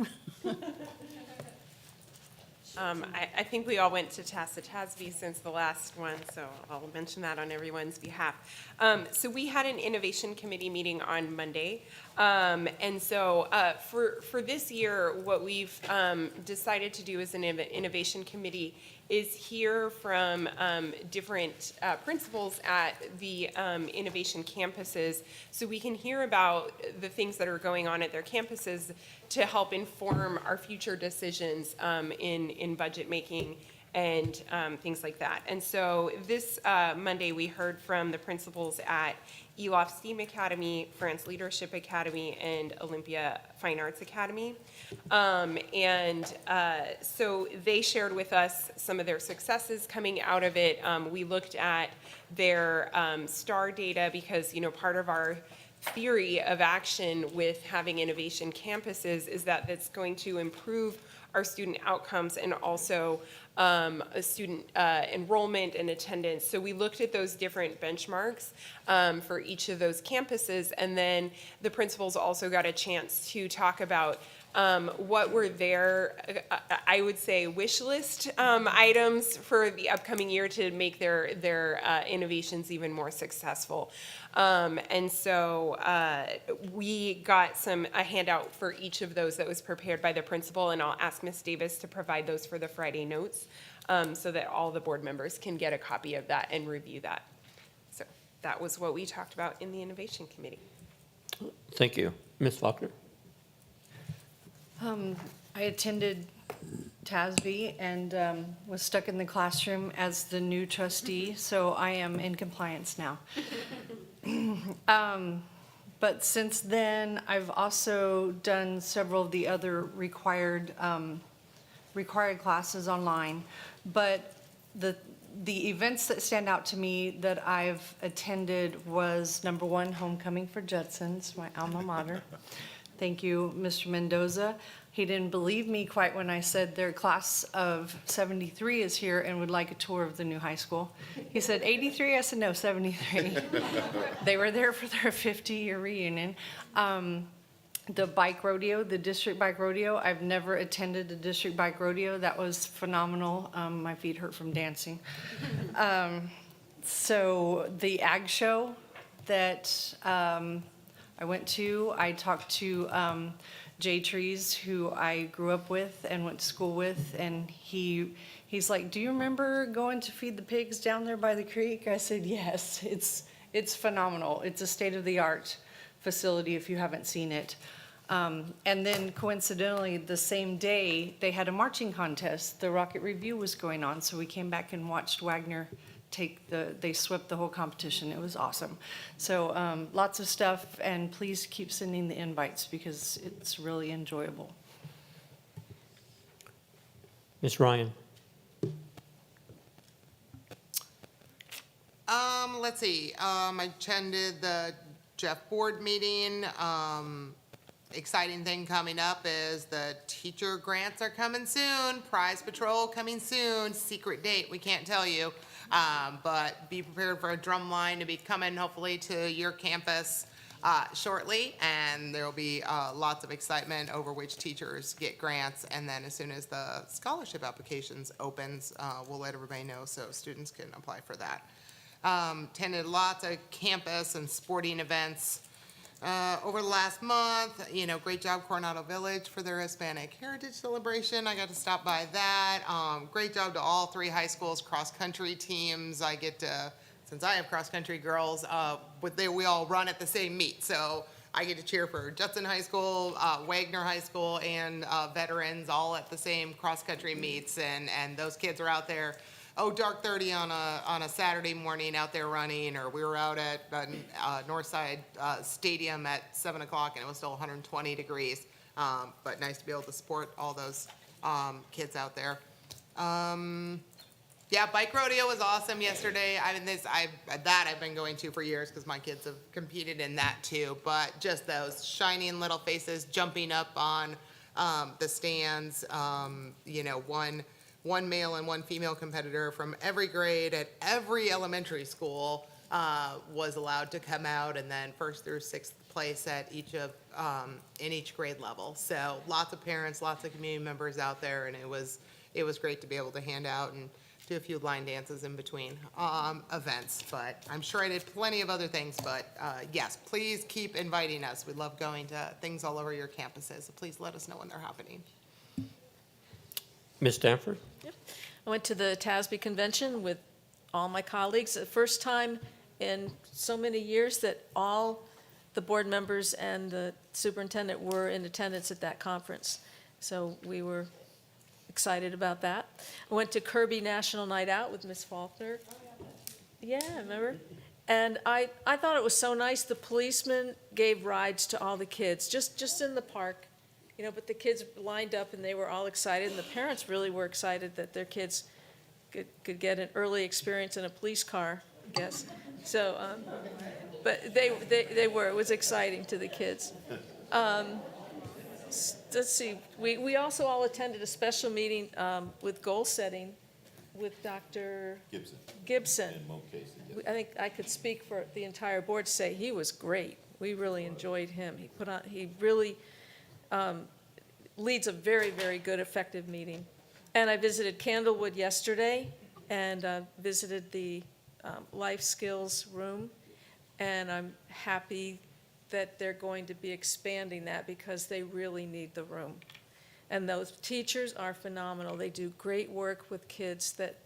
I think we all went to TASB since the last one, so I'll mention that on everyone's behalf. So we had an innovation committee meeting on Monday. And so for this year, what we've decided to do as an innovation committee is hear from different principals at the innovation campuses, so we can hear about the things that are going on at their campuses to help inform our future decisions in budget making and things like that. And so this Monday, we heard from the principals at ELOF STEAM Academy, France Leadership Academy, and Olympia Fine Arts Academy. So they shared with us some of their successes coming out of it. We looked at their STAR data because, part of our theory of action with having innovation campuses is that it's going to improve our student outcomes and also student enrollment and attendance. So we looked at those different benchmarks for each of those campuses, and then the principals also got a chance to talk about what were their, I would say, wish list items for the upcoming year to make their innovations even more successful. And so we got a handout for each of those that was prepared by the principal, and I'll ask Ms. Davis to provide those for the Friday notes so that all the board members can get a copy of that and review that. So that was what we talked about in the Innovation Committee. Thank you. Ms. Faulkner? I attended TASB and was stuck in the classroom as the new trustee, so I am in compliance now. But since then, I've also done several of the other required classes online. But the events that stand out to me that I've attended was, number one, Homecoming for Judson's, my alma mater. Thank you, Mr. Mendoza. He didn't believe me quite when I said their class of 73 is here and would like a tour of the new high school. He said, 83? I said, no, 73. They were there for their 50-year reunion. The bike rodeo, the district bike rodeo, I've never attended a district bike rodeo. That was phenomenal. My feet hurt from dancing. So the ag show that I went to, I talked to Jay Trees, who I grew up with and went to school with, and he's like, "Do you remember going to feed the pigs down there by the creek?" I said, "Yes, it's phenomenal. It's a state-of-the-art facility if you haven't seen it." And then coincidentally, the same day, they had a marching contest. The Rocket Review was going on, so we came back and watched Wagner they swept the whole competition. It was awesome. So lots of stuff, and please keep sending the invites because it's really enjoyable. Ms. Ryan? Let's see, I attended the Jeff Board meeting. Exciting thing coming up is the teacher grants are coming soon, prize patrol coming soon, secret date, we can't tell you. But be prepared for a drum line to be coming hopefully to your campus shortly, and there will be lots of excitement over which teachers get grants, and then as soon as the scholarship applications opens, we'll let everybody know so students can apply for that. Attended lots of campus and sporting events over the last month. You know, great job Coronado Village for their Hispanic Heritage Celebration. I got to stop by that. Great job to all 3 high schools cross-country teams. I get to, since I have cross-country girls, we all run at the same meet. So I get to cheer for Judson High School, Wagner High School, and veterans all at the same cross-country meets. And those kids are out there, dark 30 on a Saturday morning out there running, or we were out at Northside Stadium at 7 o'clock and it was still 120 degrees. But nice to be able to support all those kids out there. Yeah, bike rodeo was awesome yesterday. I've been going to for years because my kids have competed in that too. But just those shining little faces jumping up on the stands, you know, one male and one female competitor from every grade at every elementary school was allowed to come out, and then 1st through 6th place at each of in each grade level. So lots of parents, lots of community members out there, and it was great to be able to hand out and do a few line dances in between events. But I'm sure I did plenty of other things. But yes, please keep inviting us. We love going to things all over your campuses. So please let us know when they're happening. Ms. Stanford? Yep. I went to the TASB convention with all my colleagues. The first time in so many years that all the board members and the superintendent were in attendance at that conference. So we were excited about that. I went to Kirby National Night Out with Ms. Faulkner. Yeah, remember? And I thought it was so nice. The policemen gave rides to all the kids, just in the park. You know, but the kids lined up and they were all excited, and the parents really were excited that their kids could get an early experience in a police car, I guess. So, but they were, it was exciting to the kids. Let's see, we also all attended a special meeting with goal setting with Dr. Gibson. And Mo Casey, yes. I think I could speak for the entire board to say he was great. We really enjoyed him. He really leads a very, very good, effective meeting. And I visited Candlewood yesterday and visited the life skills room. And I'm happy that they're going to be expanding that because they really need the room. And those teachers are phenomenal. They do great work with kids that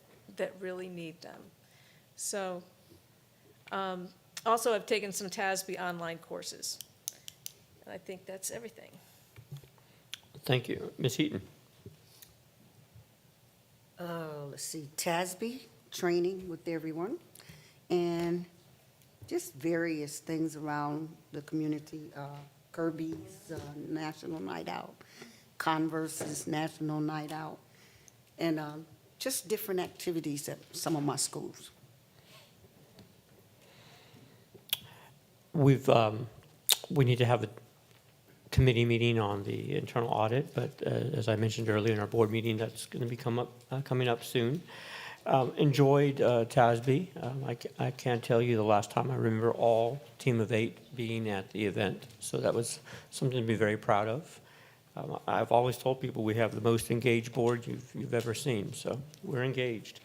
really need them. So also I've taken some TASB online courses. And I think that's everything. Thank you. Ms. Heaton? Let's see, TASB, training with everyone, and just various things around the community. Kirby's National Night Out, Converse's National Night Out, and just different activities at some of my schools. We need to have a committee meeting on the internal audit, but as I mentioned earlier in our board meeting, that's going to be coming up soon. Enjoyed TASB. I can't tell you the last time I remember all team of 8 being at the event, so that was something to be very proud of. I've always told people we have the most engaged board you've ever seen, so we're engaged.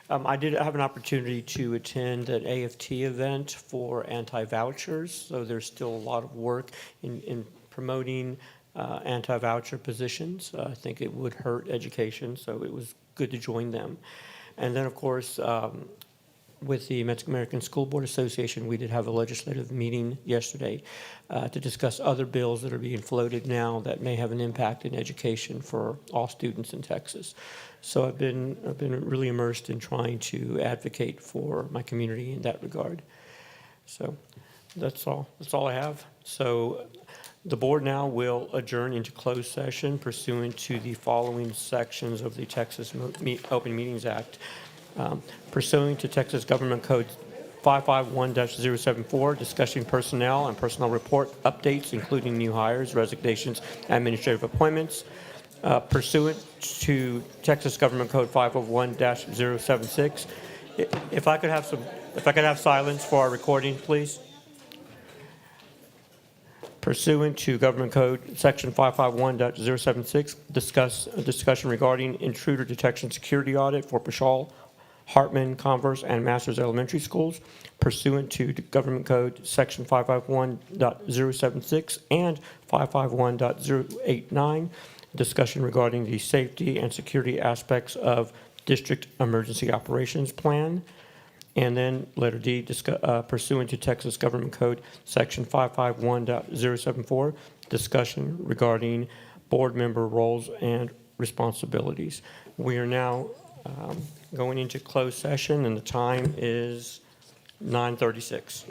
I did have an opportunity to attend an AFT event for anti-vouchers, so there's still a lot of work in promoting anti-voucher positions. I think it would hurt education, so it was good to join them. And then, of course, with the Mexican American School Board Association, we did have a legislative meeting yesterday to discuss other bills that are being floated now that may have an impact in education for all students in Texas. So I've been really immersed in trying to advocate for my community in that regard. So that's all I have. So the board now will adjourn into closed session pursuant to the following sections of the Texas Open Meetings Act. Pursuant to Texas Government Code 551-074, discussing personnel and personnel report updates, including new hires, resignations, administrative appointments. Pursuant to Texas Government Code 501-076. If I could have silence for our recording, please. Pursuant to Government Code Section 551.076, discussion regarding intruder detection security audit for Pashal, Hartman, Converse, and Masters Elementary Schools. Pursuant to Government Code Section 551.076 and 551.089, discussion regarding the safety and security aspects of District Emergency Operations Plan. And then letter D, pursuant to Texas Government Code Section 551.074, discussion regarding board member roles and responsibilities. We are now going into closed session, and the time is 9:36.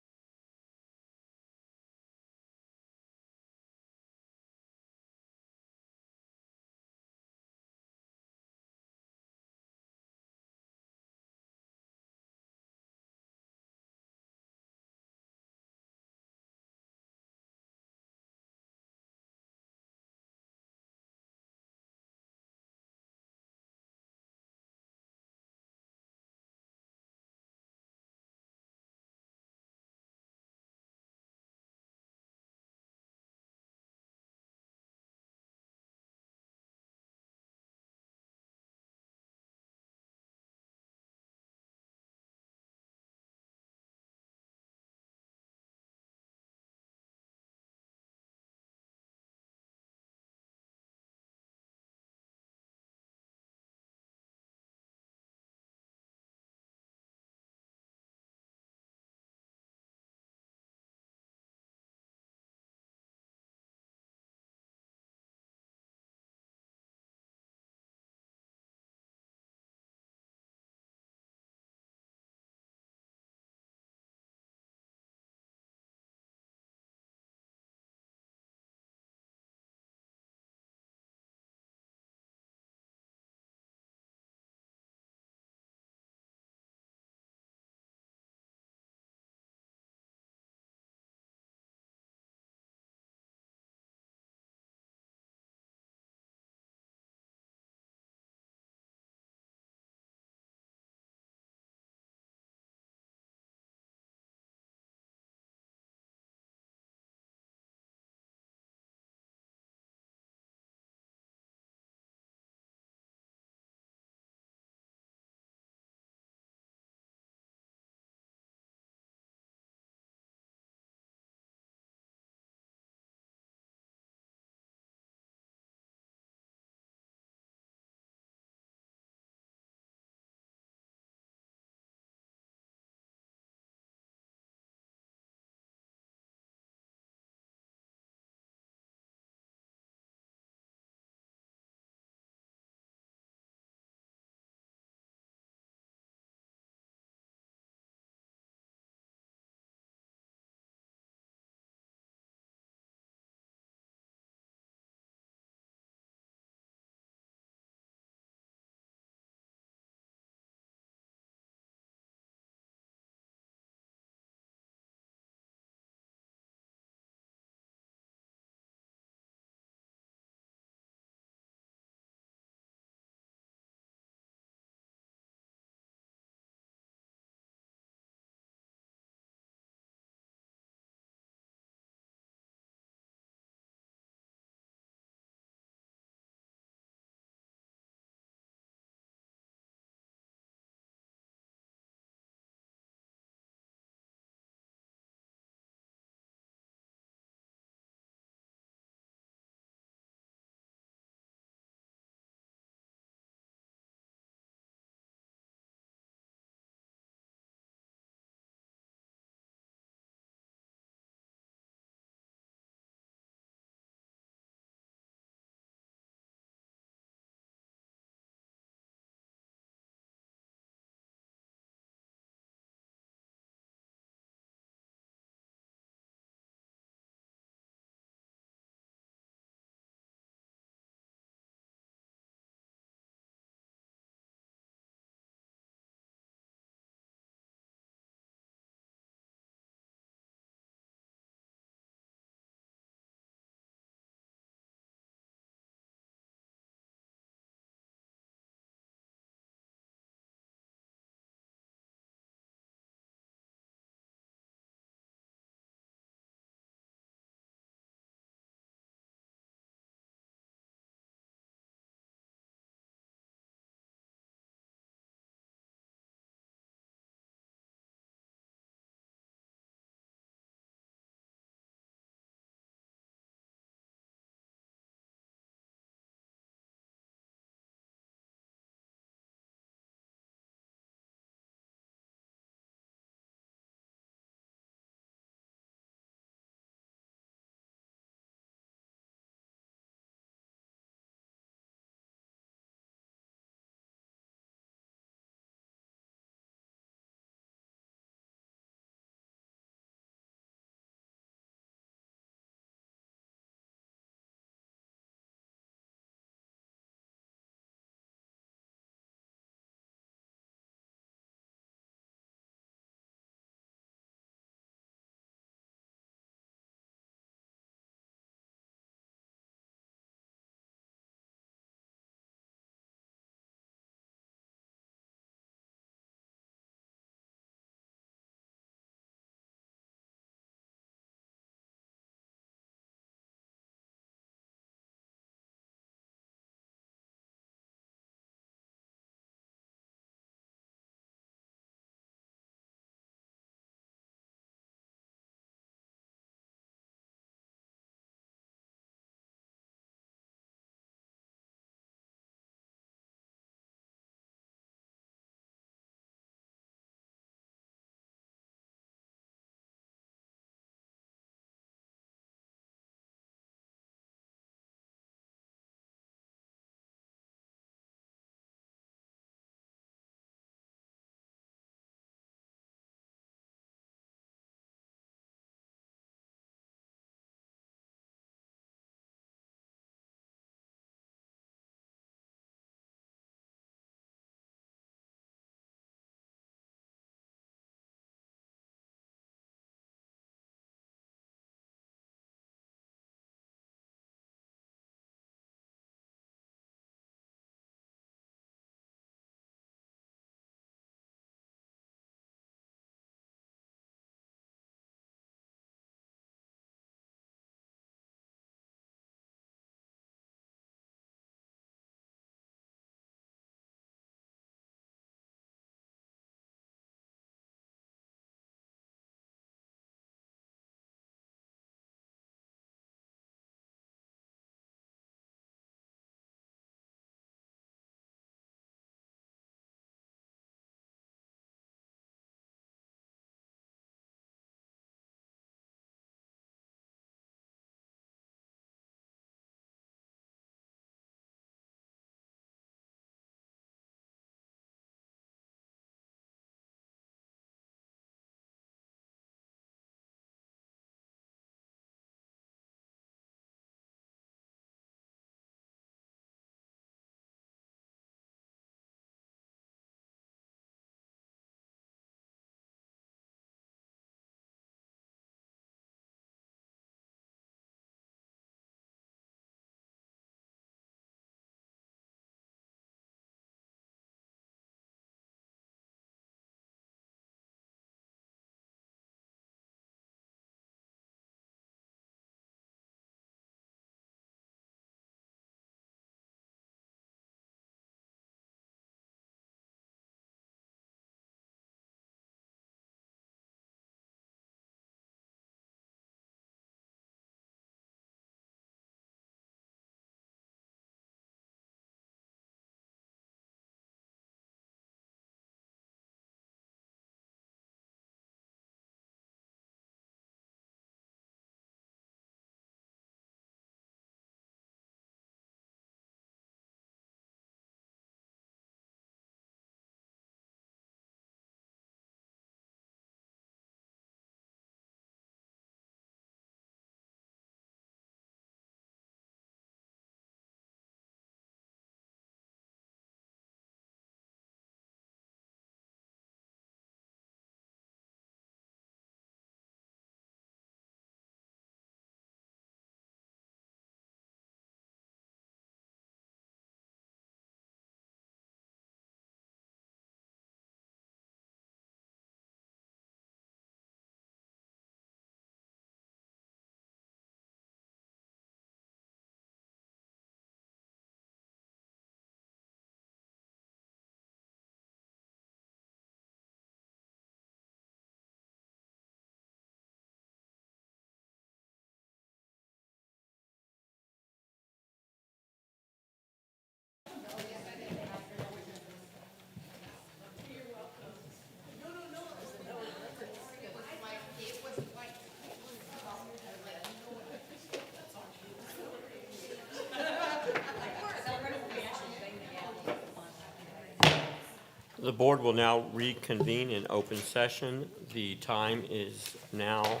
The board will now reconvene in open session. The time is now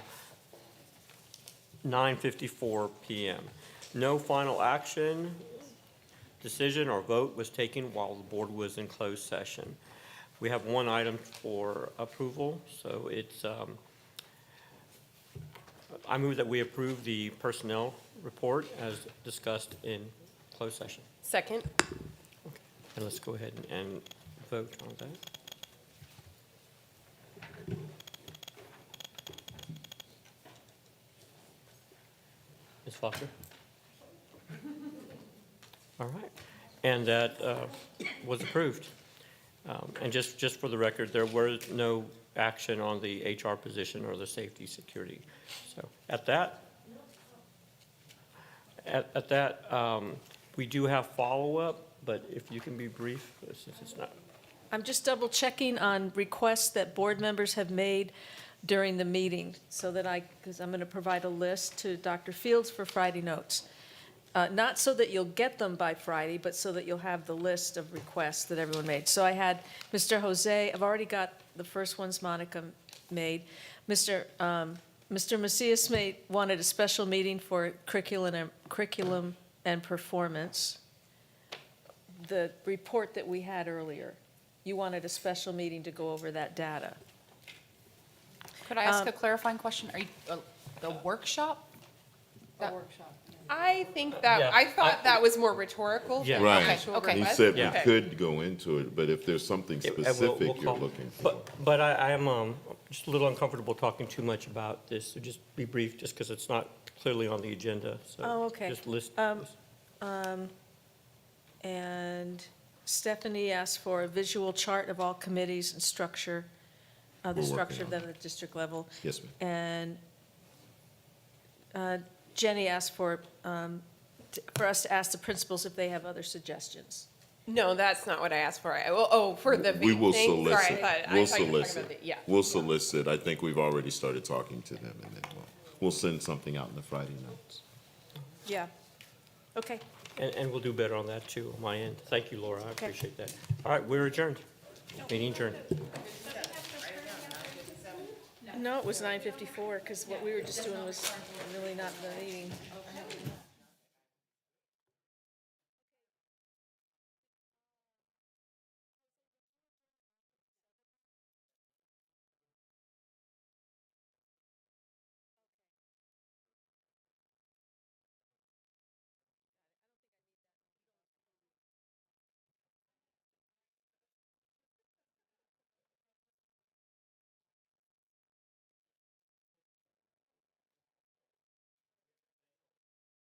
9:54 PM. No final action, decision, or vote was taken while the board was in closed session. We have one item for approval, so it's, I move that we approve the personnel report as discussed in closed session. Second. And let's go ahead and vote on that. Ms. Foster? All right. And that was approved. And just for the record, there was no action on the HR position or the safety security. So at that, we do have follow-up, but if you can be brief, since it's not. I'm just double checking on requests that board members have made during the meeting so that because I'm going to provide a list to Dr. Fields for Friday notes. Not so that you'll get them by Friday, but so that you'll have the list of requests that everyone made. So I had Mr. Jose, I've already got the first ones Monica made. Mr. Macias wanted a special meeting for curriculum and performance. The report that we had earlier, you wanted a special meeting to go over that data. Could I ask a clarifying question? Are you, the workshop? A workshop. I think that, Yeah, I thought that was more rhetorical. Yeah. than Right. actual Okay. He request. said we Yeah. could go into it, but if there's something We'll specific you're call- looking for. But I am just a little uncomfortable talking too much about this, so just be brief, just because it's not clearly on the agenda. So Oh, okay. Just list. And Stephanie asked for a visual chart of all committees and structure, the We're working structure of on them at the district level. Yes, ma'am. And Jenny asked for us to ask the principals if they have other suggestions. No, that's not what I asked for. For the We vape will thing? Sorry, solicit. I We'll thought you were talking solicit. about the- Yeah. We'll solicit. I think we've already started talking to them, and then we'll send something out in the Friday notes. Yeah. Okay. And we'll do better on that too, on my end. Thank you, Laura, I appreciate that. All right, we're adjourned. Meeting adjourned. No, it was 9:54, because what we were just doing was really not the meeting.